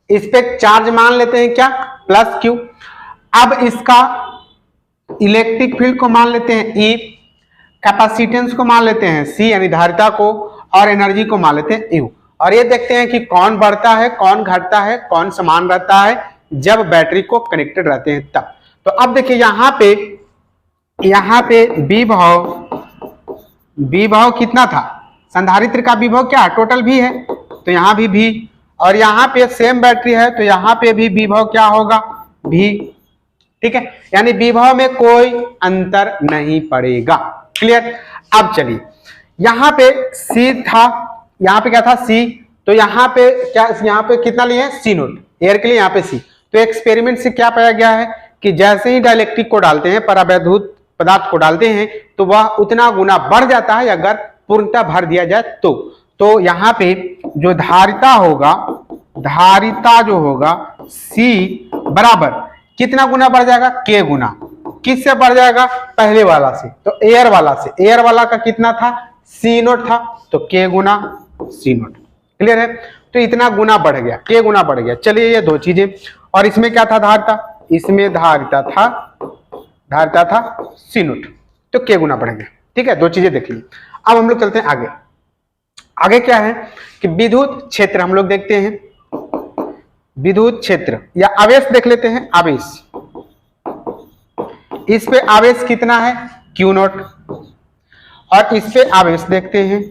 [SPEAKER 1] इस पे चार्ज मान लेते हैं क्या? Plus Q. अब इसका इलेक्ट्रिक फील्ड को मान लेते हैं ई, कैपेसिटेंस को मान लेते हैं सी यानी धारिता को, और एनर्जी को मान लेते हैं यू। और ये देखते हैं कि कौन बढ़ता है कौन घटता है, कौन समान रहता है जब बैटरी को कनेक्टेड रहते हैं तब। तो अब देखिए यहाँ पे विभव कितना था? संधारित्र का विभव क्या? टोटल भी है, तो यहाँ भी, और यहाँ पे सेम बैटरी है तो यहाँ पे भी विभव क्या होगा? भी। ठीक है, यानी विभव में कोई अंतर नहीं पड़ेगा। क्लियर? अब चलिए यहाँ पे सी था, यहाँ पे क्या था? सी। तो यहाँ पे क्या? यहाँ पे कितना लिए? सी नोट एयर के लिए, यहाँ पे सी। तो एक्सपेरिमेंट से क्या पाया गया है कि जैसे ही डाइलेक्ट्रिक को डालते हैं, परावैद्युत पदार्थ को डालते हैं, तो वह उतना गुना बढ़ जाता है अगर पूर्णतः भर दिया जाए तो यहाँ पे जो धारिता होगा, धारिता जो होगा सी बराबर कितना गुना बढ़ जाएगा? के गुना। किससे बढ़ जाएगा? पहले वाला से, तो एयर वाला से। एयर वाला का कितना था? सी नोट था, तो के गुना सी नोट। क्लियर है? तो इतना गुना बढ़ गया, के गुना बढ़ गया। चलिए ये दो चीजें। और इसमें क्या था? धारिता, इसमें धारिता था सी नोट, तो के गुना बढ़ गया। ठीक है, दो चीजें देख ली। अब हम लोग चलते हैं आगे। आगे क्या है कि विद्युत क्षेत्र हम लोग देखते हैं। विद्युत क्षेत्र या आवेश देख लेते हैं। आवेश, इस पे आवेश कितना है क्यू नोट, और इस पे आवेश देखते हैं,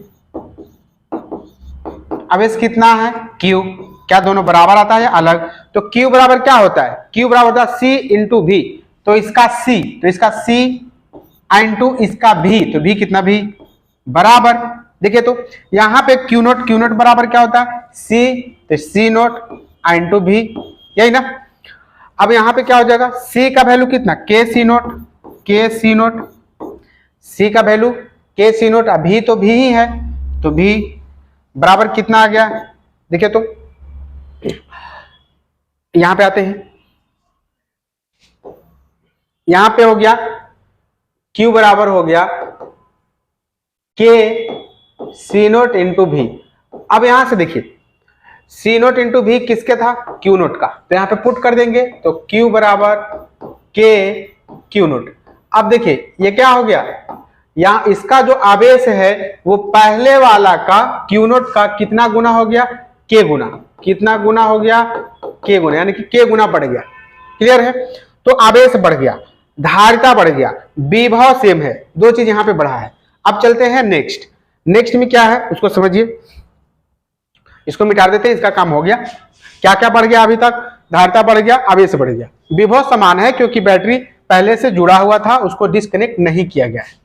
[SPEAKER 1] आवेश कितना है क्यू। क्या दोनों बराबर आता है या अलग? तो क्यू बराबर क्या होता है, क्यू बराबर होता है सी इंटू भी। तो इसका सी, तो इसका सी इंटू इसका भी, तो भी कितना भी बराबर। देखिए तो यहां पे क्यू नोट बराबर क्या होता है सी, तो सी नोट इंटू भी, यही ना। अब यहां पे क्या हो जाएगा, सी का वैल्यू कितना के सी नोट, सी का वैल्यू के सी नोट, अभी तो भी ही है, तो भी बराबर कितना आ गया। देखिए तो यहां पे आते हैं, यहां पे हो गया Q बराबर हो गया के सी नोट इंटू भी। अब यहां से देखिए सी नोट इंटू भी किसके था क्यू नोट का, तो यहां पे पुट कर देंगे, तो Q बराबर के क्यू नोट। अब देखिए ये क्या हो गया, यहां इसका जो आवेश है वो पहले वाला का क्यू नोट का कितना गुना हो गया के गुना, कितना गुना हो गया के गुना, यानी कि के गुना बढ़ गया। क्लियर है, तो आवेश बढ़ गया, धारिता बढ़ गया, विभव सेम है, दो चीज यहां पे बढ़ा है। अब चलते हैं नेक्स्ट में क्या है उसको समझिए, इसको मिटा देते हैं, इसका काम हो गया। क्या क्या बढ़ गया अभी तक, धारिता बढ़ गया, आवेश बढ़ गया, विभव समान है क्योंकि बैटरी पहले से जुड़ा हुआ था, उसको डिस्कनेक्ट नहीं किया गया है।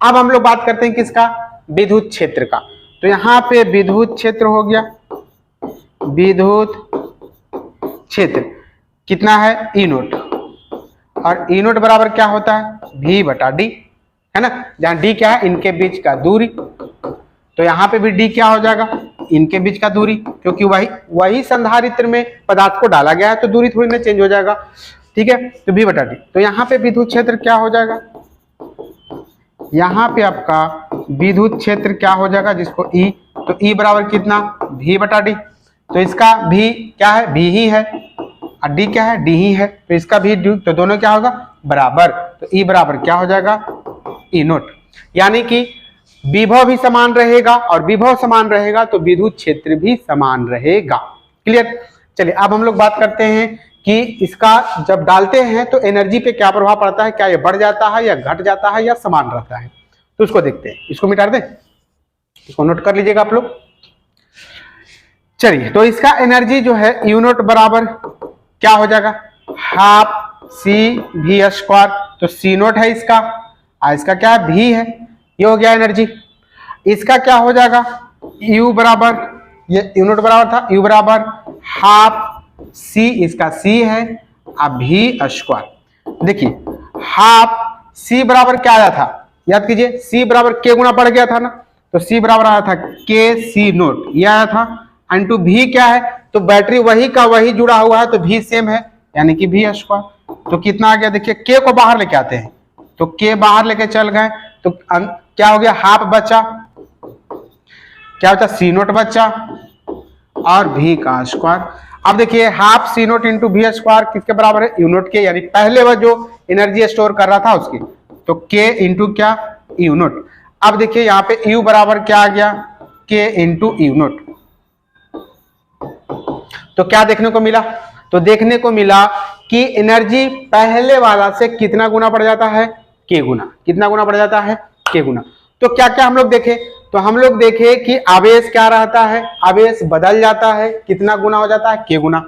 [SPEAKER 1] अब हम लोग बात करते हैं किसका, विद्युत क्षेत्र का। तो यहां पे विद्युत क्षेत्र हो गया, विद्युत क्षेत्र कितना है ई नोट, और ई नोट बराबर क्या होता है भी बटा डी, है ना, जहां डी क्या है इनके बीच का दूरी, तो यहां पे भी डी क्या हो जाएगा इनके बीच का दूरी, क्योंकि वही संधारित्र में पदार्थ को डाला गया है, तो दूरी थोड़ी ना चेंज हो जाएगा। ठीक है, तो भी बटा डी, तो यहां पे विद्युत क्षेत्र क्या हो जाएगा, यहां पे आपका विद्युत क्षेत्र क्या हो जाएगा जिसको ई, तो ई बराबर कितना भी बटा डी, तो इसका भी क्या है भी ही है, और डी क्या है डी ही है, तो इसका भी डी, तो दोनों क्या होगा बराबर, तो ई बराबर क्या हो जाएगा ई नोट। यानी कि विभव भी समान रहेगा, और विभव समान रहेगा तो विद्युत क्षेत्र भी समान रहेगा। क्लियर। चलिए अब हम लोग बात करते हैं कि इसका जब डालते हैं तो एनर्जी पे क्या प्रभाव पड़ता है, क्या ये बढ़ जाता है या घट जाता है या समान रहता है, तो उसको देखते हैं। इसको मिटा दें, इसको नोट कर लीजिएगा आप लोग। चलिए, तो इसका एनर्जी जो है यू नोट बराबर क्या हो जाएगा हाफ सी भी स्क्वायर, तो सी नोट है इसका, इसका क्या है भी है, ये हो गया एनर्जी। इसका क्या हो जाएगा यू बराबर, ये यू नोट बराबर था यू बराबर हाफ सी, इसका सी है अब भी स्क्वायर। देखिए हाफ सी बराबर क्या आया था, याद कीजिए सी बराबर के गुना बढ़ गया था ना, तो सी बराबर आया था के सी नोट, ये आया था, इंटू भी क्या है, तो बैटरी वही का वही जुड़ा हुआ है, तो भी सेम है, यानी कि भी स्क्वायर। तो कितना आ गया, देखिए के को बाहर लेके आते हैं, तो के बाहर लेके चल गए, तो क्या हो गया हाफ बचा, क्या बचा सी नोट बचा, और भी का स्क्वायर। अब देखिए हाफ सी नोट इंटू भी स्क्वायर किसके बराबर है यू नोट के, यानी पहले वह जो एनर्जी स्टोर कर रहा था उसकी, तो के इंटू क्या यू नोट। अब देखिए यहाँ पे यू बराबर क्या आ गया के इंटू यू नोट। तो क्या देखने को मिला, तो देखने को मिला कि एनर्जी पहले वाला से कितना गुना बढ़ जाता है के गुना, कितना गुना बढ़ जाता है के गुना। तो क्या क्या हम लोग देखे, तो हम लोग देखे कि आवेश क्या रहता है, आवेश बदल जाता है, कितना गुना हो जाता है के गुना।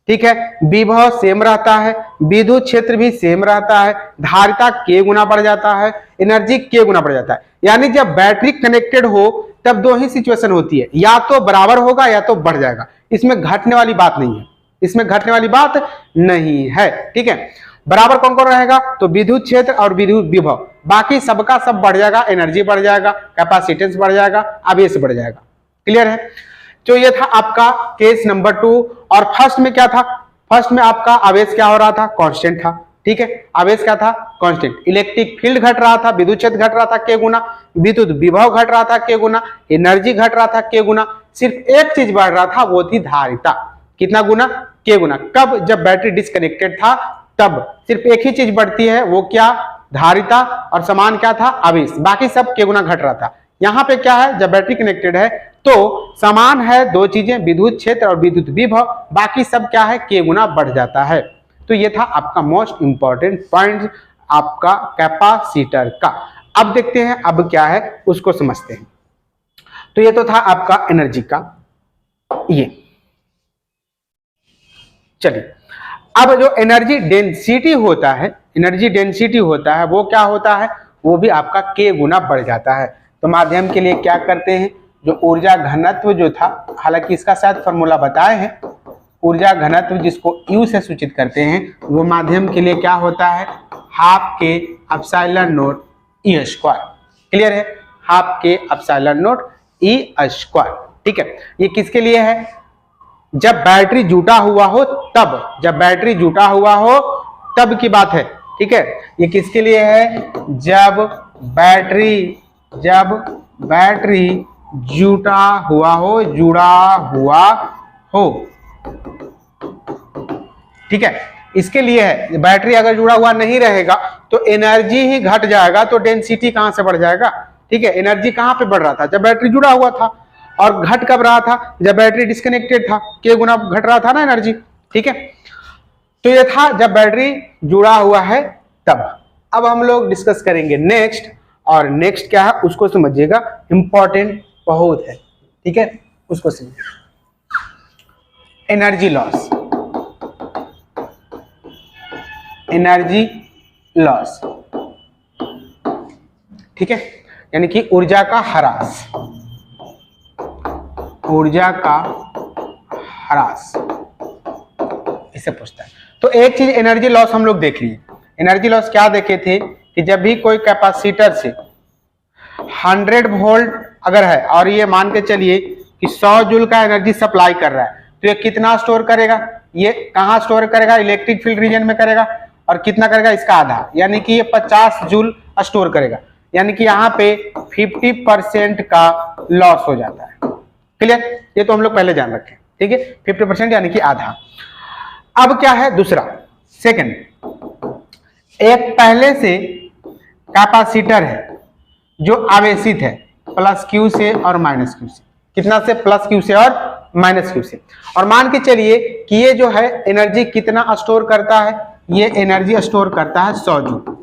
[SPEAKER 1] ठीक है, विभव सेम रहता है, विद्युत क्षेत्र भी सेम रहता है, धारिता के गुना बढ़ जाता है, एनर्जी के गुना बढ़ जाता है। यानी जब बैटरी कनेक्टेड हो तब दो ही सिचुएशन होती है, या तो बराबर होगा या तो बढ़ जाएगा, इसमें घटने वाली बात नहीं है, इसमें घटने वाली बात नहीं है। ठीक है, बराबर कौन कौन रहेगा, तो विद्युत क्षेत्र और विद्युत विभव, बाकी सबका सब बढ़ जाएगा, एनर्जी बढ़ जाएगा, कैपेसिटेंस बढ़ जाएगा, आवेश बढ़ जाएगा। क्लियर है, तो ये था आपका केस नंबर 2। और फर्स्ट में क्या था, फर्स्ट में आपका आवेश क्या हो रहा था कांस्टेंट था। ठीक है, आवेश क्या था कांस्टेंट, इलेक्ट्रिक फील्ड घट रहा था, विद्युत क्षेत्र घट रहा था के गुना, विद्युत विभव घट रहा था के गुना, एनर्जी घट रहा था के गुना, सिर्फ एक चीज बढ़ रहा था वो थी धारिता, कितना गुना के गुना। कब, जब बैटरी डिस्कनेक्टेड था तब सिर्फ एक ही चीज बढ़ती है, वो क्या, धारिता, और समान क्या था, आवेश, बाकी सब के गुना घट रहा था। यहाँ पे क्या है, जब बैटरी कनेक्टेड है तो समान है दो चीजें, विद्युत क्षेत्र और विद्युत विभव, बाकी सब क्या है, के गुना बढ़ जाता है। तो ये था आपका मोस्ट इंपॉर्टेंट पॉइंट आपका कैपेसिटर का। अब देखते हैं अब क्या है उसको समझते हैं। तो ये तो था आपका एनर्जी का। ये चलिए अब जो एनर्जी डेंसिटी होता है, एनर्जी डेंसिटी होता है वो क्या होता है, वो भी आपका के गुना बढ़ जाता है। तो माध्यम के लिए क्या करते हैं, जो ऊर्जा घनत्व जो था, हालांकि इसका शायद फॉर्मूला बताए हैं, ऊर्जा घनत्व जिसको यू से सूचित करते हैं, वो माध्यम के लिए क्या होता है, हाफ के epsilon not E square. Clear है, हाफ के एप्सिलॉन नॉट ई स्क्वायर। ठीक है, ये किसके लिए है, जब बैटरी जुटा हुआ हो तब, जब बैटरी जुटा हुआ हो तब की बात है। ठीक है, ये किसके लिए है, जब बैटरी जुटा हुआ हो, जुड़ा हुआ हो। ठीक है, इसके लिए है। बैटरी अगर जुड़ा हुआ नहीं रहेगा तो एनर्जी ही घट जाएगा, तो डेंसिटी कहां से बढ़ जाएगा। ठीक है, एनर्जी कहां पे बढ़ रहा था, जब बैटरी जुड़ा हुआ था, और घट कब रहा था, जब बैटरी डिस्कनेक्टेड था, के गुना घट रहा था ना एनर्जी। ठीक है, तो ये था जब बैटरी जुड़ा हुआ है तब। अब हम लोग डिस्कस करेंगे नेक्स्ट, और नेक्स्ट क्या है उसको समझिएगा, इंपॉर्टेंट बहुत है। ठीक है, उसको समझिए, एनर्जी लॉस। एनर्जी लॉस, ठीक है, यानी कि ऊर्जा का ह्रास, ऊर्जा का ह्रास, इसे पूछता है। तो एक चीज एनर्जी लॉस हम लोग देख लिए। एनर्जी लॉस क्या देखे थे कि जब भी कोई कैपेसिटर से 100 वोल्ट अगर है, और ये मान के चलिए कि 100 जूल का एनर्जी सप्लाई कर रहा है, तो ये कितना स्टोर करेगा, ये कहां स्टोर करेगा, इलेक्ट्रिक फील्ड रीजन में करेगा, और कितना करेगा, इसका आधा, यानी कि ये 50 जूल स्टोर करेगा। यानी कि यहाँ पे 50% का लॉस हो जाता है। क्लियर, ये तो हम लोग पहले जान रखे। ठीक है, 50% यानी कि आधा। अब क्या है दूसरा, सेकंड, एक पहले से कैपेसिटर है जो आवेशित है प्लस क्यू से और माइनस क्यू से। कितना से, प्लस क्यू से और माइनस क्यू से। और मान के चलिए कि ये जो है एनर्जी कितना स्टोर करता है, ये एनर्जी स्टोर करता है 100 जूल।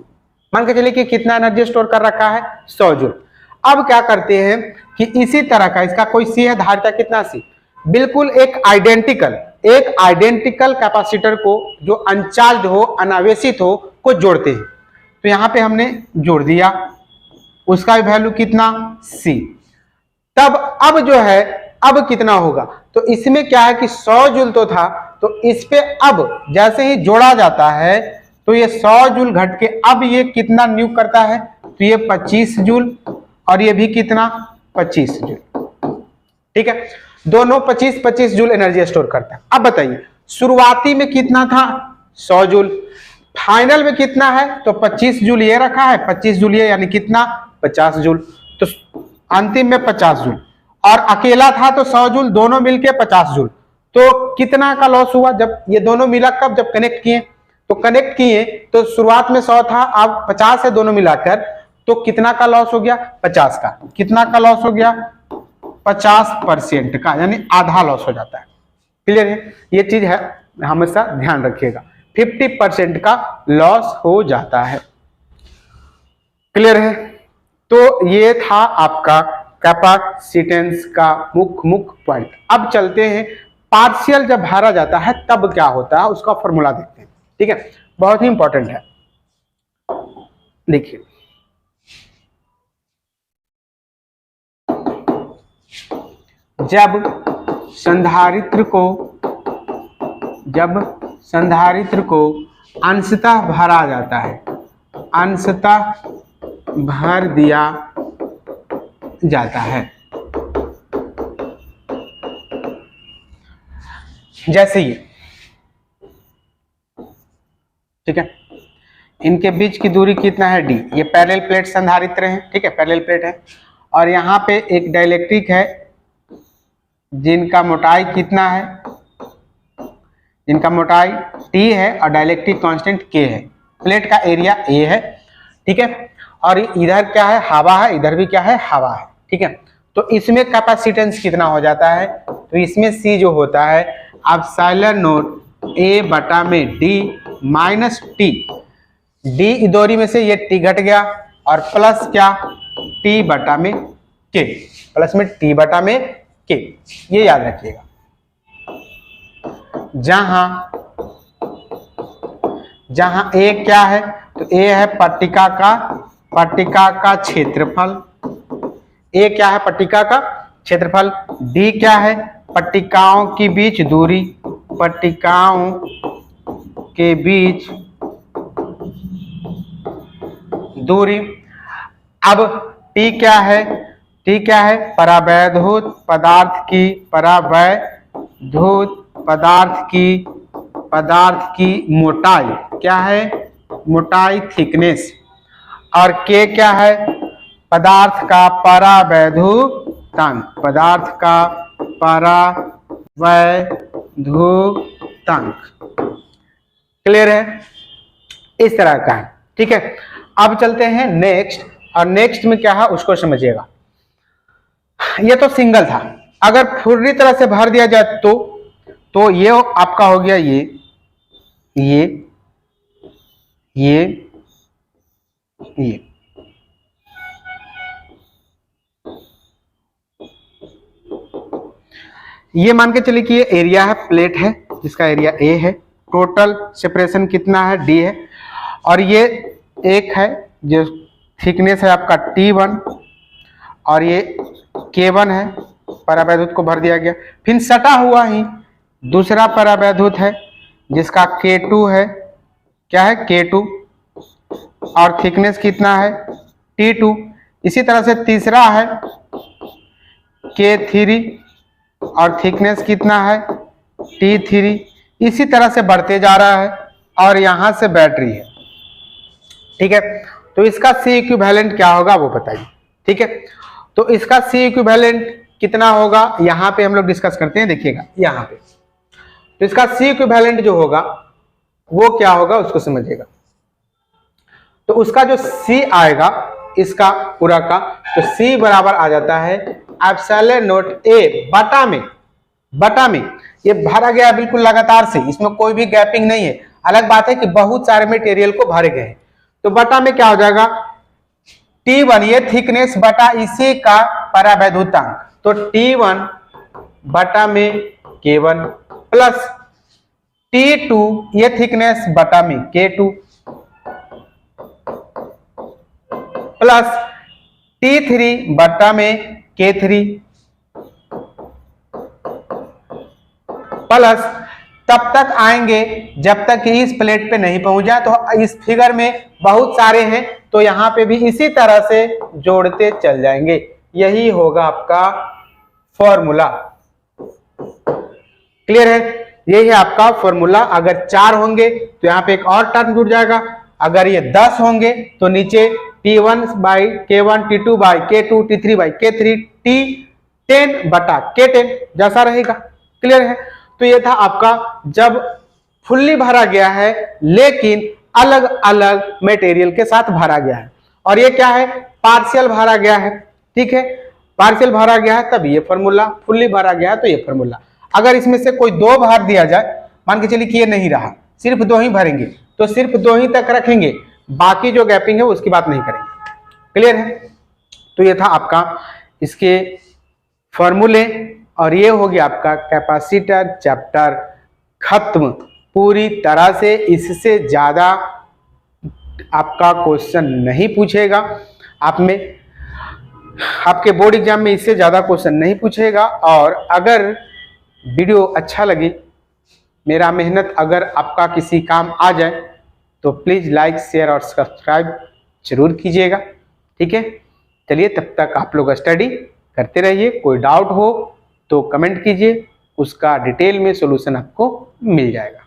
[SPEAKER 1] मान के चलिए कि कितना एनर्जी स्टोर कर रखा है, 100 जूल। अब क्या करते हैं कि इसी तरह का, इसका कोई सी है, धारिता कितना सी, बिल्कुल एक आइडेंटिकल कैपेसिटर को जो अनचार्ज हो, अनावेशित हो, को जोड़ते हैं। तो यहां पे हमने जोड़ दिया, उसका वैल्यू कितना, सी। तब अब जो है, अब कितना होगा, तो इसमें क्या है कि 100 जूल तो था, तो इस पे अब जैसे ही जोड़ा जाता है तो ये 100 जूल घट के अब ये कितना न्यू करता है, तो ये 25 जूल, और ये भी कितना, 25 जूल। ठीक है, दोनों 25-25 जूल एनर्जी स्टोर करता है। अब बताइए शुरुआती में कितना था, 100 जूल, फाइनल में कितना है, तो 25 जूल ये रखा है, 25 जूल ये, यानी कितना, 50 जूल। तो अंतिम में 50 जूल, और अकेला था तो 100 जूल, दोनों मिलके 50 जूल। तो कितना का लॉस हुआ, जब ये दोनों मिला, कब, जब कनेक्ट किए। तो कनेक्ट किए तो शुरुआत में 100 था, अब 50 है दोनों मिलाकर, तो कितना का लॉस हो गया, 50 का। कितना का लॉस हो गया, 50% का, यानी आधा लॉस हो जाता है। क्लियर है, ये चीज है, हमेशा ध्यान रखिएगा, 50% का लॉस हो जाता है। क्लियर है, तो ये था आपका कैपेसिटेंस का मुख्य पॉइंट। अब चलते हैं पार्शियल जब भरा जाता है तब क्या होता है, उसका फॉर्मूला देखते हैं। ठीक है, बहुत ही इंपॉर्टेंट है। देखिए, जब संधारित्र को अंशतः भरा जाता है, अंशतः भर दिया जाता है, जैसे ये, ठीक है, इनके बीच की दूरी कितना है, डी। ये पैरेलल प्लेट संधारित्र है। ठीक है, पैरेलल प्लेट है, और यहाँ पे एक डाइलेक्ट्रिक है जिनका मोटाई कितना है, जिनका मोटाई T है और डाइलेक्ट्रिक कांस्टेंट K है। प्लेट का एरिया A है, ठीक है। और इधर क्या है, हवा है, इधर भी क्या है, हवा है, ठीक है। तो इसमें कैपेसिटेंस कितना हो जाता है, तो इसमें C जो होता है एप्सिलॉन नॉट A बटा में D माइनस T, D इधोरी में से ये T घट गया और प्लस क्या T बटा में K, प्लस में T बटा में K, ये याद रखिएगा। जहां A क्या है, तो A है पट्टिका का क्षेत्रफल, A क्या है, पट्टिका का क्षेत्रफल। D क्या है, पट्टिकाओं के बीच दूरी, पट्टिकाओं के बीच दूरी। अब T क्या है, T क्या है, परावैद्युत पदार्थ की मोटाई, क्या है, मोटाई, थिकनेस। और K क्या है, पदार्थ का परावैद्युतांक, पदार्थ का परावैद्युतांक। क्लियर है, इस तरह का है, ठीक है। अब चलते हैं नेक्स्ट, और नेक्स्ट में क्या है उसको समझिएगा। ये तो सिंगल था, अगर पूरी तरह से भर दिया जाए तो ये आपका हो गया ये मान के चलिए कि ये एरिया है, प्लेट है जिसका एरिया A है, टोटल सेपरेशन कितना है, D है। और ये एक है जो थिकनेस है आपका T1 और ये K1 है, परावैद्युत को भर दिया गया। फिर सटा हुआ ही दूसरा परावैद्युत है जिसका K2 है, क्या है, K2, और थिकनेस कितना है, T2। इसी तरह से तीसरा है K3 और थिकनेस कितना है, T3। इसी तरह से बढ़ते जा रहा है और यहां से बैटरी है, ठीक है। तो इसका C इक्विवेलेंट क्या होगा वो बताइए, ठीक है। तो इसका C इक्विवेलेंट कितना होगा, यहां पे हम लोग डिस्कस करते हैं, देखिएगा यहां पे। तो इसका C इक्विवेलेंट जो होगा वो क्या होगा उसको समझिएगा। तो उसका जो C आएगा इसका पूरा का, तो C बराबर आ जाता है एप्सिलॉन नॉट A बटा में ये भरा गया बिल्कुल लगातार से, इसमें कोई भी गैपिंग नहीं है। अलग बात है कि बहुत सारे मटेरियल को भरे गए हैं, तो बटा में क्या हो जाएगा, T1 ये थिकनेस बटा इसी का परावैद्युतांक, तो T1 बटा में K1 प्लस T2 ये थिकनेस बटा में K2 प्लस T3 बटा में K3 प्लस तब तक आएंगे जब तक कि इस प्लेट पे नहीं पहुंच जाए। तो इस फिगर में बहुत सारे हैं, तो यहां पे भी इसी तरह से जोड़ते चल जाएंगे। यही होगा आपका फॉर्मूला। क्लियर है, यही है आपका फॉर्मूला। अगर 4 होंगे तो यहाँ पे एक और टर्म जुड़ जाएगा, अगर ये 10 होंगे तो नीचे T1 by K1, T2 by K2, T3 by K3, T10 बटा K10 जैसा रहेगा। क्लियर है, तो ये था आपका जब फुल्ली भरा गया है लेकिन अलग अलग मटेरियल के साथ भरा गया है। और ये क्या है, पार्शियल भरा गया है, ठीक है, पार्शियल भरा गया है तब ये फॉर्मूला, फुल्ली भरा गया है तो ये फॉर्मूला। अगर इसमें से कोई 2 भर दिया जाए, मान के चलिए कि ये नहीं रहा, सिर्फ 2 ही भरेंगे, तो सिर्फ 2 ही तक रखेंगे, बाकी जो गैपिंग है उसकी बात नहीं करेंगे। क्लियर है, तो ये था आपका इसके फॉर्मूले। और ये हो गया आपका कैपेसिटर चैप्टर खत्म पूरी तरह से। इससे ज्यादा आपका क्वेश्चन नहीं पूछेगा, आप में आपके बोर्ड एग्जाम में इससे ज्यादा क्वेश्चन नहीं पूछेगा। और अगर वीडियो अच्छा लगे, मेरा मेहनत अगर आपका किसी काम आ जाए, तो प्लीज लाइक, शेयर और सब्सक्राइब जरूर कीजिएगा, ठीक है। चलिए, तब तक आप लोग स्टडी करते रहिए। कोई डाउट हो तो कमेंट कीजिए, उसका डिटेल में सॉल्यूशन आपको मिल जाएगा।